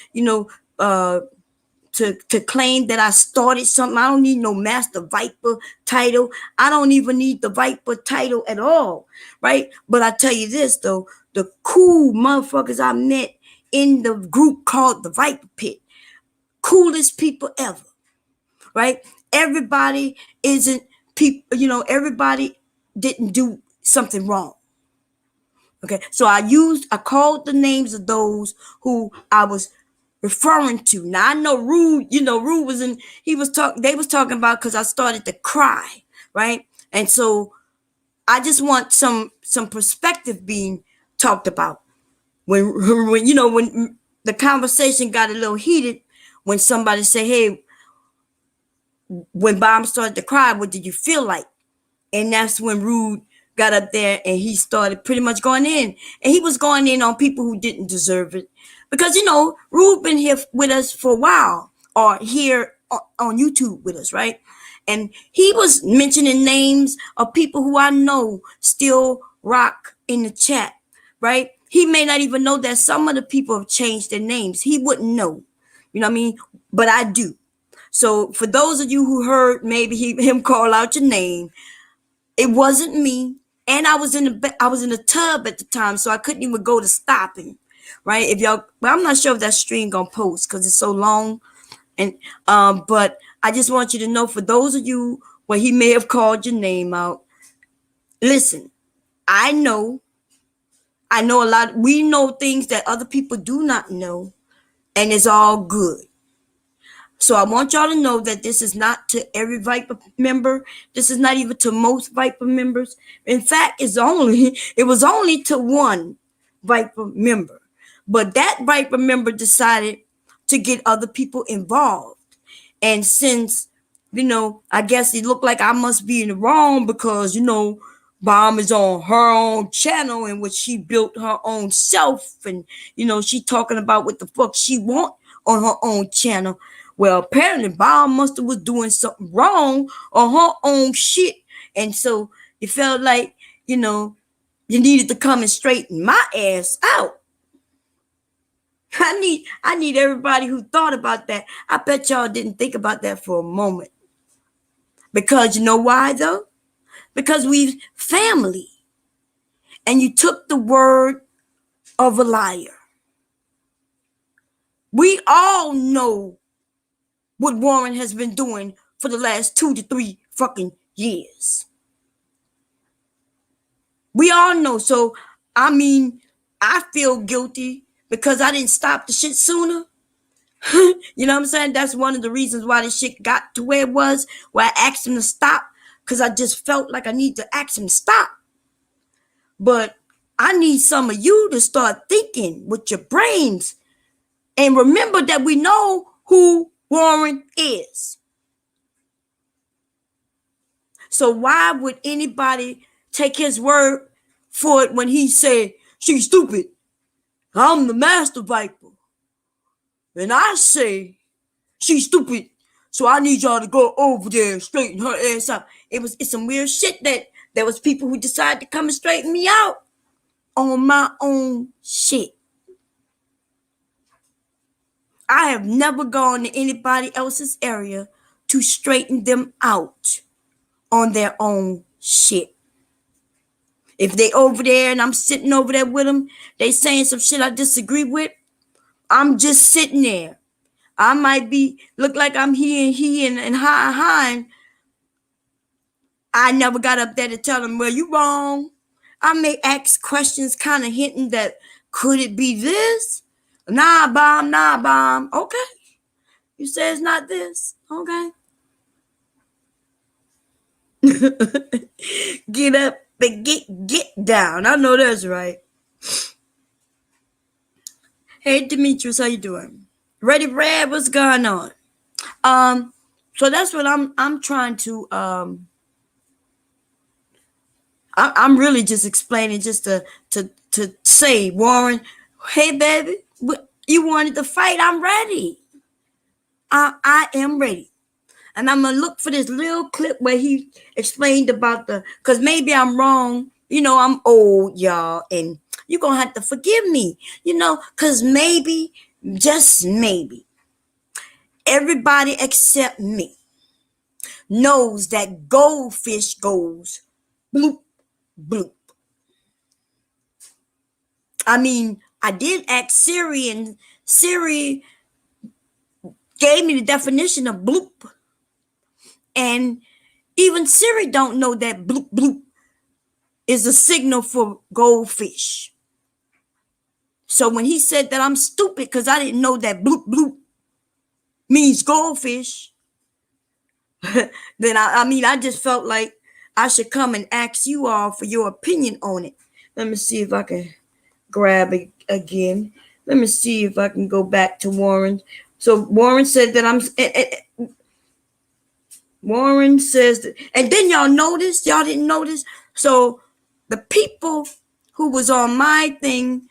to claim that I started something. I don't need no Master Viper title. I don't even need the Viper title at all, right? But I tell you this though, the cool motherfuckers I met in the group called the Viper Pit, coolest people ever. Right? Everybody isn't people, everybody didn't do something wrong. Okay. So I called the names of those who I was referring to. Now I know Rude, Rude was they was talking about because I started to cry, right? And so I just want some perspective being talked about. When when the conversation got a little heated, when somebody say, hey, when Bomb started to cry, what did you feel like? And that's when Rude got up there and he started pretty much going in. And he was going in on people who didn't deserve it. Because, Rude been here with us for a while, or here on YouTube with us, right? And he was mentioning names of people who I know still rock in the chat, right? He may not even know that some of the people have changed their names. He wouldn't know, you know what I mean? But I do. So for those of you who heard maybe him call out your name, it wasn't me. And I was in the tub at the time, so I couldn't even go to stop him. Right? If y'all, but I'm not sure if that stream gonna post because it's so long. And but I just want you to know, for those of you where he may have called your name out, listen, I know a lot. We know things that other people do not know, and it's all good. So I want y'all to know that this is not to every Viper member. This is not even to most Viper members. In fact, it was only to one Viper member. But that Viper member decided to get other people involved. And since, I guess it looked like I must be in the wrong because, Bomb is on her own channel in which she built her own self. And, she talking about what the fuck she want on her own channel. Well, apparently Bomb must have was doing something wrong on her own shit. And so it felt like, you needed to come and straighten my ass out. I need everybody who thought about that. I bet y'all didn't think about that for a moment. Because you know why though? because we family. And you took the word of a liar. We all know what Warren has been doing for the last 2 to 3 fucking years. We all know. So, I mean, I feel guilty because I didn't stop the shit sooner. You know what I'm saying? That's one of the reasons why this shit got to where it was, where I asked him to stop, because I just felt like I need to ask him to stop. But I need some of you to start thinking with your brains and remember that we know who Warren is. So why would anybody take his word for it when he said, she's stupid? I'm the master viper. And I say, she's stupid. So I need y'all to go over there and straighten her ass out. It's some weird shit that there was people who decided to come and straighten me out on my own shit. I have never gone to anybody else's area to straighten them out on their own shit. If they over there and I'm sitting over there with them, they saying some shit I disagree with, I'm just sitting there. I might look like I'm he and high. I never got up there to tell them, well, you wrong. I may ask questions kind of hinting that, could it be this? Nah, bomb. Okay. You say it's not this. Okay. Get up and get down. I know that's right. Hey, Demetrius, how you doing? Ready, Red? What's going on? So that's what I'm trying to I'm really just explaining just to say, Warren, hey baby, you wanted to fight? I'm ready. I am ready. And I'm going to look for this little clip where he explained about because maybe I'm wrong. You know, I'm old, y'all, and you're going to have to forgive me, because maybe, just maybe, everybody except me knows that goldfish goes bloop, bloop. I mean, I did ask Siri, and Siri gave me the definition of bloop. And even Siri don't know that bloop, bloop is a signal for goldfish. So when he said that I'm stupid because I didn't know that bloop, bloop means goldfish, then I just felt like I should come and ask you all for your opinion on it. Let me see if I can grab it again. Let me see if I can go back to Warren. So Warren said that Warren says that, and then y'all didn't notice. So the people who was on my thing,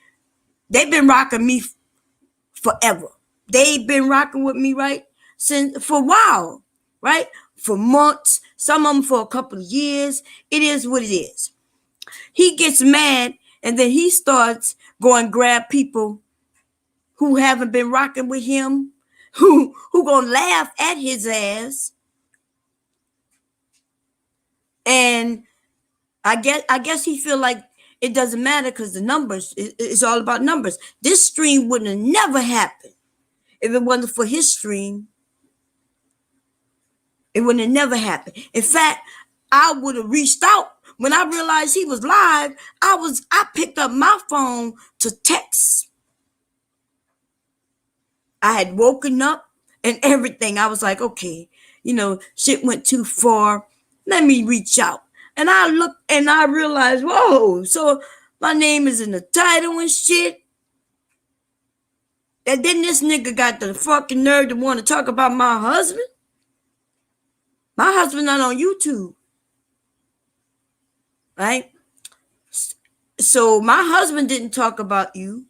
they've been rocking me forever. They've been rocking with me, right? For a while, right? For months, some of them for a couple of years. It is what it is. He gets mad and then he starts going grab people who haven't been rocking with him, who gonna laugh at his ass. And I guess he feel like it doesn't matter because the numbers, it's all about numbers. This stream wouldn't have never happened if it wasn't for his stream. It wouldn't have never happened. In fact, I would have reached out when I realized he was live. I picked up my phone to text. I had woken up and everything. I was like, okay, shit went too far. Let me reach out. And I looked and I realized, whoa, so my name is in the title and shit. And then this nigga got the fucking nerve to want to talk about my husband. My husband not on YouTube. Right? So my husband didn't talk about you.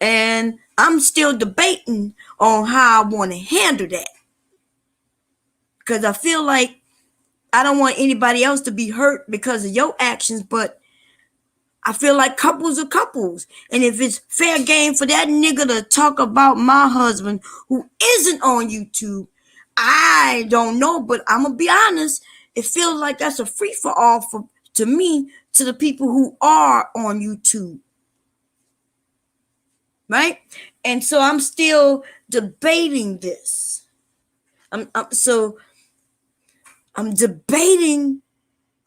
And I'm still debating on how I want to handle that. Because I feel like I don't want anybody else to be hurt because of your actions, but I feel like couples are couples. And if it's fair game for that nigga to talk about my husband who isn't on YouTube, I don't know, but I'm going to be honest. it feels like that's a free for all to me, to the people who are on YouTube. Right? And so I'm still debating this. I'm debating,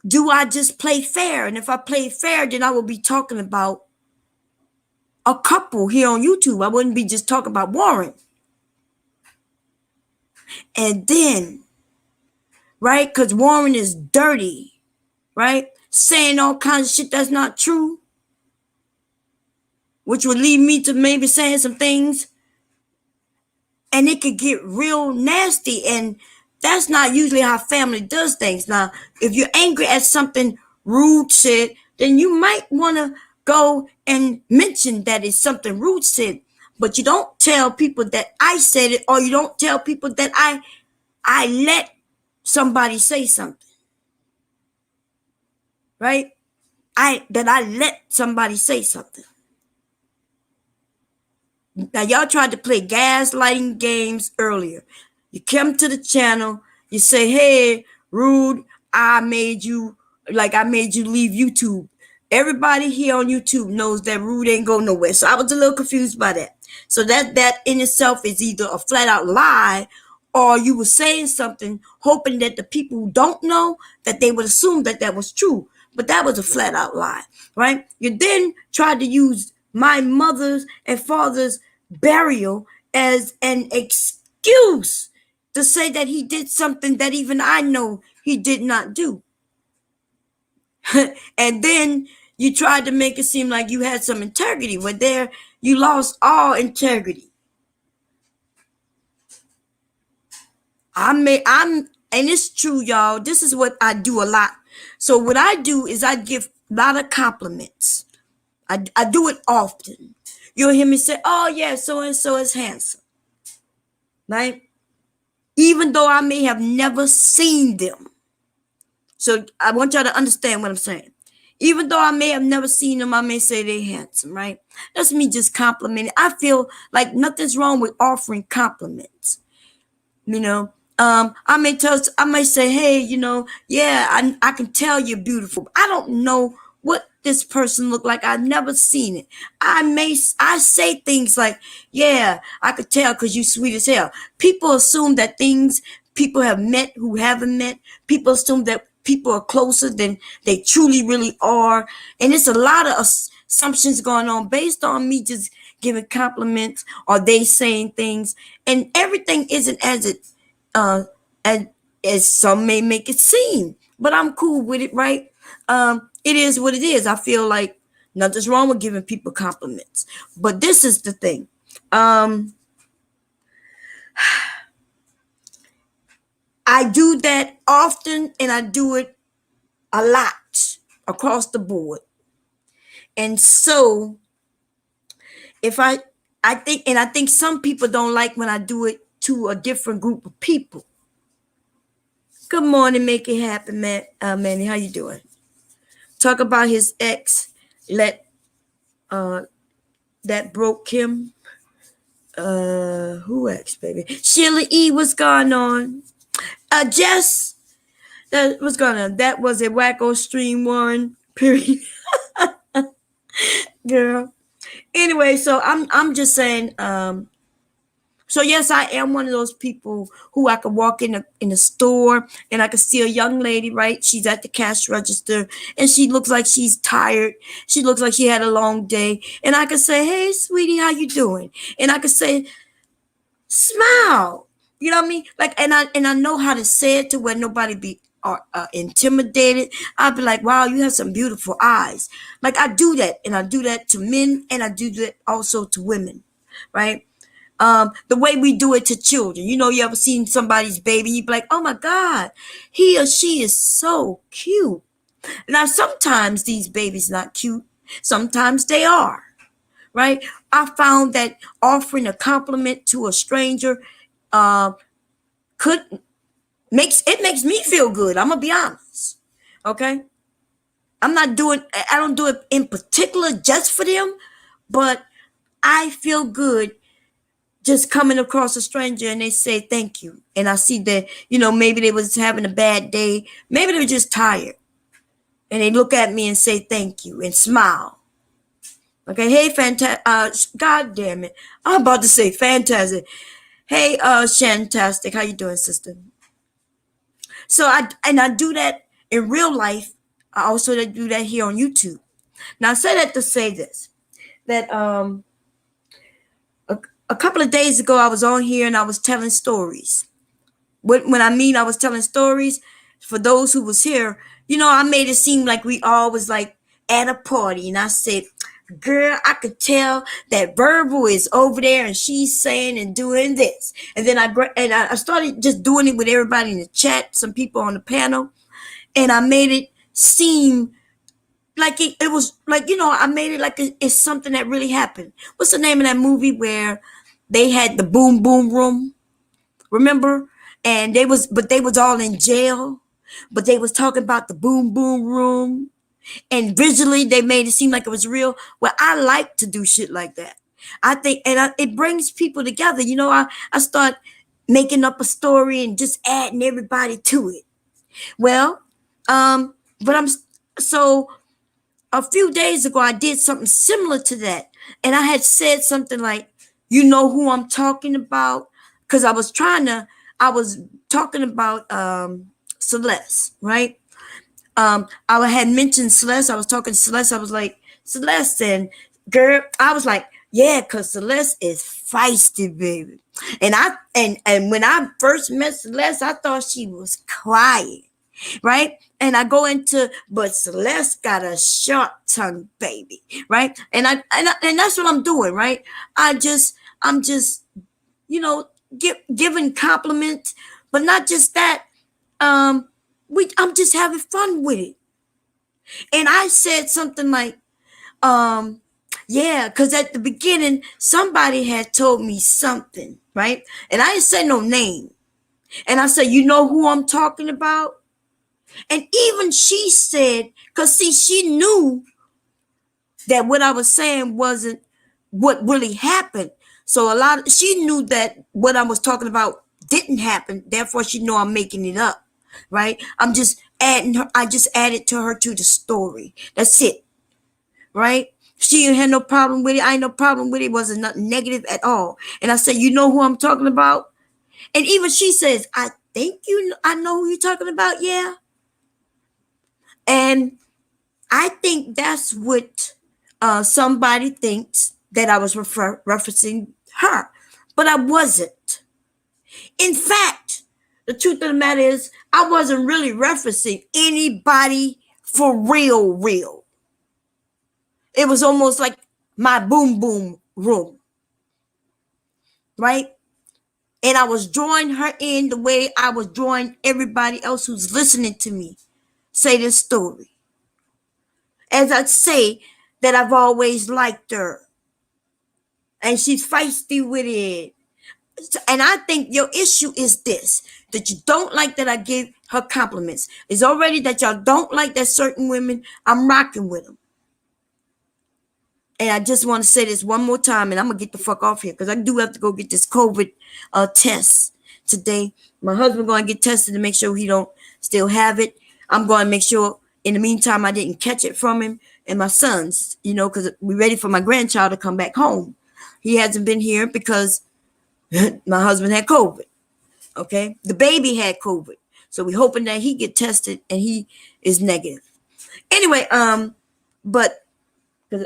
do I just play fair? And if I play fair, then I will be talking about a couple here on YouTube. I wouldn't be just talking about Warren. And then, right, because Warren is dirty, right, saying all kinds of shit that's not true, which would lead me to maybe saying some things, and it could get real nasty. And that's not usually how family does things. Now, if you're angry at something Rude said, then you might want to go and mention that it's something Rude said, but you don't tell people that I said it, or you don't tell people that I let somebody say something, right? I let somebody say something. Now, y'all tried to play gaslighting games earlier. You come to the channel, you say, hey, Rude, I made you leave YouTube. Everybody here on YouTube knows that Rude ain't go nowhere. So I was a little confused by that. So that in itself is either a flat out lie, or you were saying something hoping that the people who don't know, that they would assume that that was true. But that was a flat out lie, right? You then tried to use my mother's and father's burial as an excuse to say that he did something that even I know he did not do. And then you tried to make it seem like you had some integrity, but there you lost all integrity. And it's true, y'all. This is what I do a lot. So what I do is I give a lot of compliments. I do it often. You'll hear me say, oh yeah, so-and-so is handsome, right? Even though I may have never seen them. So I want y'all to understand what I'm saying. Even though I may have never seen them, I may say they're handsome, right? That's me just complimenting. I feel like nothing's wrong with offering compliments. You know, I may say, hey, yeah, I can tell you're beautiful. I don't know what this person look like. I've never seen it. I say things like, yeah, I could tell because you sweet as hell. People assume that things people have met who haven't met. People assume that people are closer than they truly really are. And it's a lot of assumptions going on based on me just giving compliments or they saying things. And everything isn't as some may make it seem. But I'm cool with it, right? It is what it is. I feel like nothing's wrong with giving people compliments. But this is the thing. I do that often, and I do it a lot across the board. And so if I think some people don't like when I do it to a different group of people. Good morning, make it happen, man. Manny, how you doing? Talk about his ex that broke him. Who ex, baby? Sheila E, what's going on? Jess, what's going on? That was a wacko stream one, period. Girl. Anyway, so I'm just saying, so yes, I am one of those people who I could walk in the store and I could see a young lady, right? She's at the cash register and she looks like she's tired. She looks like she had a long day. And I could say, hey, sweetie, how you doing? And I could say, smile. You know what I mean? Like, and I know how to say it to where nobody be intimidated. I'd be like, wow, you have some beautiful eyes. Like I do that, and I do that to men, and I do that also to women, right? The way we do it to children. You ever seen somebody's baby, you be like, oh my God, he or she is so cute. Now, sometimes these babies not cute. Sometimes they are, right? I found that offering a compliment to a stranger makes me feel good. I'm gonna be honest. Okay. I don't do it in particular just for them, but I feel good just coming across a stranger and they say thank you. And I see that, maybe they was having a bad day. Maybe they were just tired. And they look at me and say thank you and smile. Okay, hey, God damn it. I'm about to say fantastic. Hey, Shantastic, how you doing, sister? So I do that in real life. I also do that here on YouTube. Now I say that to say this, that a couple of days ago I was on here and I was telling stories. When I mean I was telling stories, for those who was here, I made it seem like we all was like at a party, and I said, girl, I could tell that Verbal is over there and she's saying and doing this. And then I started just doing it with everybody in the chat, some people on the panel, and I made it seem like it was like, I made it like it's something that really happened. What's the name of that movie where they had the boom boom room? Remember? And they was all in jail, but they was talking about the boom boom room. And visually, they made it seem like it was real. Well, I like to do shit like that. I think, it brings people together. I start making up a story and just adding everybody to it. Well, but so a few days ago, I did something similar to that. And I had said something like, you know who I'm talking about? Because I was talking about Celeste, right? I had mentioned Celeste. I was talking to Celeste. I was like, Celeste, and girl, I was like, yeah, because Celeste is feisty, baby. And when I first met Celeste, I thought she was quiet, right? And I go but Celeste got a sharp tongue, baby, right? And that's what I'm doing, right? I'm just giving compliments, but not just that. I'm just having fun with it. And I said something like, yeah, because at the beginning, somebody had told me something, right? And I didn't say no name. And I said, you know who I'm talking about? And even she said, because see, she knew that what I was saying wasn't what really happened. So she knew that what I was talking about didn't happen. Therefore, she knew I'm making it up, right? I'm just adding her. I just added her to the story. That's it, right? She had no problem with it. I had no problem with it. It wasn't nothing negative at all. And I said, you know who I'm talking about? And even she says, I know who you're talking about. Yeah. And I think that's what somebody thinks, that I was referencing her, but I wasn't. In fact, the truth of the matter is, I wasn't really referencing anybody for real. It was almost like my boom boom room, right? And I was drawing her in the way I was drawing everybody else who's listening to me say this story. As I say, that I've always liked her. And she's feisty with it. And I think your issue is this, that you don't like that I give her compliments. It's already that y'all don't like that certain women, I'm rocking with them. And I just want to say this one more time, and I'm going to get the fuck off here, because I do have to go get this COVID test today. My husband going to get tested to make sure he don't still have it. I'm going to make sure in the meantime I didn't catch it from him. And my sons, because we're ready for my grandchild to come back home. He hasn't been here because my husband had COVID. Okay. The baby had COVID. So we're hoping that he get tested and he is negative. Anyway, but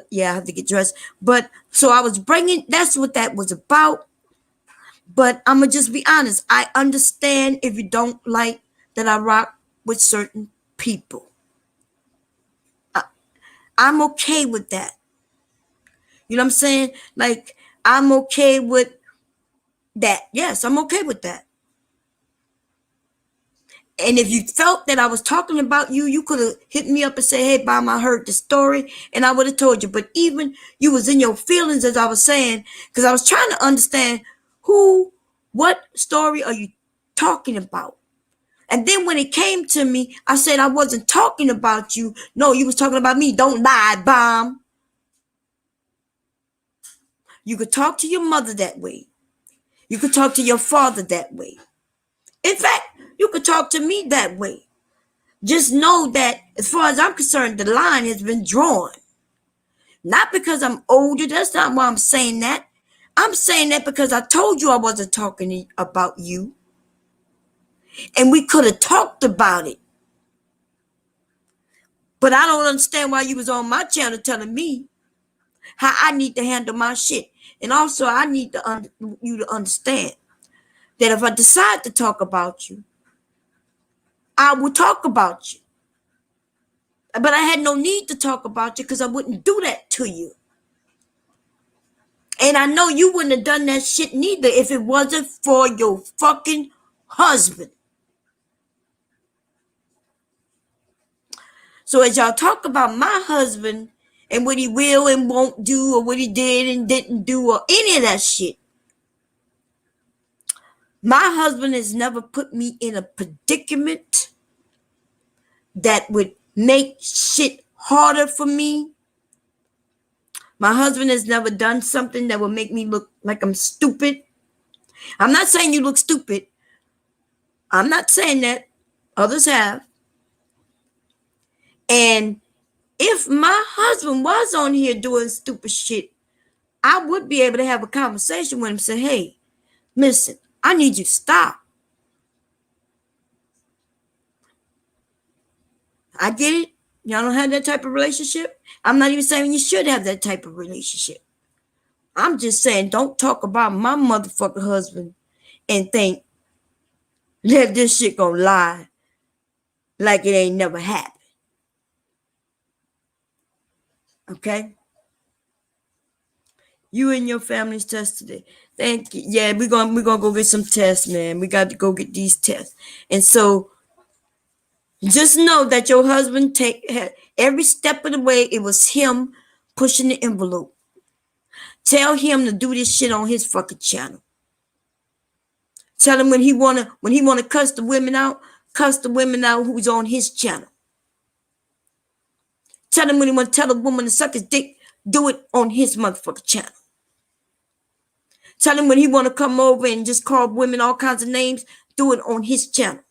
yeah, I have to get dressed. But so I was that's what that was about. But I'm going to just be honest. I understand if you don't like that I rock with certain people. I'm okay with that. You know what I'm saying? Like, I'm okay with that. Yes, I'm okay with that. And if you felt that I was talking about you, you could have hit me up and said, hey, Bob, I heard the story, and I would have told you. But even you was in your feelings, as I was saying, because I was trying to understand what story are you talking about? And then when it came to me, I said, I wasn't talking about you. No, you was talking about me. Don't lie, Bomb. You could talk to your mother that way. You could talk to your father that way. In fact, you could talk to me that way. Just know that as far as I'm concerned, the line has been drawn. Not because I'm older. That's not why I'm saying that. I'm saying that because I told you I wasn't talking about you. And we could have talked about it. But I don't understand why you was on my channel telling me how I need to handle my shit. And also, I need you to understand that if I decide to talk about you, I will talk about you. But I had no need to talk about you because I wouldn't do that to you. And I know you wouldn't have done that shit neither if it wasn't for your fucking husband. So as y'all talk about my husband and what he will and won't do, or what he did and didn't do, or any of that shit, my husband has never put me in a predicament that would make shit harder for me. My husband has never done something that would make me look like I'm stupid. I'm not saying you look stupid. I'm not saying that. Others have. And if my husband was on here doing stupid shit, I would be able to have a conversation with him and say, hey, listen, I need you to stop. I get it. Y'all don't have that type of relationship. I'm not even saying you should have that type of relationship. I'm just saying don't talk about my motherfucking husband and think that this shit gonna lie like it ain't never happened. Okay? You and your family's tested it. Thank you. Yeah, we're gonna go get some tests, man. We got to go get these tests. And so just know that your husband had every step of the way, it was him pushing the envelope. Tell him to do this shit on his fucking channel. Tell him when he wanna cuss the women out who's on his channel. Tell him when he wanna tell a woman to suck his dick, do it on his motherfucking channel. Tell him when he wanna come over and just call women all kinds of names, do it on his channel.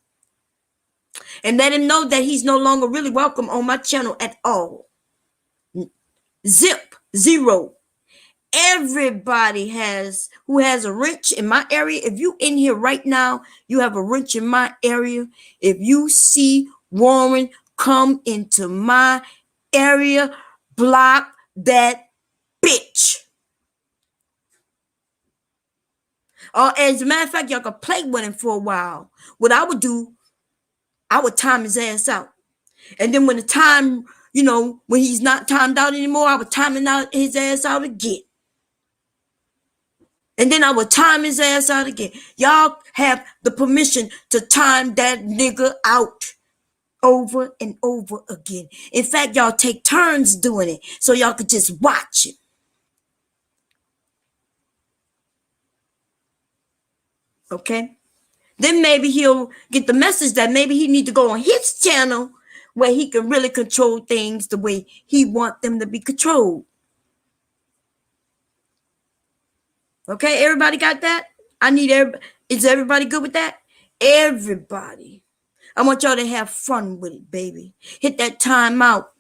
And let him know that he's no longer really welcome on my channel at all. Zip, zero. Everybody who has a wrench in my area. If you in here right now, you have a wrench in my area. If you see Warren come into my area, block that bitch. As a matter of fact, y'all could play with him for a while. What I would do, I would time his ass out. And then when the time, when he's not timed out anymore, I would time his ass out again. And then I would time his ass out again. Y'all have the permission to time that nigga out over and over again. In fact, y'all take turns doing it so y'all could just watch it. Okay? Then maybe he'll get the message that maybe he need to go on his channel where he can really control things the way he want them to be controlled. Okay, everybody got that? Is everybody good with that? Everybody. I want y'all to have fun with it, baby. Hit that time out.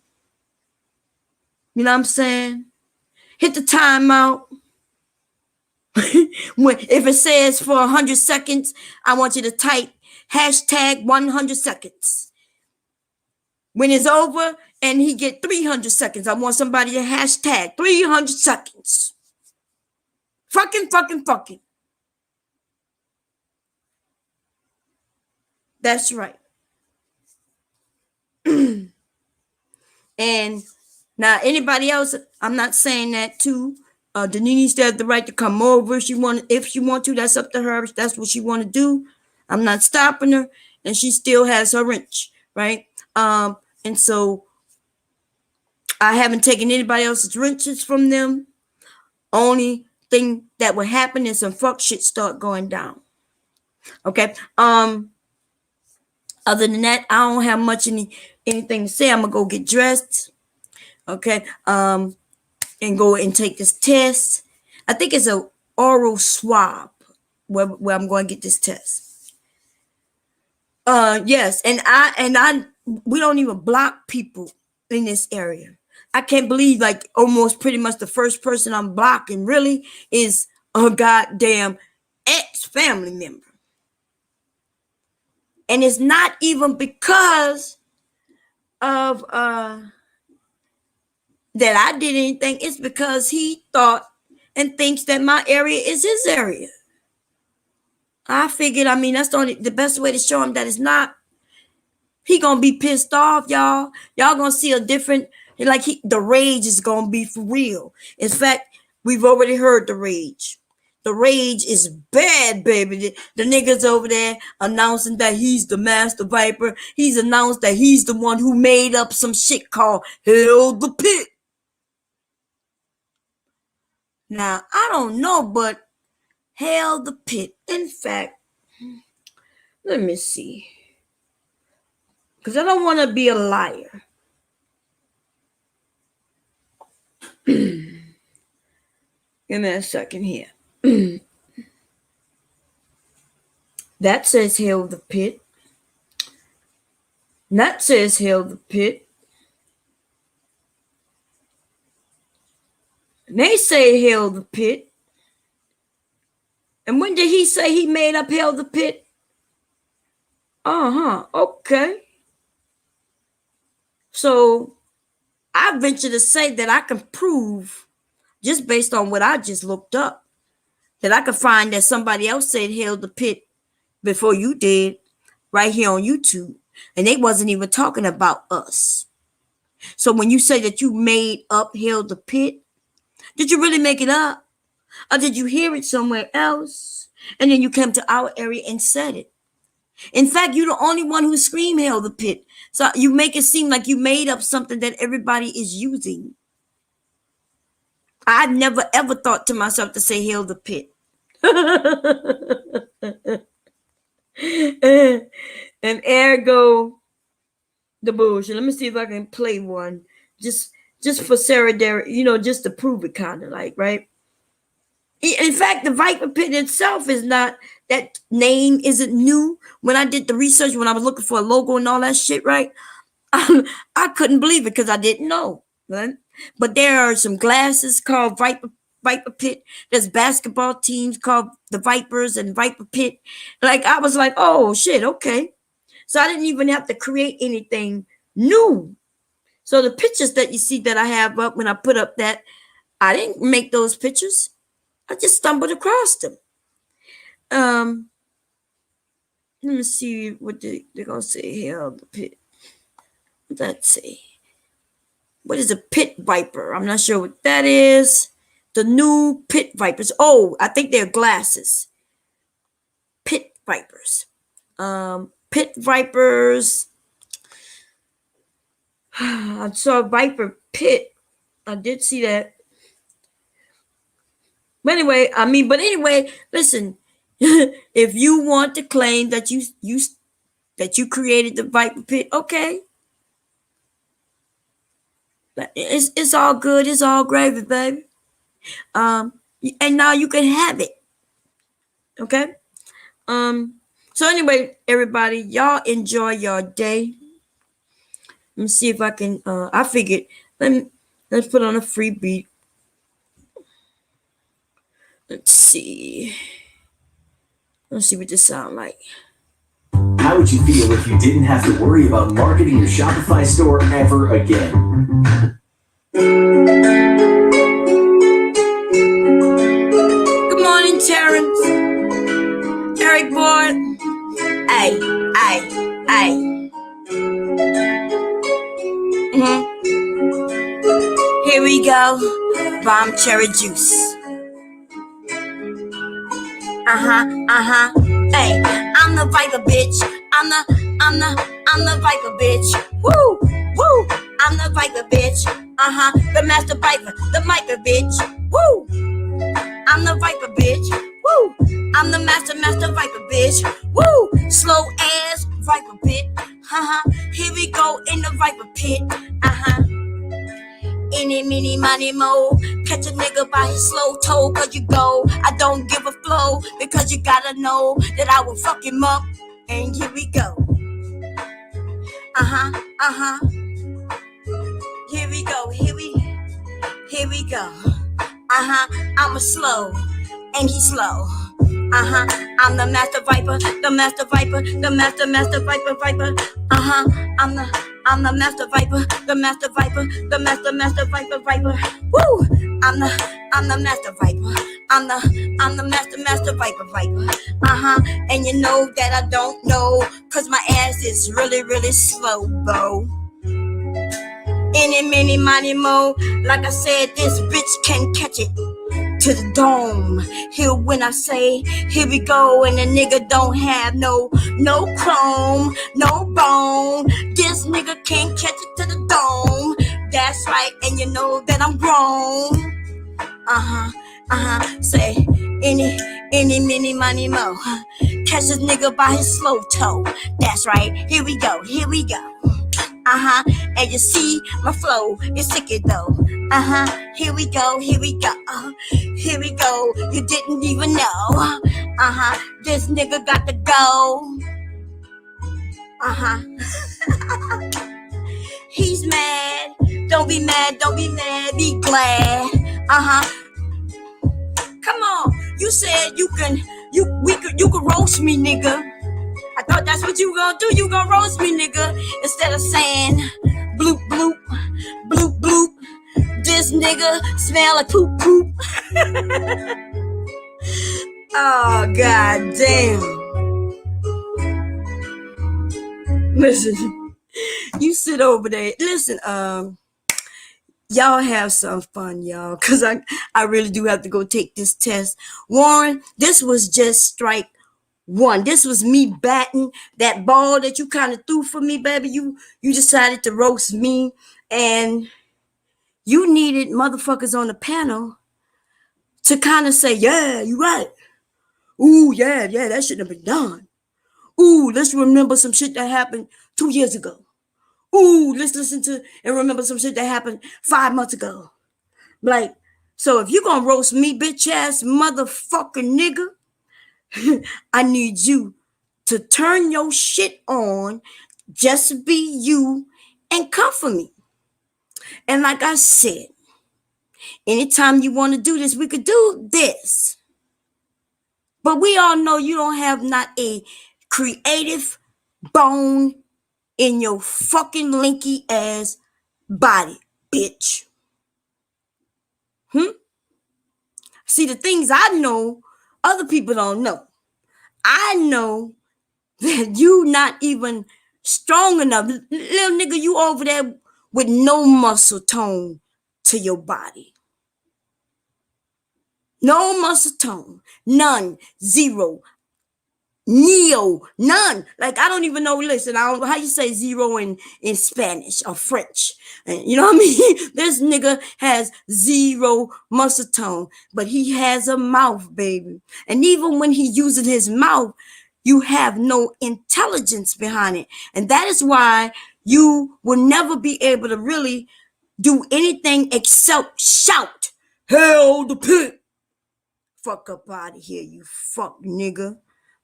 You know what I'm saying? Hit the timeout. If it says for 100 seconds, I want you to type hashtag 100 seconds. When it's over and he get 300 seconds, I want somebody to hashtag 300 seconds. Fucking. That's right. And now anybody else, I'm not saying that too. Denise still has the right to come over if she want to. That's up to her. If that's what she want to do. I'm not stopping her, and she still has her wrench, right? And so I haven't taken anybody else's wrenches from them. Only thing that will happen is some fuck shit start going down. Okay. Other than that, I don't have much anything to say. I'm gonna go get dressed. Okay. And go and take this test. I think it's an oral swab where I'm going to get this test. Yes, and we don't even block people in this area. I can't believe like almost pretty much the first person I'm blocking really is a goddamn ex-family member. And it's not even because of that I did anything. It's because he thought and thinks that my area is his area. I figured, I mean, that's the best way to show him that it's not. He gonna be pissed off, y'all. Y'all gonna see a different, like the rage is gonna be for real. In fact, we've already heard the rage. The rage is bad, baby. The niggas over there announcing that he's the master viper. He's announced that he's the one who made up some shit called Hell the Pit. Now, I don't know, but Hell the Pit. In fact, let me see. Because I don't want to be a liar. Give me a second here. That says Hell the Pit. That says Hell the Pit. And they say Hell the Pit. And when did he say he made up Hell the Pit? Okay. So I venture to say that I can prove, just based on what I just looked up, that I could find that somebody else said Hell the Pit before you did, right here on YouTube. And they wasn't even talking about us. So when you say that you made up Hell the Pit, did you really make it up? Or did you hear it somewhere else? And then you came to our area and said it. In fact, you're the only one who screamed Hell the Pit. So you make it seem like you made up something that everybody is using. I never ever thought to myself to say Hell the Pit. And ergo the bullshit. Let me see if I can play one. Just for Sarah Derrick, just to prove it, kind of like, right? In fact, the Viper Pit itself is not, that name isn't new. When I did the research, when I was looking for a logo and all that shit, right? I couldn't believe it because I didn't know. Right? But there are some glasses called Viper Pit. There's basketball teams called the Vipers and Viper Pit. Like, I was like, oh, shit, okay. So I didn't even have to create anything new. So the pictures that you see that I have up when I put up that, I didn't make those pictures. I just stumbled across them. Let me see what they're going to say here. The pit. Let's see. What is a pit viper? I'm not sure what that is. The new pit vipers. Oh, I think they're glasses. Pit vipers. Pit vipers. I saw Viper Pit. I did see that. But anyway, listen. If you want to claim that you created the Viper Pit, okay. It's all good. It's all gravy, baby. And now you can have it. Okay. So anyway, everybody, y'all enjoy your day. Let me see if I can. I figured let's put on a free beat. Let's see what this sound like. How would you feel if you didn't have to worry about marketing your Shopify store ever again? Good morning, Terrence. Eric Boyd. Hey. Here we go. BombCherry juice. Hey, I'm the Viper bitch. I'm the Viper bitch. Woo. I'm the Viper bitch. The master Viper, the Viper bitch. Woo. I'm the Viper bitch. Woo. I'm the master Viper bitch. Woo. Slow ass Viper pit. Here we go in the Viper pit. Any, mini, money, mo. Catch a nigga by his slow toe, cause you go. I don't give a flow, because you gotta know that I will fuck him up. And here we go. Here we go, here we go. I'm a slow, and he's slow. I'm the master viper, the master viper, the master viper. I'm the master viper, the master viper, the master viper. Woo! I'm the master viper. I'm the master viper. And you know that I don't know, cause my ass is really slow, bro. Any, mini, money, mo. Like I said, this bitch can catch it to the dome. Here when I say, here we go, and the nigga don't have no chrome, no bone. This nigga can't catch it to the dome. That's right, and you know that I'm grown. Say, any, mini, money, mo. Catch this nigga by his slow toe. That's right, here we go. And you see my flow is sicker though. Here we go. Here we go. You didn't even know. This nigga got to go. He's mad. Don't be mad. Be glad. Come on. You said you can roast me, nigga. I thought that's what you gonna do. You gonna roast me, nigga. Instead of saying bloop, bloop, bloop, bloop. This nigga smell like poop, poop. Oh, god damn. Listen, you sit over there. Listen, y'all have some fun, y'all. Because I really do have to go take this test. Warren, this was just strike one. This was me batting that ball that you kind of threw for me, baby. You decided to roast me, and you needed motherfuckers on the panel to kind of say, yeah, you right. Ooh, yeah, that shouldn't have been done. Ooh, let's remember some shit that happened 2 years ago. Ooh, let's listen to and remember some shit that happened 5 months ago. Like, so if you gonna roast me, bitch ass motherfucking nigga, I need you to turn your shit on, just be you, and come for me. And like I said, anytime you want to do this, we could do this. But we all know you don't have not a creative bone in your fucking linky ass body, bitch. See, the things I know, other people don't know. I know that you not even strong enough. Little nigga, you over there with no muscle tone to your body. No muscle tone. None. Zero. Neo. None. Like, I don't even know. Listen, I don't know how you say zero in Spanish or French. You know what I mean? This nigga has zero muscle tone, but he has a mouth, baby. And even when he uses his mouth, you have no intelligence behind it. And that is why you will never be able to really do anything except shout, hell the pit. Fuck up out of here, you fuck nigga.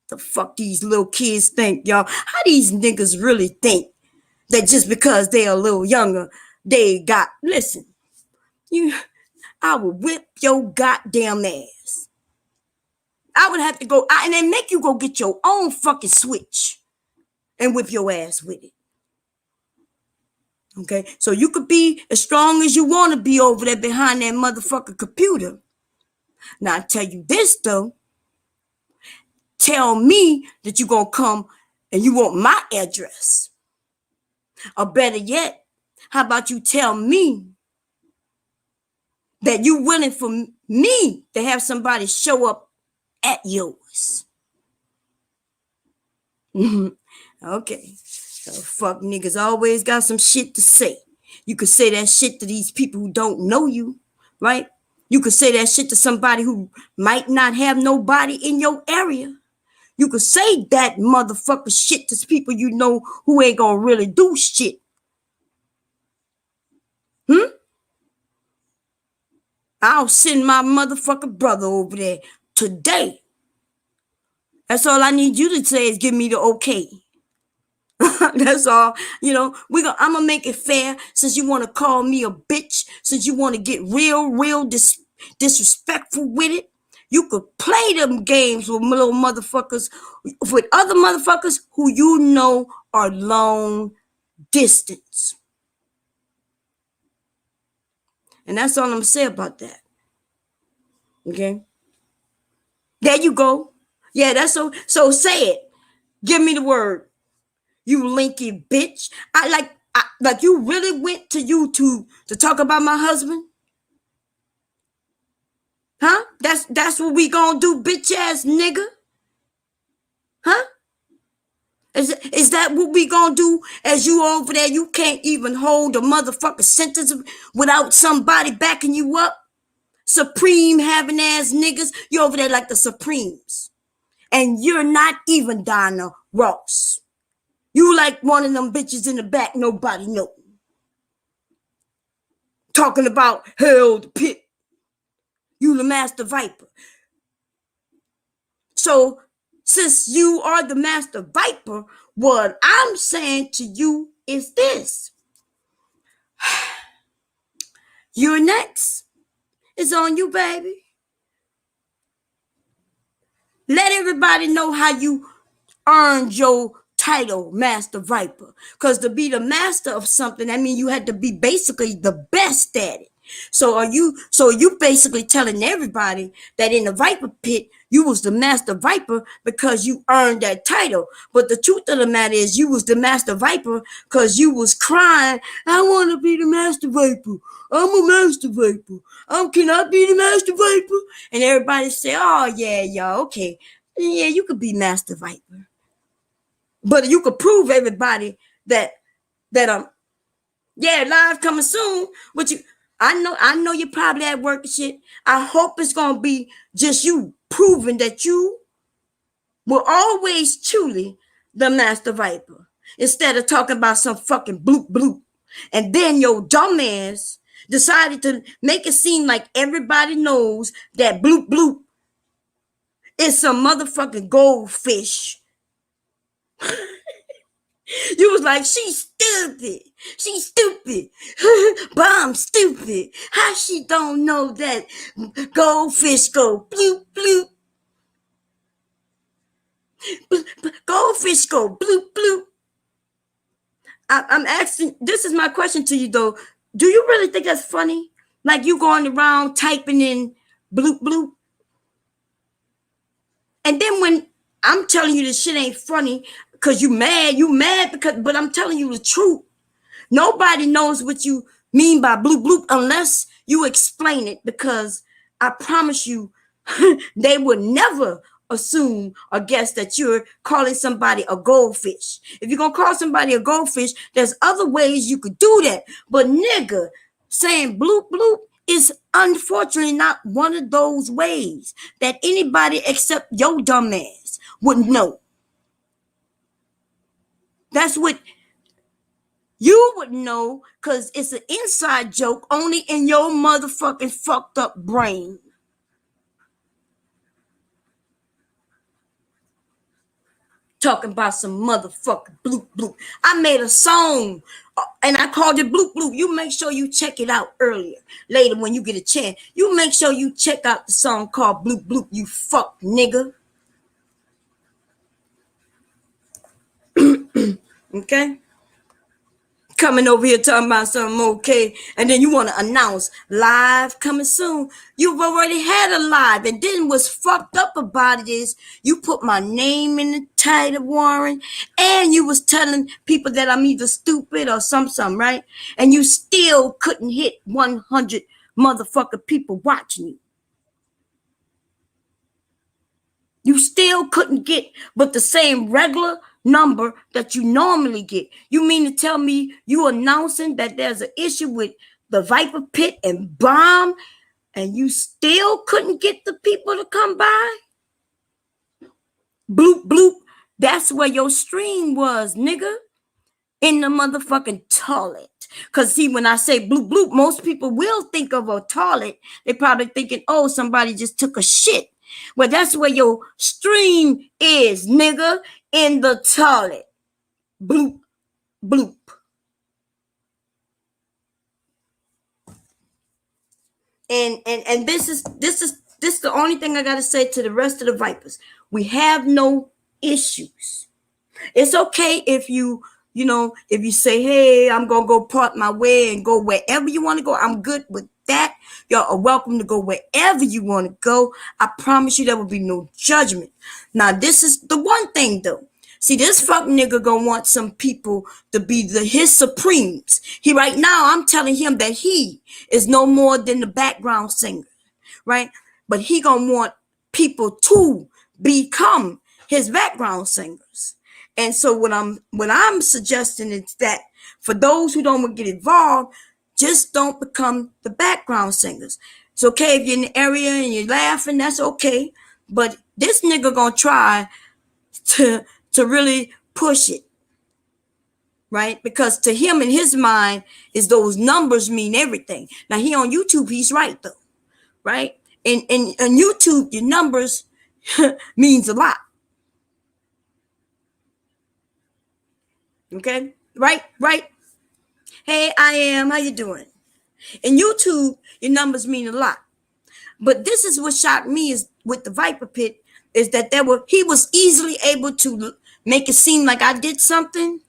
The fuck these little kids think, y'all? How these niggas really think that just because they're a little younger, they got, listen, I will whip your goddamn ass. I would have to go, and then make you go get your own fucking switch and whip your ass with it. Okay, so you could be as strong as you want to be over there behind that motherfucking computer. Now, I tell you this, though. Tell me that you're going to come and you want my address. Or better yet, how about you tell me that you're willing for me to have somebody show up at yours? Okay. So fuck niggas always got some shit to say. You could say that shit to these people who don't know you, right? You could say that shit to somebody who might not have nobody in your area. You could say that motherfucker shit to people you know who ain't gonna really do shit. I'll send my motherfucking brother over there today. That's all I need you to say is give me the okay. That's all. You know, I'm gonna make it fair since you want to call me a bitch, since you want to get real disrespectful with it. You could play them games with little motherfuckers, with other motherfuckers who you know are long distance. And that's all I'm gonna say about that. Okay? There you go. Yeah, that's so say it. Give me the word. You linky bitch. I like you really went to YouTube to talk about my husband? Huh? That's what we gonna do, bitch ass nigga? Huh? Is that what we gonna do? As you over there, you can't even hold a motherfucking sentence without somebody backing you up? Supreme having ass niggas, you over there like the Supremes. And you're not even Donna Ross. You like one of them bitches in the back, nobody know. Talking about hell the pit. You the master viper. So, since you are the master viper, what I'm saying to you is this. You're next. It's on you, baby. Let everybody know how you earned your title, Master Viper. Because to be the master of something, that means you had to be basically the best at it. So you basically telling everybody that in the Viper pit, you was the Master Viper because you earned that title. But the truth of the matter is you was the Master Viper because you was crying, I want to be the Master Viper. I'm a Master Viper. Can I be the Master Viper? And everybody say, oh, yeah, okay. Yeah, you could be Master Viper. But you could prove everybody that live coming soon. But I know you're probably at work and shit. I hope it's gonna be just you proving that you were always truly the Master Viper. Instead of talking about some fucking bloop bloop. And then your dumb ass decided to make it seem like everybody knows that bloop bloop is some motherfucking goldfish. You was like, she's stupid. She's stupid. Bomb stupid. How she don't know that goldfish go bloop bloop? Goldfish go bloop bloop. I'm asking, this is my question to you though. Do you really think that's funny? Like you going around typing in bloop bloop? And then when I'm telling you this shit ain't funny because you mad but I'm telling you the truth. Nobody knows what you mean by bloop bloop unless you explain it, because I promise you they would never assume or guess that you're calling somebody a goldfish. If you're gonna call somebody a goldfish, there's other ways you could do that. But nigga, saying bloop bloop is unfortunately not one of those ways that anybody except your dumb ass would know. That's what you would know, because it's an inside joke only in your motherfucking fucked up brain. Talking about some motherfucking bloop bloop. I made a song and I called it bloop bloop. You make sure you check it out later when you get a chance. You make sure you check out the song called bloop bloop, you fuck nigga. Okay? Coming over here talking about something okay, and then you want to announce live coming soon. You've already had a live, and then what's fucked up about it is you put my name in the title, Warren, and you was telling people that I'm either stupid or something, right? And you still couldn't hit 100 motherfucker people watching you. You still couldn't get but the same regular number that you normally get. You mean to tell me you announcing that there's an issue with the Viper Pit and Bomb, and you still couldn't get the people to come by? Bloop bloop. That's where your stream was, nigga. in the motherfucking toilet. Because see, when I say bloop bloop, most people will think of a toilet. They probably thinking, oh, somebody just took a shit. Well, that's where your stream is, nigga, in the toilet. Bloop, bloop. And this is the only thing I gotta say to the rest of the Vipers. We have no issues. It's okay if you say, hey, I'm gonna go part my way and go wherever you want to go. I'm good with that. Y'all are welcome to go wherever you want to go. I promise you there will be no judgment. Now, this is the one thing though. See, this fuck nigga gonna want some people to be his supremes. He right now, I'm telling him that he is no more than the background singer, right? But he gonna want people to become his background singers. And so what I'm suggesting is that for those who don't want to get involved, just don't become the background singers. It's okay if you're in the area and you're laughing, that's okay. But this nigga gonna try to really push it, right? Because to him, in his mind, is those numbers mean everything. Now, he on YouTube, he's right though, right? And YouTube, your numbers means a lot. Okay, right. Hey, I am. How you doing? In YouTube, your numbers mean a lot. But this is what shocked me is with the Viper Pit is that he was easily able to make it seem like I did something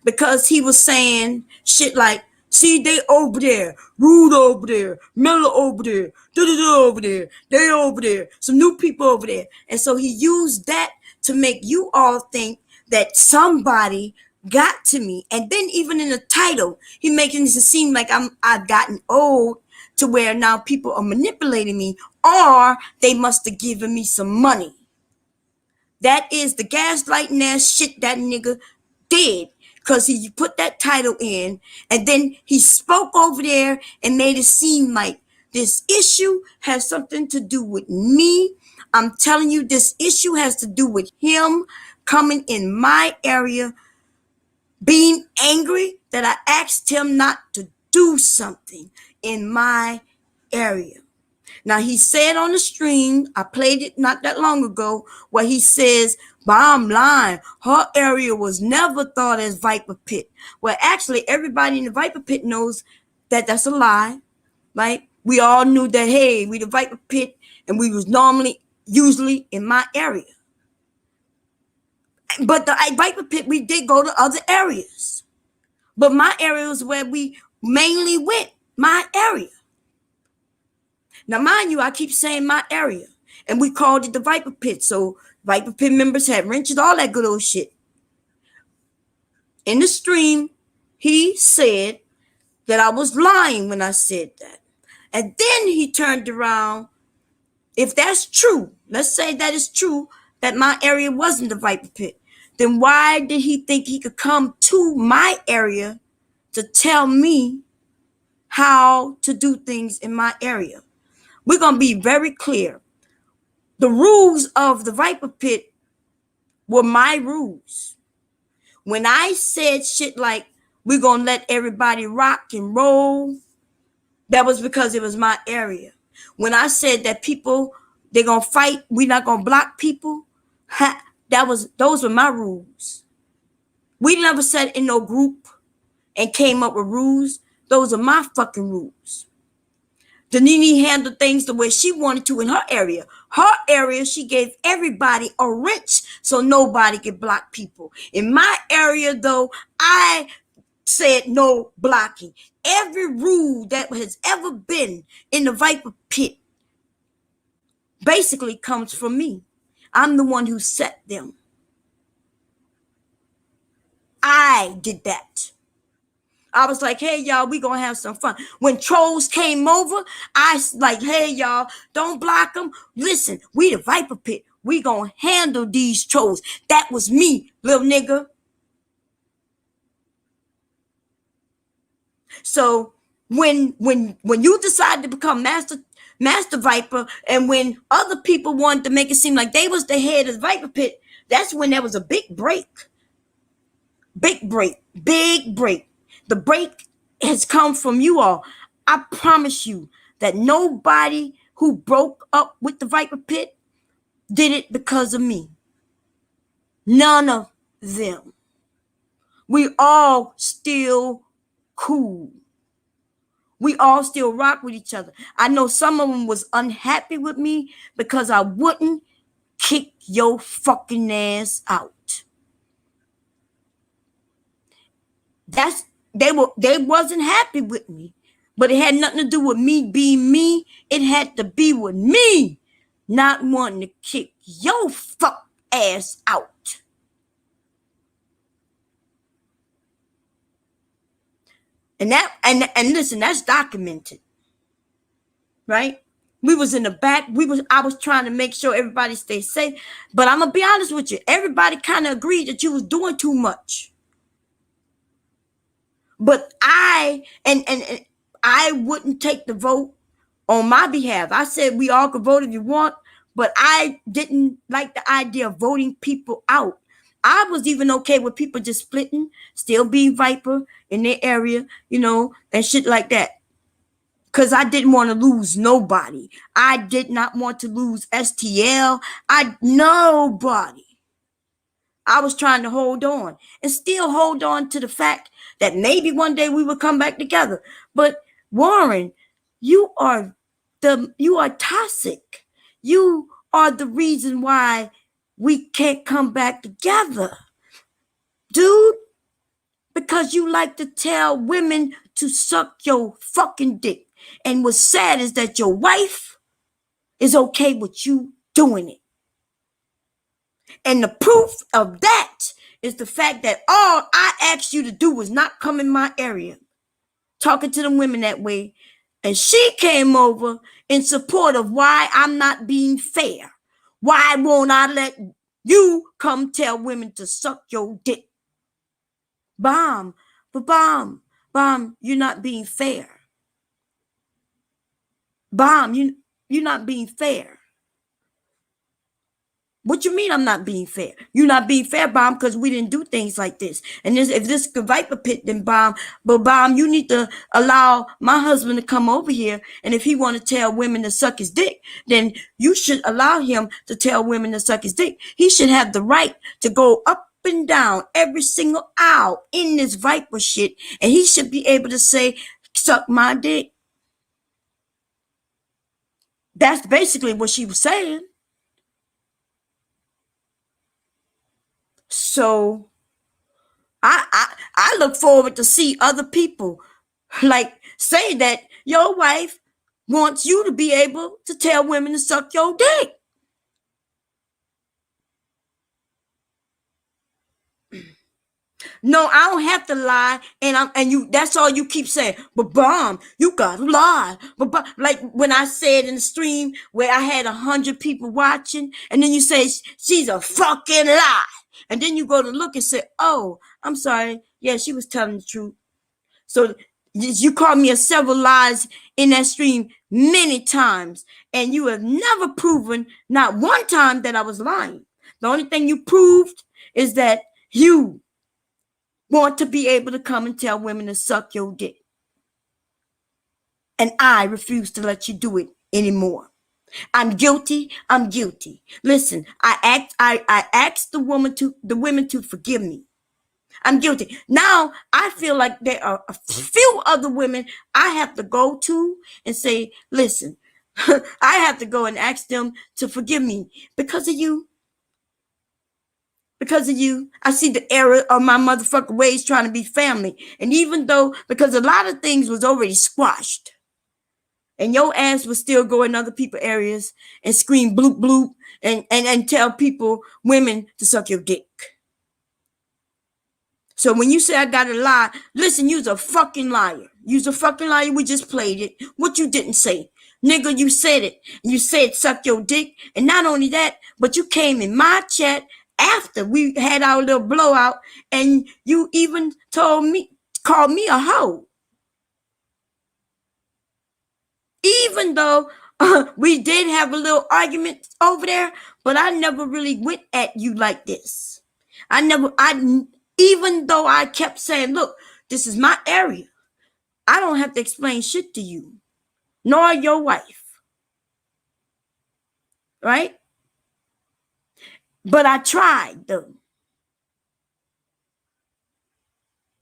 because he was saying shit like, see, they over there, Rude over there, Miller over there, over there, they over there, some new people over there. And so he used that to make you all think that somebody got to me. And then even in the title, he making it seem like I've gotten old to where now people are manipulating me, or they must have given me some money. That is the gaslighting ass shit that nigga did, because he put that title in and then he spoke over there and made it seem like this issue has something to do with me. I'm telling you, this issue has to do with him coming in my area, being angry that I asked him not to do something in my area. Now, he said on the stream, I played it not that long ago, where he says, bottom line, her area was never thought as Viper Pit. Well, actually, everybody in the Viper Pit knows that that's a lie, right? We all knew that, hey, we the Viper Pit, and we was usually in my area. But the Viper Pit, we did go to other areas. But my area was where we mainly went, my area. Now, mind you, I keep saying my area, and we called it the Viper Pit. So Viper Pit members had wrenches, all that good old shit. In the stream, he said that I was lying when I said that. And then he turned around. If that's true, let's say that is true, that my area wasn't the Viper Pit, then why did he think he could come to my area to tell me how to do things in my area? We're going to be very clear. The rules of the Viper Pit were my rules. When I said shit like, we're going to let everybody rock and roll, that was because it was my area. When I said that people, they're going to fight, we're not going to block people, those were my rules. We never sat in no group and came up with rules. Those are my fucking rules. Danini handled things the way she wanted to in her area. Her area, she gave everybody a wrench so nobody could block people. In my area, though, I said no blocking. Every rule that has ever been in the Viper Pit basically comes from me. I'm the one who set them. I did that. I was like, hey, y'all, we going to have some fun. When trolls came over, I like, hey, y'all, don't block them. Listen, we the Viper Pit. We going to handle these trolls. That was me, little nigga. So when you decided to become Master Viper, and when other people wanted to make it seem like they was the head of the Viper Pit, that's when there was a big break. Big break. Big break. The break has come from you all. I promise you that nobody who broke up with the Viper Pit did it because of me. None of them. We all still cool. We all still rock with each other. I know some of them was unhappy with me because I wouldn't kick your fucking ass out. They wasn't happy with me, but it had nothing to do with me being me. It had to be with me not wanting to kick your fuck ass out. And that and listen, that's documented. Right? We was in the back. I was trying to make sure everybody stay safe. But I'm gonna be honest with you. Everybody kind of agreed that you was doing too much. But I wouldn't take the vote on my behalf. I said we all could vote if you want, but I didn't like the idea of voting people out. I was even okay with people just splitting, still being Viper in their area, and shit like that. Because I didn't want to lose nobody. I did not want to lose STL. Nobody. I was trying to hold on and still hold on to the fact that maybe one day we would come back together. But Warren, you are toxic. You are the reason why we can't come back together. Dude, because you like to tell women to suck your fucking dick. And what's sad is that your wife is okay with you doing it. And the proof of that is the fact that all I asked you to do was not come in my area, talking to the women that way. And she came over in support of why I'm not being fair. Why won't I let you come tell women to suck your dick? Bomb, you're not being fair. Bomb, you're not being fair. What you mean I'm not being fair? You're not being fair, Bomb, because we didn't do things like this. And if this could Viper Pit, then Bomb, but Bomb, you need to allow my husband to come over here. And if he want to tell women to suck his dick, then you should allow him to tell women to suck his dick. He should have the right to go up and down every single aisle in this Viper shit. And he should be able to say, suck my dick. That's basically what she was saying. So I look forward to see other people like say that your wife wants you to be able to tell women to suck your dick. No, I don't have to lie, and you. That's all you keep saying. But Bomb, you gotta lie. But like when I said in the stream where I had 100 people watching, and then you say she's a fucking lie, and then you go to look and say, "Oh, I'm sorry. Yeah, she was telling the truth." So you called me a several lies in that stream many times, and you have never proven not one time that I was lying. The only thing you proved is that you want to be able to come and tell women to suck your dick. And I refuse to let you do it anymore. I'm guilty. I'm guilty. Listen, I asked the women to forgive me. I'm guilty. Now I feel like there are a few other women I have to go to and say, listen, I have to go and ask them to forgive me because of you. Because of you, I see the error of my motherfucking ways trying to be family. And even though, because a lot of things was already squashed, and your ass would still go in other people's areas and scream bloop bloop and tell people, women, to suck your dick. So when you say I gotta lie, listen, you's a fucking liar. You's a fucking liar. We just played it. What you didn't say. Nigga, you said it. You said suck your dick. And not only that, but you came in my chat after we had our little blowout, and you even called me a hoe. Even though we did have a little argument over there, but I never really went at you like this. Even though I kept saying, look, this is my area. I don't have to explain shit to you, nor your wife. Right? But I tried, though.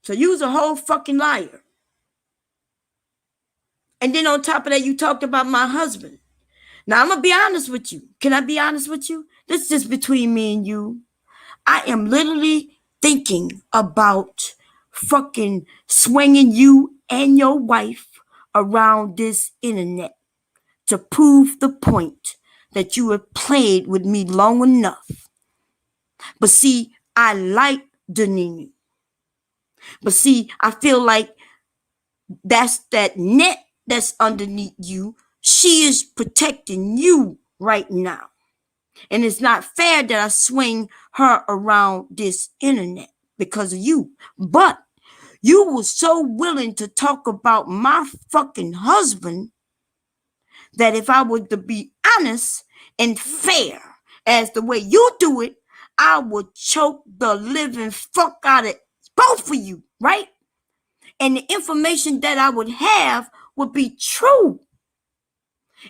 So you was a whole fucking liar. And then on top of that, you talked about my husband. Now, I'm going to be honest with you. Can I be honest with you? This is just between me and you. I am literally thinking about fucking swinging you and your wife around this internet to prove the point that you have played with me long enough. But see, I like Danini. But see, I feel like that's that net that's underneath you. She is protecting you right now. And it's not fair that I swing her around this internet because of you. But you were so willing to talk about my fucking husband that if I were to be honest and fair as the way you do it, I would choke the living fuck out of both of you, right? And the information that I would have would be true.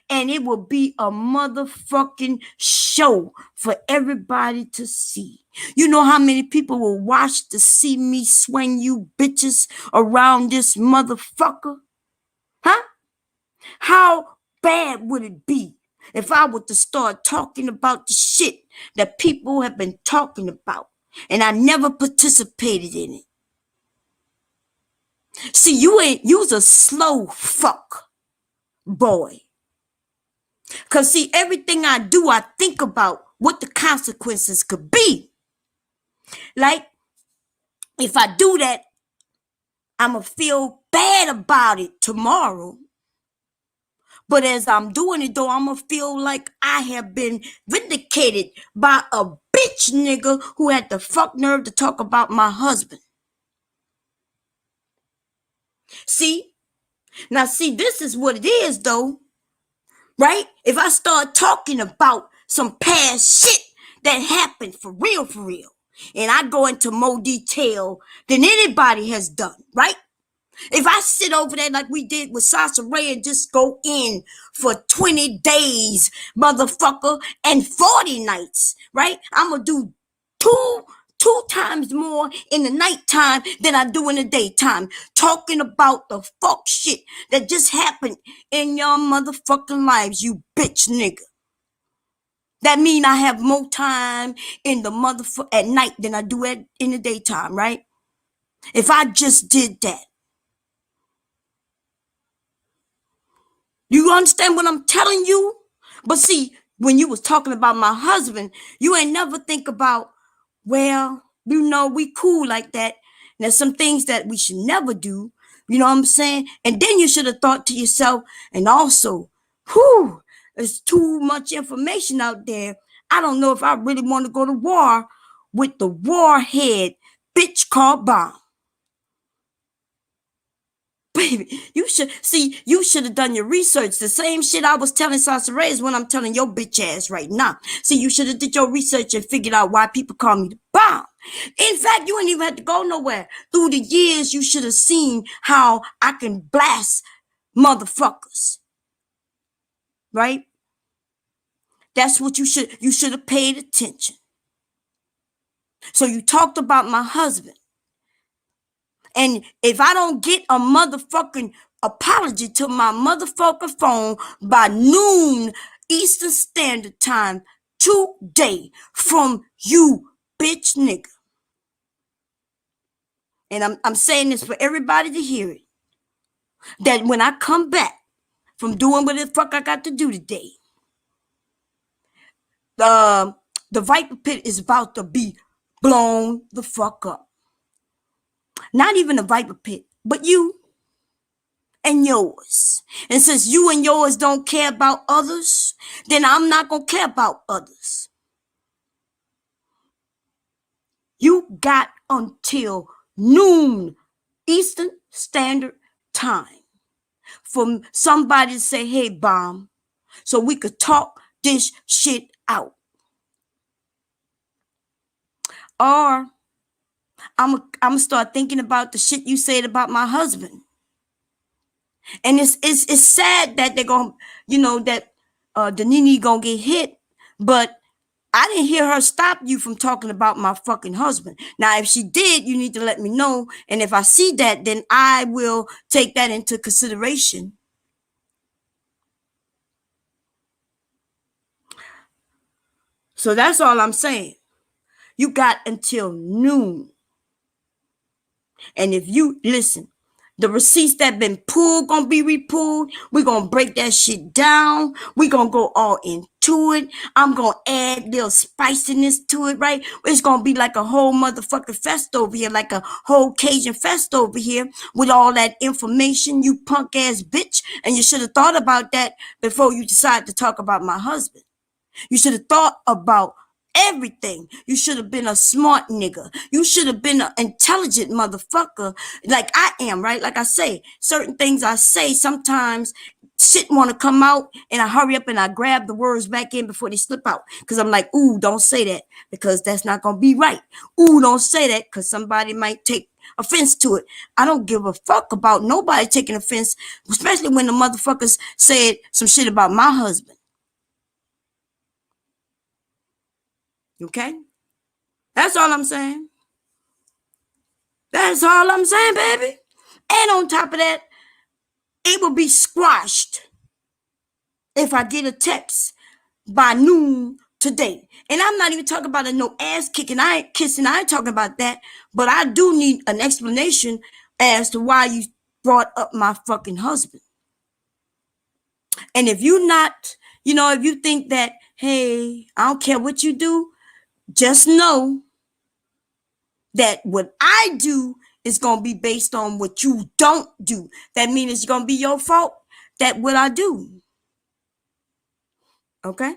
And it will be a motherfucking show for everybody to see. You know how many people will watch to see me swing you bitches around this motherfucker? Huh? How bad would it be if I were to start talking about the shit that people have been talking about and I never participated in it? See, you's a slow fuck, boy. Because, see, everything I do, I think about what the consequences could be. Like, if I do that, I'm going to feel bad about it tomorrow. But as I'm doing it, though, I'm going to feel like I have been vindicated by a bitch nigga who had the fuck nerve to talk about my husband. See? Now, see, this is what it is, though. Right? If I start talking about some past shit that happened for real, and I go into more detail than anybody has done, right? If I sit over there like we did with Sasha Ray and just go in for 20 days, motherfucker, and 40 nights, right? I'm going to do two times more in the nighttime than I do in the daytime, talking about the fuck shit that just happened in your motherfucking lives, you bitch nigga. That mean I have more time in the at night than I do in the daytime, right? If I just did that. You understand what I'm telling you? But see, when you was talking about my husband, you ain't never think about, well, you know, we cool like that. There's some things that we should never do. You know what I'm saying? And then you should have thought to yourself, and also, there's too much information out there. I don't know if I really want to go to war with the warhead bitch called bomb. Baby, you should have done your research. The same shit I was telling Sasha Ray is what I'm telling your bitch ass right now. See, you should have did your research and figured out why people call me the bomb. In fact, you ain't even had to go nowhere. Through the years, you should have seen how I can blast motherfuckers. Right? That's what you should have paid attention. So you talked about my husband. And if I don't get a motherfucking apology to my motherfucking phone by noon Eastern Standard Time today from you, bitch nigga. And I'm saying this for everybody to hear it. That when I come back from doing what the fuck I got to do today, the Viper Pit is about to be blown the fuck up. Not even the Viper Pit, but you and yours. And since you and yours don't care about others, then I'm not going to care about others. You got until noon Eastern Standard Time for somebody to say, hey, Bomb, so we could talk this shit out. Or I'm start thinking about the shit you said about my husband. And it's sad that they're gonna, that the Nene gonna get hit, but I didn't hear her stop you from talking about my fucking husband. Now, if she did, you need to let me know. And if I see that, then I will take that into consideration. So that's all I'm saying. You got until noon. And if you listen, the receipts that been pulled gonna be repulled. We're gonna break that shit down. We're gonna go all into it. I'm gonna add little spiciness to it, right? It's gonna be like a whole motherfucking fest over here, like a whole Cajun fest over here with all that information, you punk ass bitch. And you should have thought about that before you decided to talk about my husband. You should have thought about everything. You should have been a smart nigga. You should have been an intelligent motherfucker like I am, right? Like I say, certain things I say, sometimes shit want to come out and I hurry up and I grab the words back in before they slip out. Because I'm like, ooh, don't say that because that's not going to be right. Ooh, don't say that because somebody might take offense to it. I don't give a fuck about nobody taking offense, especially when the motherfuckers said some shit about my husband. Okay? That's all I'm saying. That's all I'm saying, baby. And on top of that, it will be squashed if I get a text by noon today. And I'm not even talking about a no ass kicking. I ain't kissing. I ain't talking about that. But I do need an explanation as to why you brought up my fucking husband. And if you not, if you think that, hey, I don't care what you do, just know that what I do is going to be based on what you don't do. That means it's going to be your fault that what I do. Okay?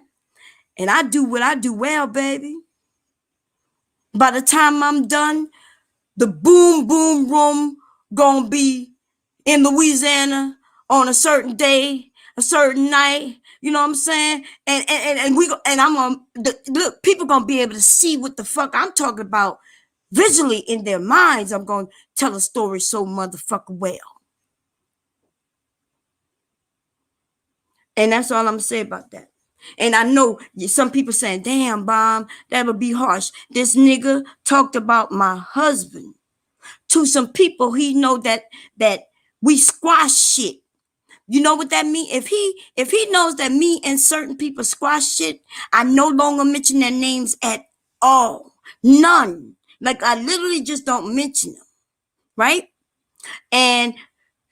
And I do what I do well, baby. By the time I'm done, the boom, boom room going to be in Louisiana on a certain day, a certain night. You know what I'm saying? And I'm on look, people going to be able to see what the fuck I'm talking about. Visually in their minds, I'm going to tell a story so motherfucking well. And that's all I'm saying about that. And I know some people saying, damn, Bomb, that would be harsh. This nigga talked about my husband to some people he know that we squash shit. You know what that means? If he knows that me and certain people squash shit, I no longer mention their names at all. None. Like I literally just don't mention them. Right? And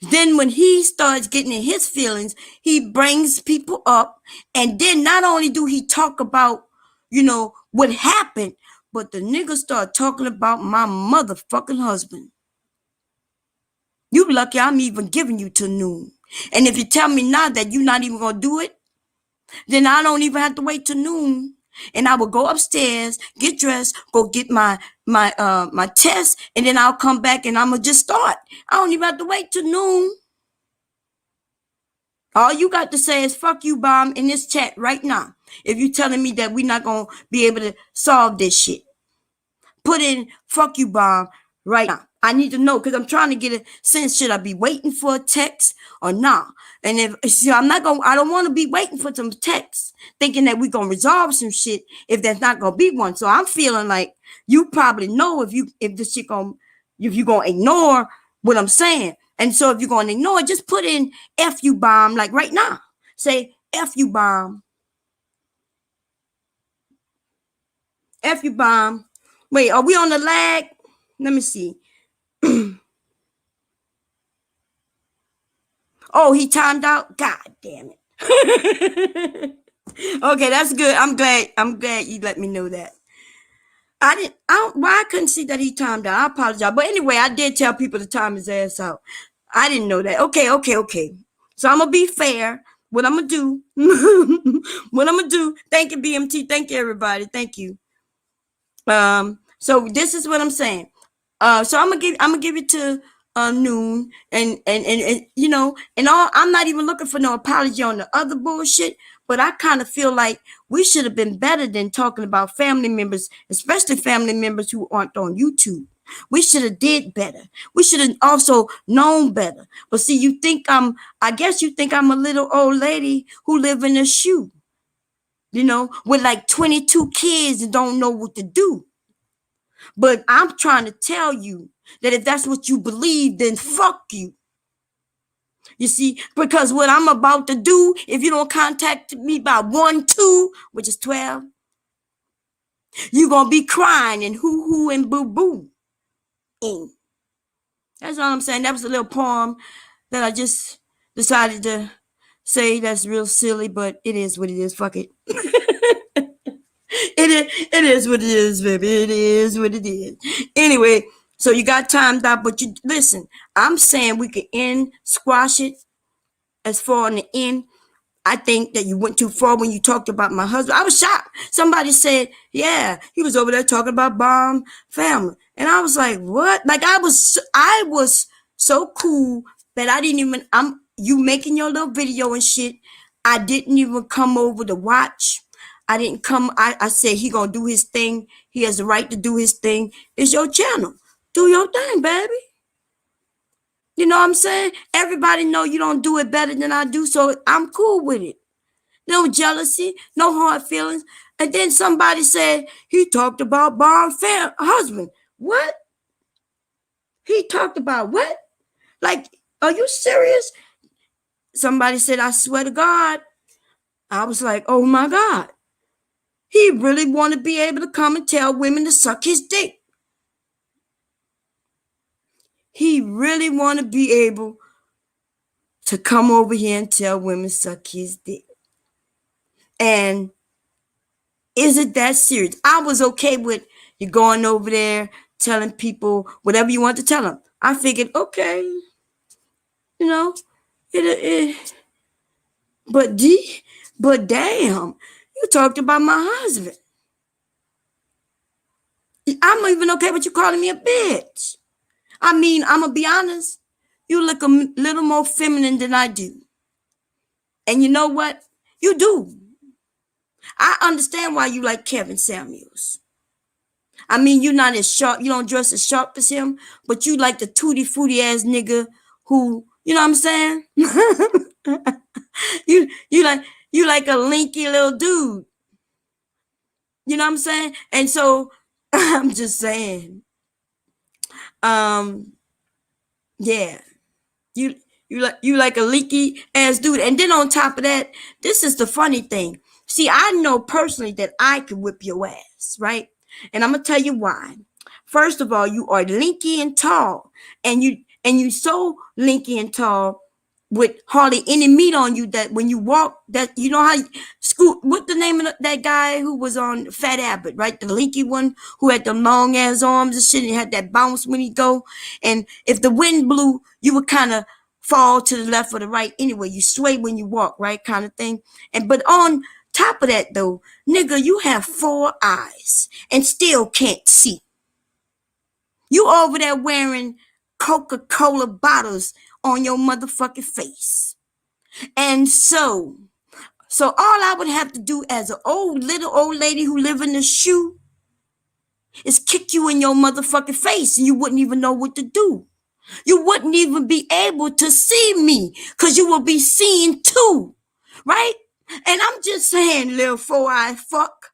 then when he starts getting in his feelings, he brings people up. And then not only do he talk about, what happened, but the nigga start talking about my motherfucking husband. You lucky I'm even giving you till noon. And if you tell me now that you're not even going to do it, then I don't even have to wait till noon. And I will go upstairs, get dressed, go get my test, and then I'll come back and I'm going to just start. I don't even have to wait till noon. All you got to say is fuck you, Bomb, in this chat right now. If you're telling me that we're not going to be able to solve this shit. Put in fuck you, Bomb, right now. I need to know because I'm trying to get a sense. Should I be waiting for a text or not? And if I don't want to be waiting for some text thinking that we're going to resolve some shit if there's not going to be one. So I'm feeling like you probably know if you're going to ignore what I'm saying. And so if you're going to ignore it, just put in F you, Bomb, like right now. Say F you, Bomb. F you, Bomb. Wait, are we on the lag? Let me see. Oh, he timed out? God damn it. Okay, that's good. I'm glad you let me know that. I couldn't see that he timed out. I apologize. But anyway, I did tell people to time his ass out. I didn't know that. Okay. So I'm going to be fair. What I'm going to do. Thank you, BMT. Thank you, everybody. Thank you. So this is what I'm saying. So I'm gonna give it to noon and all. I'm not even looking for no apology on the other bullshit, but I kind of feel like we should have been better than talking about family members, especially family members who aren't on YouTube. We should have did better. We should have also known better. But see, I guess you think I'm a little old lady who live in a shoe, with like 22 kids and don't know what to do. But I'm trying to tell you that if that's what you believe, then fuck you. You see, because what I'm about to do, if you don't contact me by 1-2, which is 12, you're going to be crying and hoo-hoo and boo-boo. That's all I'm saying. That was a little poem that I just decided to say that's real silly, but it is what it is. Fuck it. It is what it is, baby. It is what it is. Anyway, so you got timed out, but you listen, I'm saying we could squash it as far in the end. I think that you went too far when you talked about my husband. I was shocked. Somebody said, yeah, he was over there talking about bomb family. And I was like, what? Like I was so cool that I didn't even, you making your little video and shit. I didn't even come over to watch. I didn't come. I said, he gonna do his thing. He has the right to do his thing. It's your channel. Do your thing, baby. You know what I'm saying? Everybody know you don't do it better than I do, so I'm cool with it. No jealousy, no hard feelings. And then somebody said he talked about bomb husband. What? He talked about what? Like, are you serious? Somebody said, I swear to God. I was like, oh my God. He really want to be able to come and tell women to suck his dick. He really want to be able to come over here and tell women to suck his dick. And is it that serious? I was okay with you going over there, telling people whatever you want to tell them. I figured, okay, but damn, you talked about my husband. I'm even okay with you calling me a bitch. I mean, I'm gonna be honest. You look a little more feminine than I do. And you know what? You do. I understand why you like Kevin Samuels. I mean, you're not as sharp. You don't dress as sharp as him, but you like the tutti frutti ass nigga who, you know what I'm saying? you like a linky little dude. You know what I'm saying? And so I'm just saying, yeah, you like a leaky ass dude. And then on top of that, this is the funny thing. See, I know personally that I could whip your ass, right? And I'm gonna tell you why. First of all, you are linky and tall, and you so linky and tall with hardly any meat on you that when you walk, that you know how you scoot. What the name of that guy who was on Fat Abbott, right? The linky one who had the long ass arms and shit, and had that bounce when he go. And if the wind blew, you would kind of fall to the left or the right. Anyway, you sway when you walk, right? Kind of thing. But on top of that, though, nigga, you have 4 eyes and still can't see. You over there wearing Coca-Cola bottles on your motherfucking face. And so all I would have to do as an little old lady who live in a shoe is kick you in your motherfucking face, and you wouldn't even know what to do. You wouldn't even be able to see me because you will be seeing too, right? And I'm just saying, little 4-eyed fuck.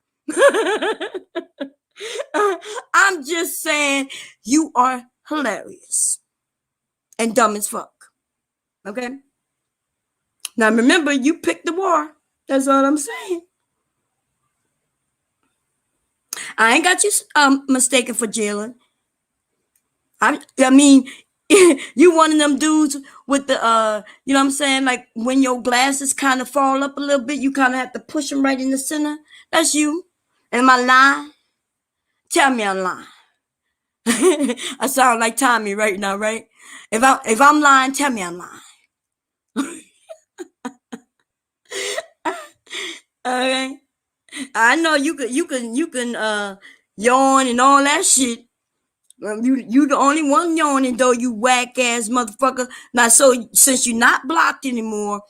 I'm just saying you are hilarious and dumb as fuck. Okay? Now remember, you picked the war. That's all I'm saying. I ain't got you mistaken for Jalen. I mean, you one of them dudes with the you know what I'm saying, like when your glasses kind of fall up a little bit, you kind of have to push them right in the center. That's you. Am I lying? Tell me I'm lying. I sound like Tommy right now, right? If I'm lying, tell me I'm lying. Okay. I know you can yawn and all that shit. You the only one yawning though, you whack ass motherfucker. Now, so since you're not blocked anymore,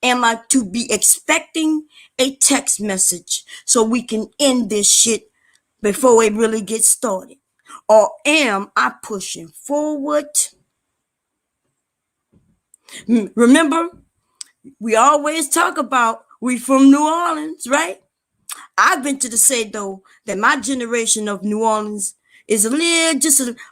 am I to be expecting a text message so we can end this shit before it really gets started? or am I pushing forward? Remember, we always talk about we from New Orleans, right? I venture to say though that my generation of New Orleans is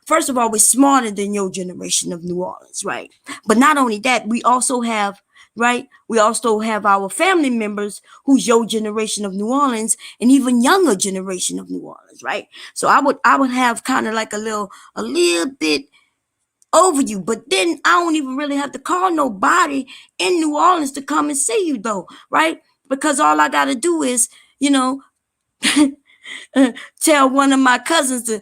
first of all, we're smarter than your generation of New Orleans, right? But not only that, we also have our family members who's your generation of New Orleans and even younger generation of New Orleans, right? So I would have kind of like a little bit over you, but then I don't even really have to call nobody in New Orleans to come and see you though, right? Because all I gotta do is, tell one of my cousins to,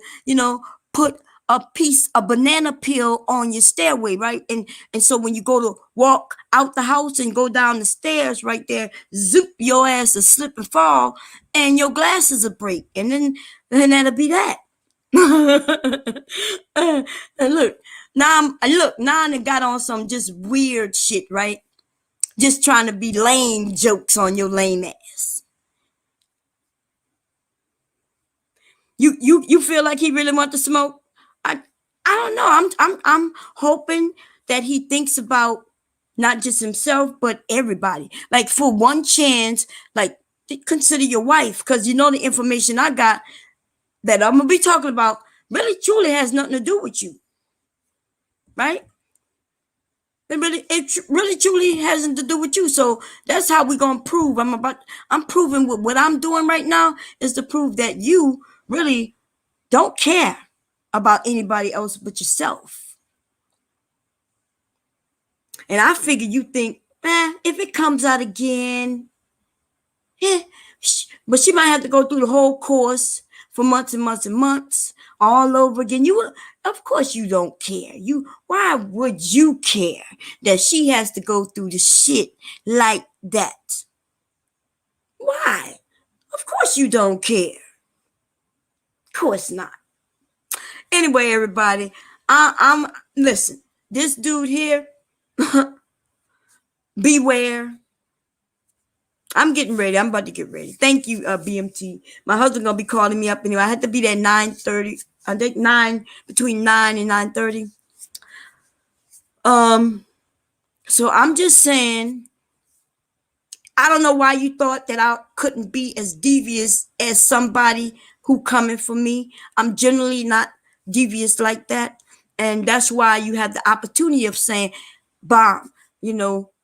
put a banana peel on your stairway, right? And so when you go to walk out the house and go down the stairs right there, zoop, your ass will slip and fall and your glasses will break. And then that'll be that. And look, now I got on some just weird shit, right? Just trying to be lame jokes on your lame ass. You feel like he really want to smoke? I don't know. I'm hoping that he thinks about not just himself but everybody. Like for one chance, like consider your wife, because the information I got that I'm gonna be talking about really truly has nothing to do with you, right? It really truly hasn't to do with you. So that's how we're gonna prove. I'm proving what I'm doing right now is to prove that you really don't care about anybody else but yourself. And I figure you think, if it comes out again, but she might have to go through the whole course for months and months and months all over again. Of course you don't care. Why would you care that she has to go through the shit like that? Why? Of course you don't care. Of course not. Anyway, everybody, I'm listen. This dude here, beware. I'm getting ready. I'm about to get ready. Thank you, BMT. My husband gonna be calling me up anyway. I had to be there 9:30. I think between 9 and 9:30. So I'm just saying, I don't know why you thought that I couldn't be as devious as somebody who coming for me. I'm generally not devious like that. And that's why you have the opportunity of saying, Bomb,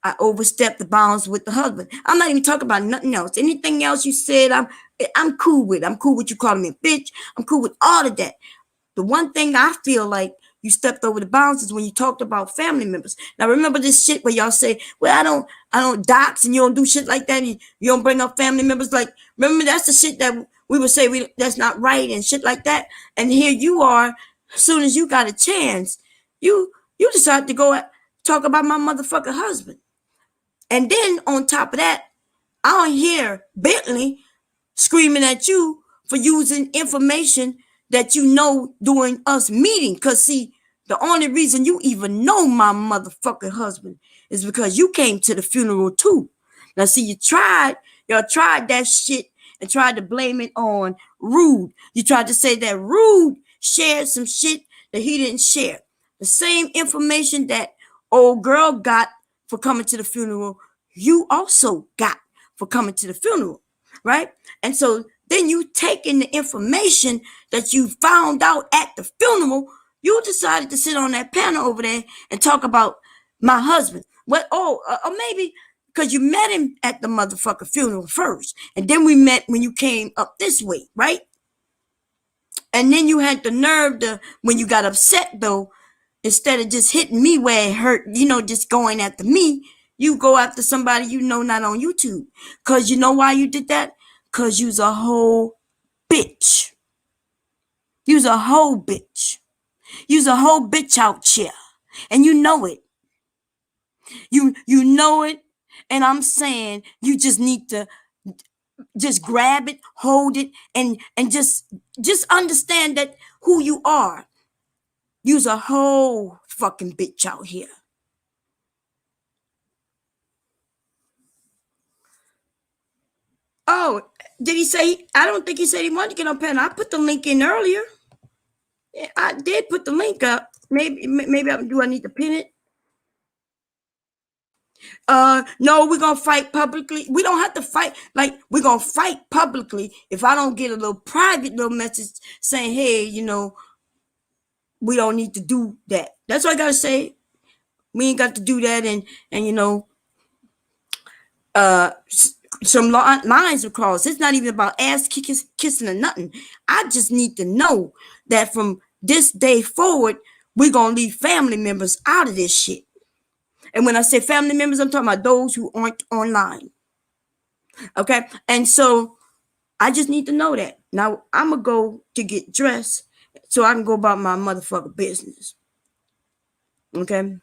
I overstepped the bounds with the husband. I'm not even talking about nothing else. Anything else you said, I'm cool with. I'm cool with you calling me a bitch. I'm cool with all of that. The one thing I feel like you stepped over the bounds is when you talked about family members. Now remember this shit where y'all say, well, I don't dox and you don't do shit like that and you don't bring up family members. Like, remember that's the shit that we would say that's not right and shit like that. And here you are, as soon as you got a chance, you decide to go talk about my motherfucking husband. And then on top of that, I don't hear Bentley screaming at you for using information that during us meeting. Because see, the only reason you even know my motherfucking husband is because you came to the funeral too. Now see, y'all tried that shit and tried to blame it on Rude. You tried to say that Rude shared some shit that he didn't share. The same information that old girl got for coming to the funeral, you also got for coming to the funeral, right? And so then you taking the information that you found out at the funeral, you decided to sit on that panel over there and talk about my husband. Or maybe because you met him at the motherfucker funeral first, and then we met when you came up this way, right? And then you had the nerve when you got upset though, instead of just hitting me where it hurt, just going after me, you go after somebody not on YouTube. Because you know why you did that? Because you's a whole bitch. You's a whole bitch. You's a whole bitch out here. And you know it. You know it. And I'm saying you just need to just grab it, hold it, and just understand that who you are. You's a whole fucking bitch out here. Oh, did he say? I don't think he said he wanted to get on panel. I put the link in earlier. I did put the link up. Maybe do I need to pin it? No, we're gonna fight publicly. We don't have to fight. Like, we're gonna fight publicly if I don't get a little private little message saying, hey, we don't need to do that. That's what I gotta say. We ain't got to do that, and some lines are crossed. It's not even about ass kissing or nothing. I just need to know that from this day forward, we're gonna leave family members out of this shit. And when I say family members, I'm talking about those who aren't online. Okay, and so I just need to know that. Now I'm gonna go to get dressed so I can go about my motherfucking business. Okay.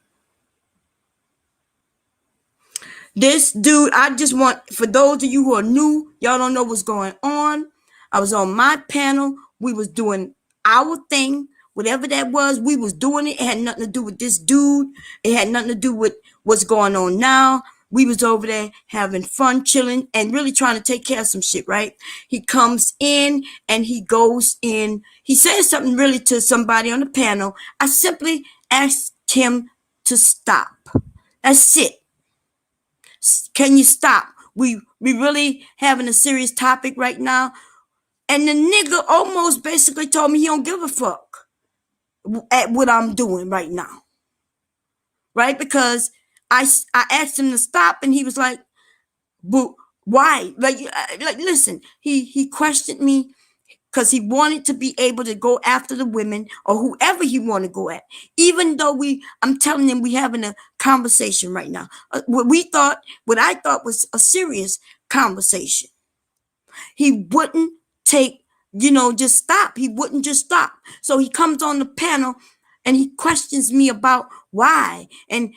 This dude, I just want, for those of you who are new, y'all don't know what's going on. I was on my panel. We was doing our thing, whatever that was. We was doing it. It had nothing to do with this dude. It had nothing to do with what's going on now. We was over there having fun, chilling, and really trying to take care of some shit, right? He comes in and he goes in. He says something really to somebody on the panel. I simply asked him to stop. That's it. Can you stop? We really having a serious topic right now. And the nigga almost basically told me he don't give a fuck at what I'm doing right now. Right? Because I asked him to stop and he was like, but why? Like listen, he questioned me because he wanted to be able to go after the women or whoever he wanted to go at. Even though I'm telling him we having a conversation right now. What I thought was a serious conversation. He wouldn't just stop. He wouldn't just stop. So he comes on the panel and he questions me about why and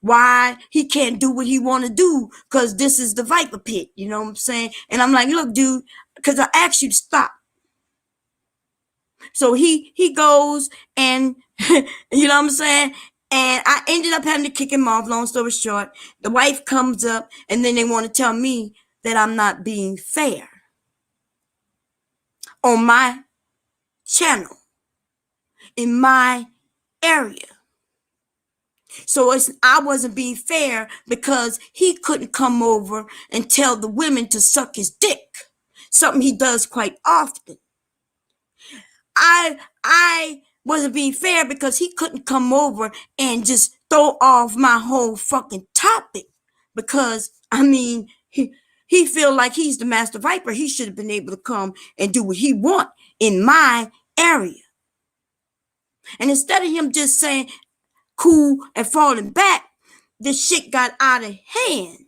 why he can't do what he want to do because this is the Viper Pit. You know what I'm saying? And I'm like, look, dude, because I asked you to stop. So he goes and you know what I'm saying? And I ended up having to kick him off. Long story short, the wife comes up and then they want to tell me that I'm not being fair on my channel, in my area. So I wasn't being fair because he couldn't come over and tell the women to suck his dick, something he does quite often. I wasn't being fair because he couldn't come over and just throw off my whole fucking topic because, he feel like he's the master viper. He should have been able to come and do what he want in my area. And instead of him just saying cool and falling back, the shit got out of hand.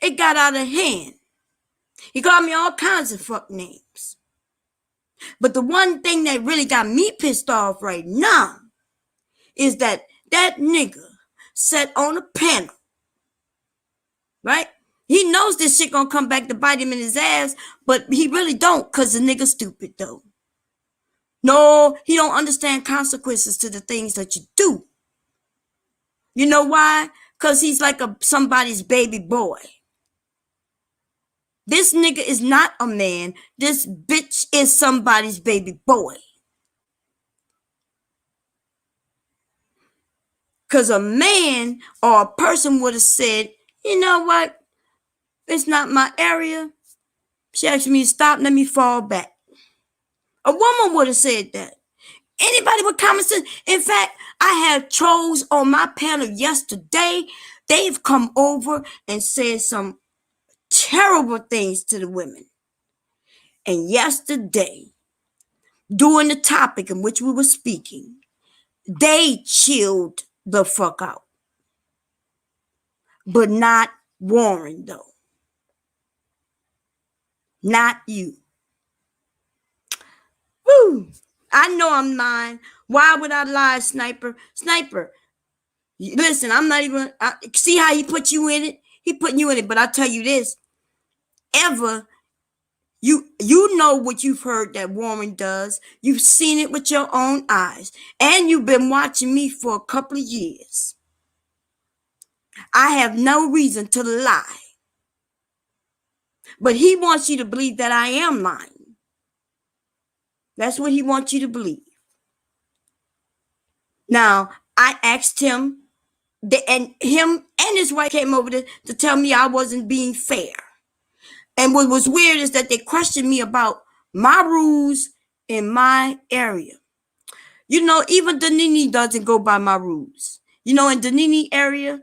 It got out of hand. He called me all kinds of fuck names. But the one thing that really got me pissed off right now is that nigga sat on a panel, right? He knows this shit gonna come back to bite him in his ass, but he really don't because the nigga stupid though. No, he don't understand consequences to the things that you do. You know why? Because he's like somebody's baby boy. This nigga is not a man. This bitch is somebody's baby boy. Because a man or a person would have said, you know what? It's not my area. She asked me to stop, let me fall back. A woman would have said that. Anybody with common sense. In fact, I had trolls on my panel yesterday. They've come over and said some terrible things to the women. And yesterday, during the topic in which we were speaking, they chilled the fuck out. But not Warren, though. Not you. Woo! I know I'm lying. Why would I lie, Sniper? Sniper, listen, I'm not even... see how he put you in it? He putting you in it, but I'll tell you this. You know what you've heard that Warren does. You've seen it with your own eyes. And you've been watching me for a couple of years. I have no reason to lie. But he wants you to believe that I am lying. That's what he wants you to believe. Now, I asked him, and him and his wife came over to tell me I wasn't being fair. And what was weird is that they questioned me about my rules in my area. You know, even Danini doesn't go by my rules. You know, in Danini area,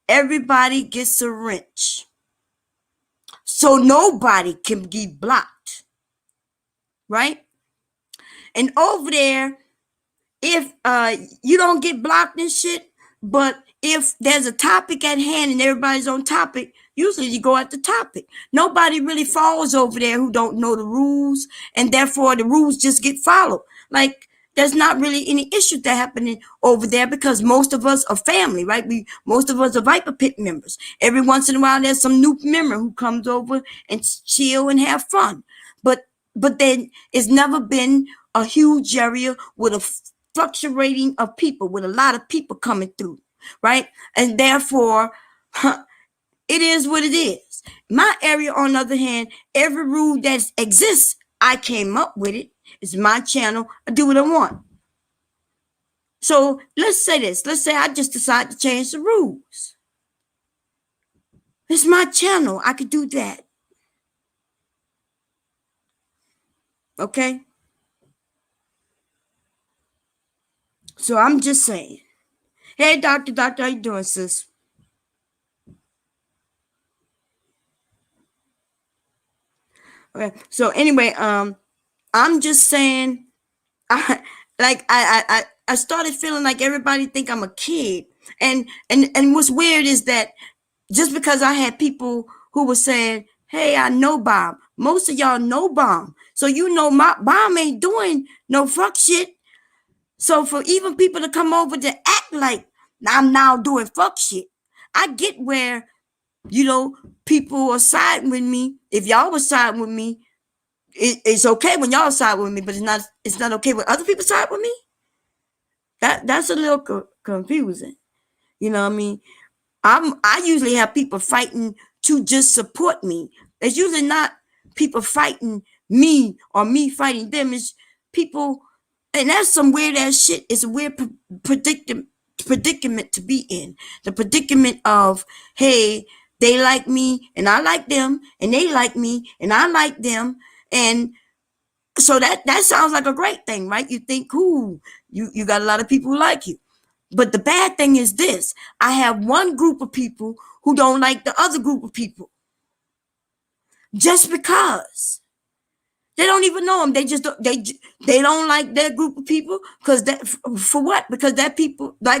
everybody gets a wrench. So nobody can be blocked. Right? And over there, if you don't get blocked and shit, but if there's a topic at hand and everybody's on topic, usually you go at the topic. Nobody really falls over there who don't know the rules, and therefore the rules just get followed. Like, there's not really any issues that happening over there because most of us are family, right? Most of us are Viper Pit members. Every once in a while, there's some new member who comes over and chill and have fun. But then it's never been a huge area with a fluctuating of people, with a lot of people coming through, right? And therefore, it is what it is. My area, on the other hand, every rule that exists, I came up with it. It's my channel. I do what I want. So let's say this. Let's say I just decide to change the rules. It's my channel. I could do that. Okay? So I'm just saying. Hey, doctor, how you doing, sis? Okay. So anyway, I'm just saying, I started feeling like everybody think I'm a kid. And what's weird is that just because I had people who were saying, hey, I know Bomb. Most of y'all know Bomb. So you know my Bomb ain't doing no fuck shit. So for even people to come over to act like I'm now doing fuck shit, I get where, you know, people are siding with me. If y'all was siding with me, it's okay when y'all side with me, but it's not okay when other people side with me. That's a little confusing. You know what I mean? I usually have people fighting to just support me. It's usually not people fighting me or me fighting them. It's people, and that's some weird ass shit. It's a weird predicament to be in. The predicament of, hey, they like me and I like them, and they like me and I like them, and so that sounds like a great thing, right? You think, cool, you got a lot of people who like you. But the bad thing is this: I have one group of people who don't like the other group of people. Just because they don't even know them, they don't like that group of people because that for what? Because that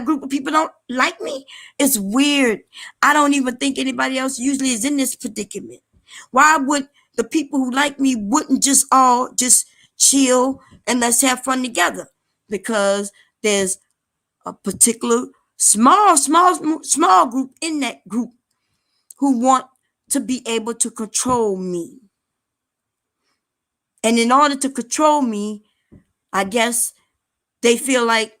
group of people don't like me. It's weird. I don't even think anybody else usually is in this predicament. Why would the people who like me wouldn't just all just chill and let's have fun together? Because there's a particular small group in that group who want to be able to control me. And in order to control me, I guess they feel like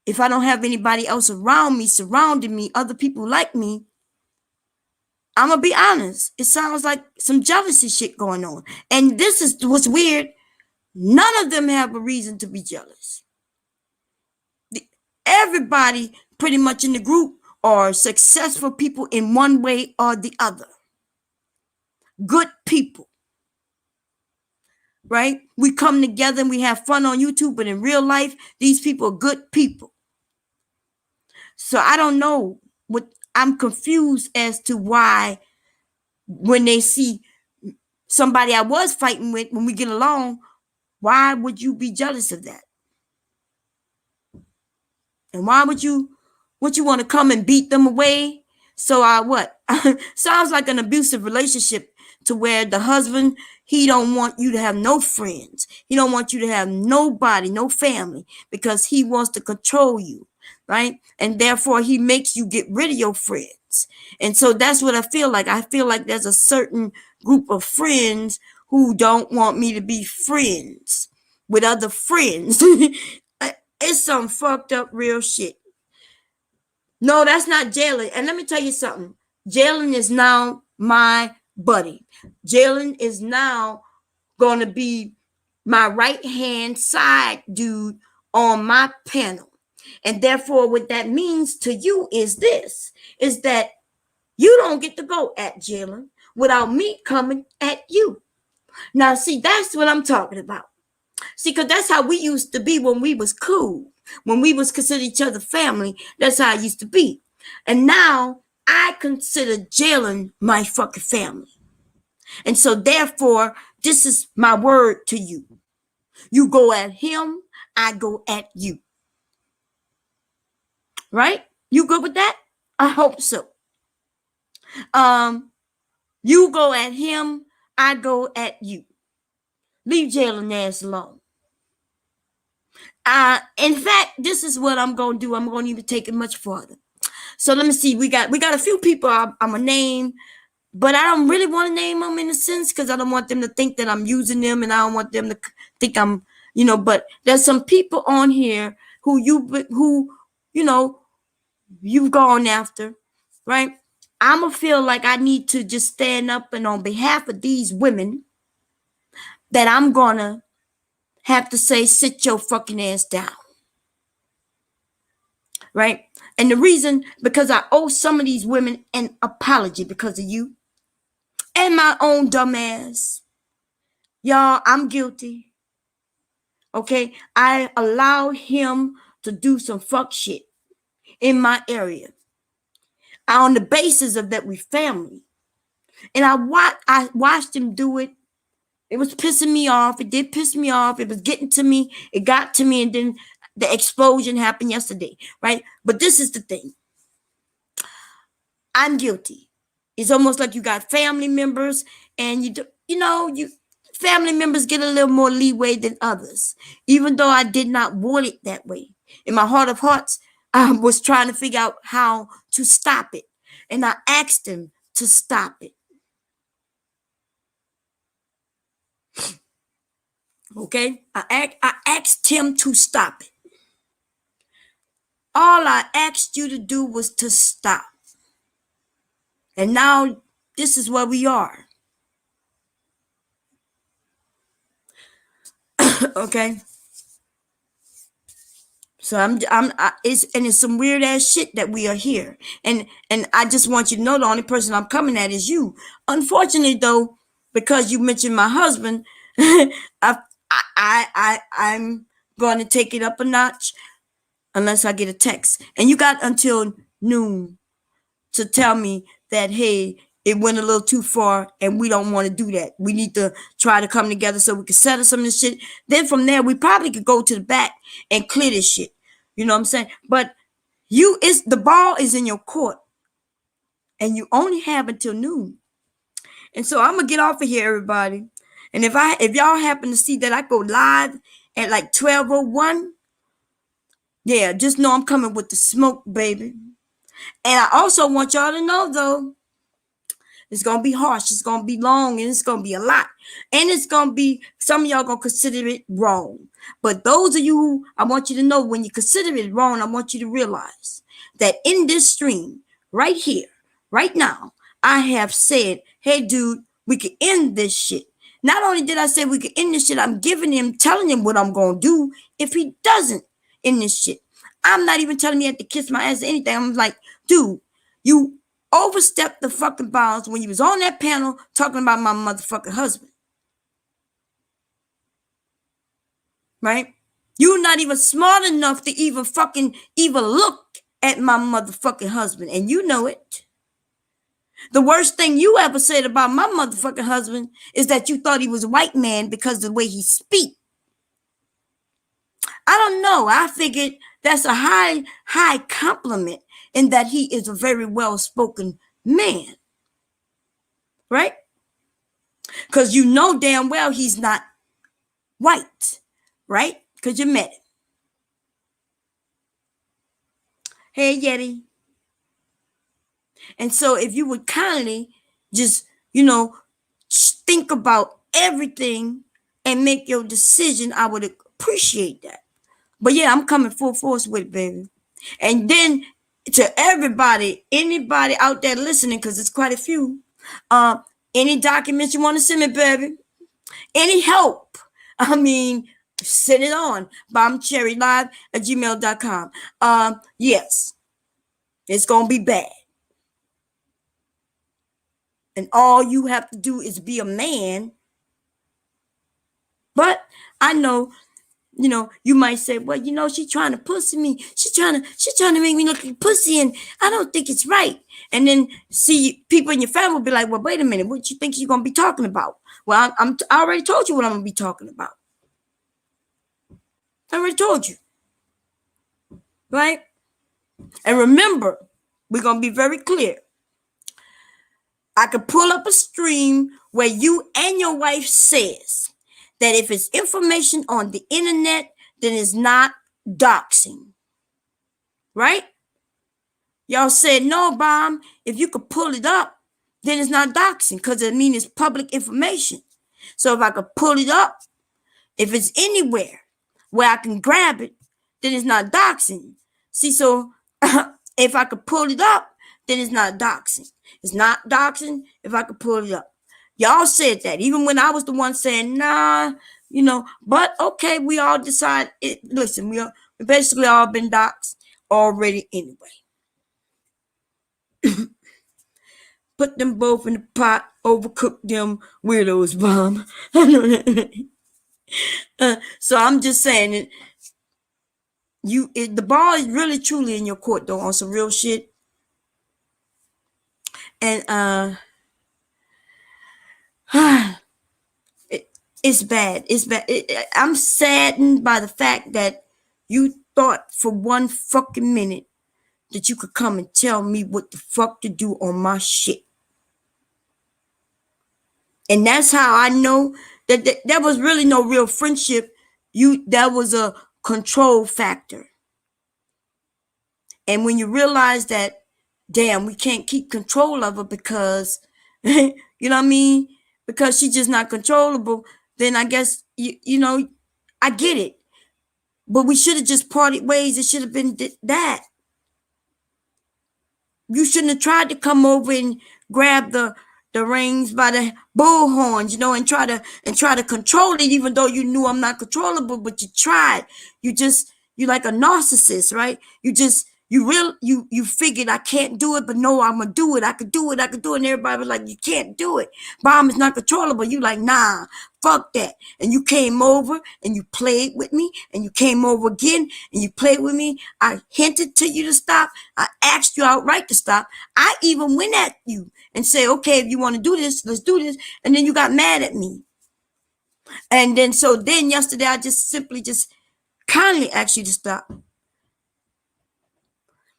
if I don't have anybody else around me, surrounding me, other people like me, I'm going to be honest, it sounds like some jealousy shit going on. And this is what's weird. None of them have a reason to be jealous. Everybody pretty much in the group are successful people in one way or the other. Good people. Right? We come together and we have fun on YouTube, but in real life, these people are good people. So I don't know I'm confused as to why when they see somebody I was fighting with, when we get along, why would you be jealous of that? And why would you want to come and beat them away? So what? Sounds like an abusive relationship to where the husband, he don't want you to have no friends. He don't want you to have nobody, no family, because he wants to control you, right? And therefore he makes you get rid of your friends. And so that's what I feel like. I feel like there's a certain group of friends who don't want me to be friends with other friends. It's some fucked up real shit. No, that's not Jalen. And let me tell you something. Jalen is now my buddy. Jalen is now going to be my right-hand side dude on my panel. And therefore, what that means to you is this, is that you don't get to go at Jalen without me coming at you. Now, see, that's what I'm talking about. See, because that's how we used to be when we was cool. When we was considered each other family, that's how it used to be. And now I consider Jalen my fucking family. And so therefore, this is my word to you. You go at him, I go at you. Right? You good with that? I hope so. You go at him, I go at you. Leave Jalen ass alone. In fact, this is what I'm gonna do. I'm gonna even take it much further. So let me see. We got a few people I'm gonna name, but I don't really want to name them in a sense because I don't want them to think that I'm using them, and I don't want them to think I'm, But there's some people on here who you've gone after, right? I'm gonna feel like I need to just stand up and on behalf of these women that I'm gonna have to say, sit your fucking ass down. Right? And the reason, because I owe some of these women an apology because of you and my own dumb ass. Y'all, I'm guilty. Okay? I allowed him to do some fuck shit in my area. On the basis of that we family. And I watched him do it. It was pissing me off. It did piss me off. It was getting to me. It got to me. And then the explosion happened yesterday, right? But this is the thing. I'm guilty. It's almost like you got family members, and you family members get a little more leeway than others, even though I did not want it that way. In my heart of hearts, I was trying to figure out how to stop it. And I asked him to stop it. Okay? I asked him to stop it. All I asked you to do was to stop. And now this is where we are. Okay? So it's some weird ass shit that we are here. And I just want you to know the only person I'm coming at is you. Unfortunately though, because you mentioned my husband, I'm going to take it up a notch unless I get a text. And you got until noon to tell me that, hey, it went a little too far and we don't want to do that. We need to try to come together so we can settle some of this shit. Then from there, we probably could go to the back and clear this shit. You know what I'm saying? But the ball is in your court and you only have until noon. And so I'm going to get off of here, everybody. And if y'all happen to see that I go live at like 12:01, yeah, just know I'm coming with the smoke, baby. And I also want y'all to know, though, it's going to be harsh. It's going to be long, and it's going to be a lot. And it's going to be, some of y'all going to consider it wrong. But those of you who, I want you to know, when you consider it wrong, I want you to realize that in this stream, right here, right now, I have said, hey, dude, we can end this shit. Not only did I say we could end this shit, I'm telling him what I'm going to do if he doesn't end this shit. I'm not even telling him he had to kiss my ass or anything. I'm like, dude, you overstepped the fucking bounds when you was on that panel talking about my motherfucking husband. Right? You're not even smart enough to even look at my motherfucking husband. And you know it. The worst thing you ever said about my motherfucking husband is that you thought he was a white man because of the way he speak. I don't know. I figured that's a high compliment in that he is a very well-spoken man. Right? Because you know damn well he's not white. Right? Because you met him. Hey, Yeti. And so if you would kindly just, think about everything and make your decision, I would appreciate that. But yeah, I'm coming full force with it, baby. And then to everybody, anybody out there listening, because it's quite a few, any documents you want to send me, baby, any help, I mean, send it on. BombCherryLive@gmail.com. Yes, it's going to be bad. And all you have to do is be a man. But I know, you might say, well, she's trying to pussy me. She's trying to make me look like pussy, and I don't think it's right. And then see people in your family will be like, well, wait a minute, what you think you're gonna be talking about? Well, I already told you what I'm gonna be talking about. I already told you, right? And remember, we're gonna be very clear. I could pull up a stream where you and your wife says that if it's information on the internet, then it's not doxing. Right? Y'all said, no, Bomb, if you could pull it up, then it's not doxing because it means it's public information. So if I could pull it up, if it's anywhere where I can grab it, then it's not doxing. See, so if I could pull it up, then it's not doxing. It's not doxing if I could pull it up. Y'all said that, even when I was the one saying, nah, but okay, we all decide it. Listen, we basically all been doxed already anyway. Put them both in the pot, overcook them weirdos, Bomb. So I'm just saying it. The ball is really truly in your court though, on some real shit. And it's bad. It's bad. I'm saddened by the fact that you thought for one fucking minute that you could come and tell me what the fuck to do on my shit. And that's how I know that there was really no real friendship. That was a control factor. And when you realize that, damn, we can't keep control of her because, you know what I mean? Because she's just not controllable, then I guess, I get it. But we should have just parted ways. It should have been that. You shouldn't have tried to come over and grab the reins by the bull horns, and try to control it, even though you knew I'm not controllable, but you tried. You're like a narcissist, right? You figured I can't do it, but no, I'm gonna do it. I could do it. And everybody was like, you can't do it. Bomb is not controllable. You like, nah, fuck that. And you came over and you played with me, and you came over again and you played with me. I hinted to you to stop. I asked you outright to stop. I even went at you and said, okay, if you want to do this, let's do this. And then you got mad at me. And then yesterday I just simply kindly asked you to stop.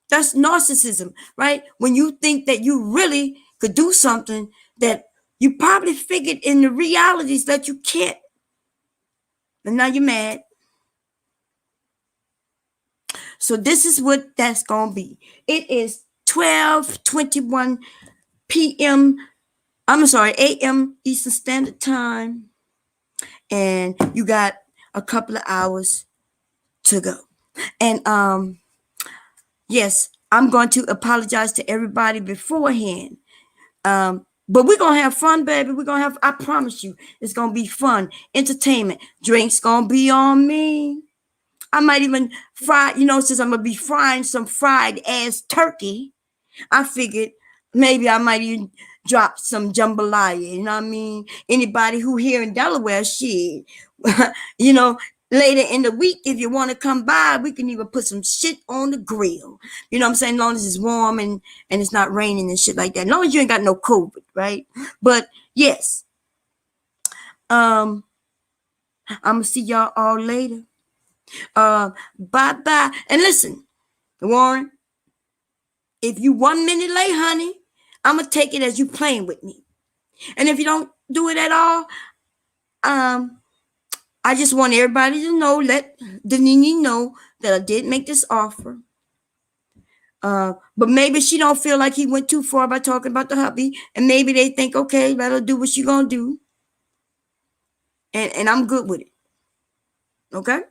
That's narcissism, right? When you think that you really could do something that you probably figured in the realities that you can't. And now you're mad. So this is what that's going to be. It is 12:21 p.m. a.m. Eastern Standard Time. And you got a couple of hours to go. And yes, I'm going to apologize to everybody beforehand. But we're going to have fun, baby. I promise you, it's going to be fun. Entertainment. Drinks going to be on me. I might even fry, since I'm going to be frying some fried ass turkey, I figured maybe I might even drop some jambalaya, you know what I mean? Anybody who here in Delaware, shit, later in the week, if you want to come by, we can even put some shit on the grill. You know what I'm saying? As long as it's warm and it's not raining and shit like that. As long as you ain't got no COVID, right? But yes, I'm going to see y'all all later. Bye-bye. And listen, Warren, if you 1 minute late, honey, I'm going to take it as you playing with me. And if you don't do it at all, I just want everybody to know, let Denini know that I did make this offer. But maybe she don't feel like he went too far by talking about the hubby. And maybe they think, okay, let her do what she gonna do. And I'm good with it. Okay?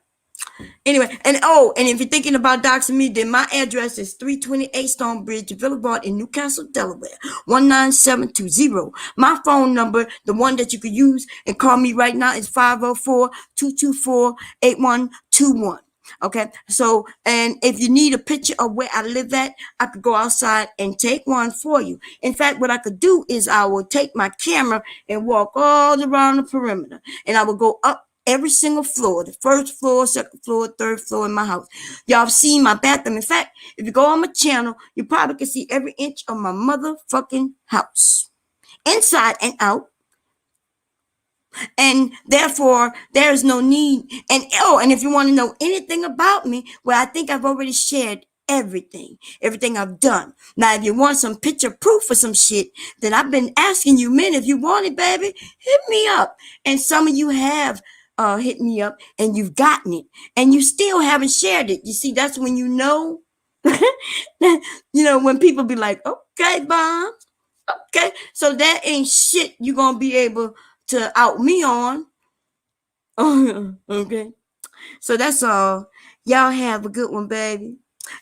Anyway, and if you're thinking about doxing me, then my address is 328 Stonebridge Boulevard in Newcastle, Delaware, 19720. My phone number, the one that you could use and call me right now, is 504-224-8121. Okay, so, and if you need a picture of where I live at, I could go outside and take one for you. In fact, what I could do is I will take my camera and walk all around the perimeter, and I will go up every single floor, the first floor, second floor, third floor in my house. Y'all have seen my bathroom. In fact, if you go on my channel, you probably can see every inch of my motherfucking house, inside and out. And therefore, there is no need. And if you want to know anything about me, well, I think I've already shared everything I've done. Now, if you want some picture proof for some shit, then I've been asking you men, if you want it, baby, hit me up. And some of you have hit me up and you've gotten it, and you still haven't shared it. You see, that's when you know, when people be like, okay, Bomb, okay, so that ain't shit you gonna be able to out me on. Okay, so that's all. Y'all have a good one, baby.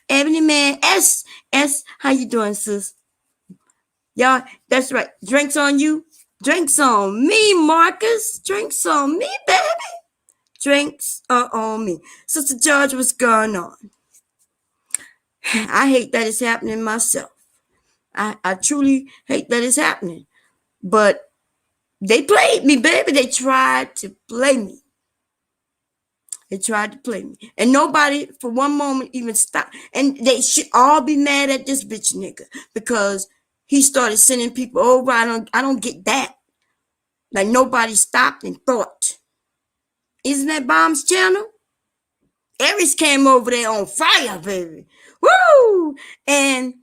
Ebony Man S, how you doing, sis? Y'all, that's right. Drinks on you. Drinks on me, Marcus. Drinks on me, baby. Drinks are on me. Sister George, what's going on? I hate that it's happening myself. I truly hate that it's happening. But they played me, baby. They tried to play me. They tried to play me. And nobody for one moment even stopped. And they should all be mad at this bitch nigga because he started sending people over. I don't get that. Like nobody stopped and thought. Isn't that Bomb's channel? Aries came over there on fire, baby. Woo! And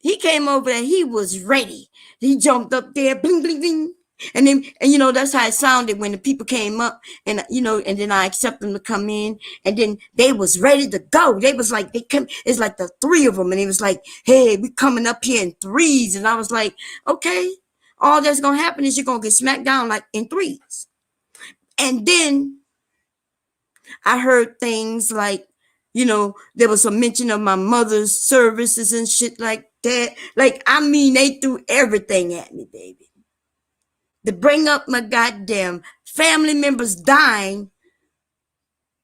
he came over there. He was ready. He jumped up there, bling, bling, bling. And then, that's how it sounded when the people came up, and and then I accepted them to come in, and then they was ready to go. They was like, it's like the three of them, and it was like, hey, we coming up here in threes, and I was like, okay, all that's gonna happen is you're gonna get smacked down like in threes. And then I heard things like, there was a mention of my mother's services and shit like that. Like, I mean, they threw everything at me, baby. To bring up my goddamn family members dying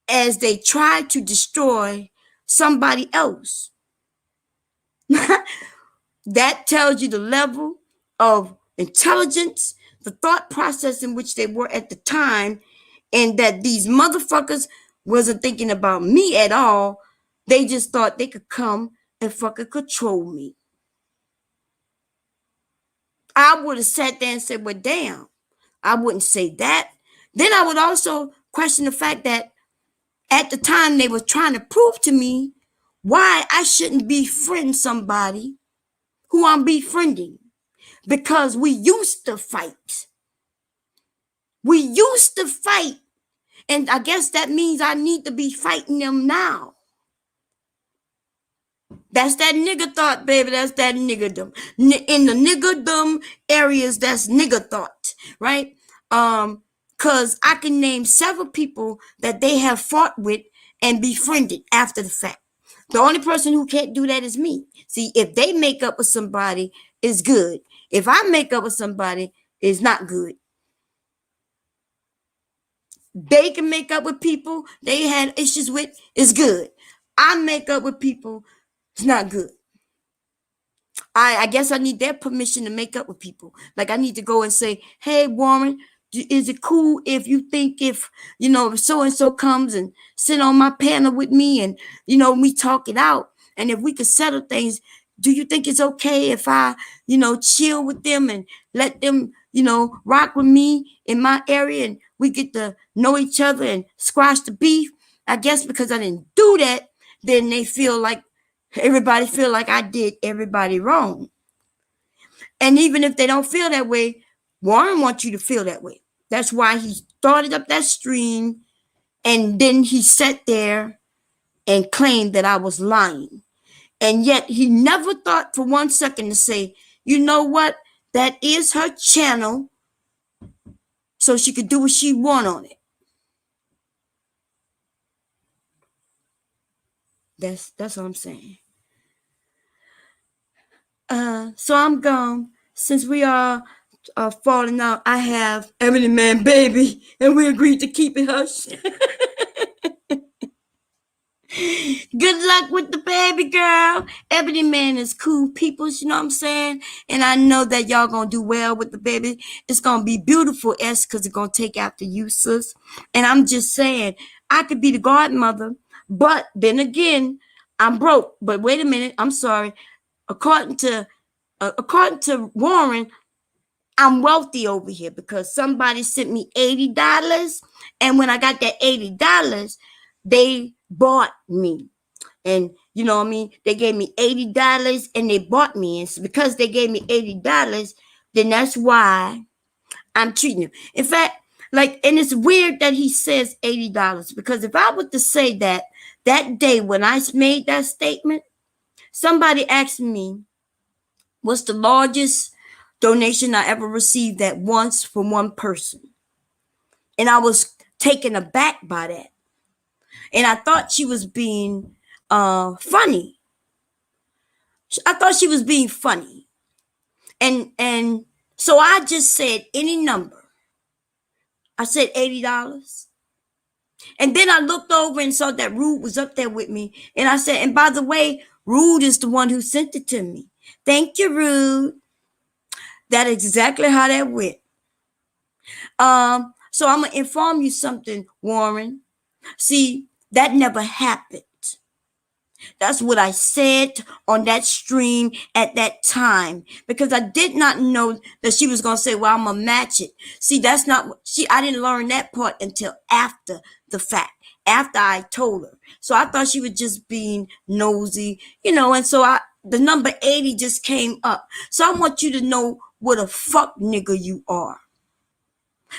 as they tried to destroy somebody else. That tells you the level of intelligence, the thought process in which they were at the time, and that these motherfuckers wasn't thinking about me at all. They just thought they could come and fucking control me. I would have sat there and said, well, damn, I wouldn't say that. Then I would also question the fact that at the time they were trying to prove to me why I shouldn't befriend somebody who I'm befriending. Because we used to fight. We used to fight. And I guess that means I need to be fighting them now. That's that nigga thought, baby. That's that niggerdom. In the niggerdom areas, that's nigger thought, right? Because I can name several people that they have fought with and befriended after the fact. The only person who can't do that is me. See, if they make up with somebody, it's good. If I make up with somebody, it's not good. They can make up with people they had issues with, it's good. I make up with people, it's not good. I guess I need their permission to make up with people. Like I need to go and say, hey, Warren, is it cool if you think if so-and-so comes and sit on my panel with me and, we talk it out. And if we could settle things, do you think it's okay if I, chill with them and let them, rock with me in my area and we get to know each other and squash the beef? I guess because I didn't do that, then they feel like everybody feel like I did everybody wrong. And even if they don't feel that way, Warren wants you to feel that way. That's why he started up that stream, and then he sat there and claimed that I was lying. And yet he never thought for 1 second to say, you know what? That is her channel, so she could do what she want on it. That's what I'm saying. So I'm gone. Since we are falling out, I have Ebony Man baby, and we agreed to keep it hush. Good luck with the baby girl. Ebony Man is cool people, you know what I'm saying? And I know that y'all gonna do well with the baby. It's gonna be beautiful, because it's gonna take after you, sis. And I'm just saying, I could be the godmother, but then again, I'm broke. But wait a minute, I'm sorry. According to Warren, I'm wealthy over here because somebody sent me $80, and when I got that $80, they bought me. And you know what I mean? They gave me $80 and they bought me. And because they gave me $80, then that's why I'm treating him. In fact, and it's weird that he says $80 because if I were to say that day when I made that statement, somebody asked me, what's the largest donation I ever received at once from one person? And I was taken aback by that. And I thought she was being funny. I thought she was being funny. And so I just said any number. I said $80. And then I looked over and saw that Rude was up there with me. And I said, and by the way, Rude is the one who sent it to me. Thank you, Rude. That's exactly how that went. So I'm gonna inform you something, Warren. See, that never happened. That's what I said on that stream at that time because I did not know that she was going to say, well, I'm going to match it. See, that's not what I didn't learn that part until after the fact, after I told her. So I thought she was just being nosy, and so the number 80 just came up. So I want you to know what a fuck nigga you are.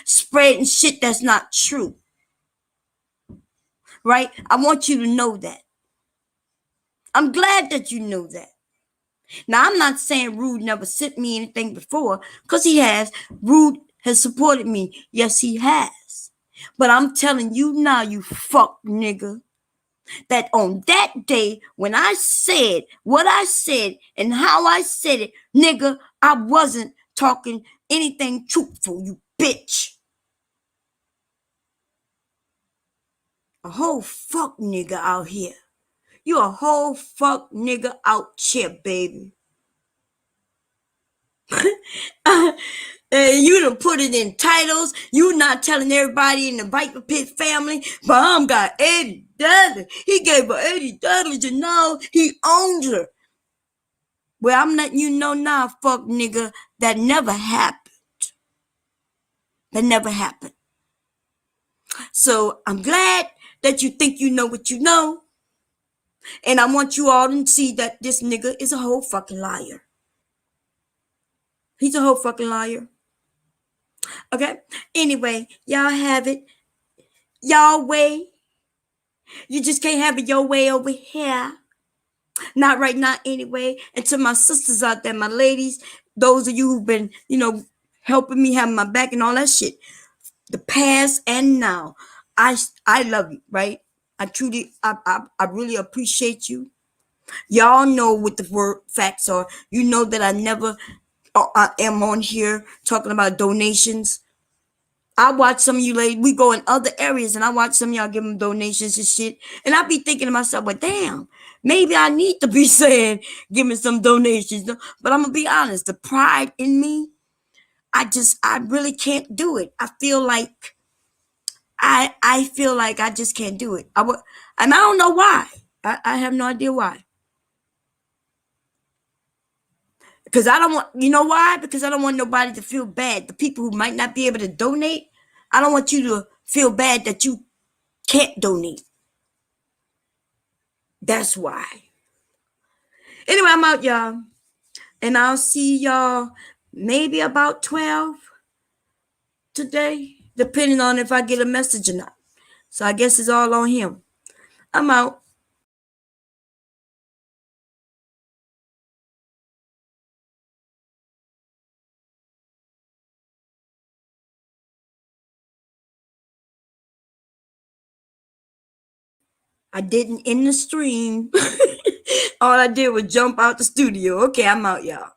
Spreading shit that's not true. Right? I want you to know that. I'm glad that you know that. Now, I'm not saying Rude never sent me anything before, because he has. Rude has supported me. Yes, he has. But I'm telling you now, you fuck nigga, that on that day when I said what I said and how I said it, nigga, I wasn't talking anything truthful, you bitch. A whole fuck nigga out here. You a whole fuck nigga out here, baby. You done put it in titles. You not telling everybody in the Viper Pit family, Bomb got $80. He gave her $80 and now he owns her. Well, I'm letting you know now, fuck nigga, that never happened. That never happened. So I'm glad that you think you know what you know. And I want you all to see that this nigga is a whole fucking liar. He's a whole fucking liar. Okay? Anyway, y'all have it. Y'all way. You just can't have it your way over here. Not right now, anyway. And to my sisters out there, my ladies, those of you who've been, helping me, having my back and all that shit. The past and now. I love you, right? I truly, I really appreciate you. Y'all know what the facts are. You know that I never am on here talking about donations. I watch some of you ladies, we go in other areas and I watch some of y'all give them donations and shit. And I be thinking to myself, well, damn, maybe I need to be saying, give me some donations. But I'm going to be honest, the pride in me, I really can't do it. I feel like, I feel like I just can't do it. And I don't know why. I have no idea why. Because I don't want, you know why? Because I don't want nobody to feel bad. The people who might not be able to donate, I don't want you to feel bad that you can't donate. That's why. Anyway, I'm out, y'all. And I'll see y'all maybe about 12 today, depending on if I get a message or not. So I guess it's all on him. I'm out. I didn't end the stream. All I did was jump out the studio. Okay, I'm out, y'all.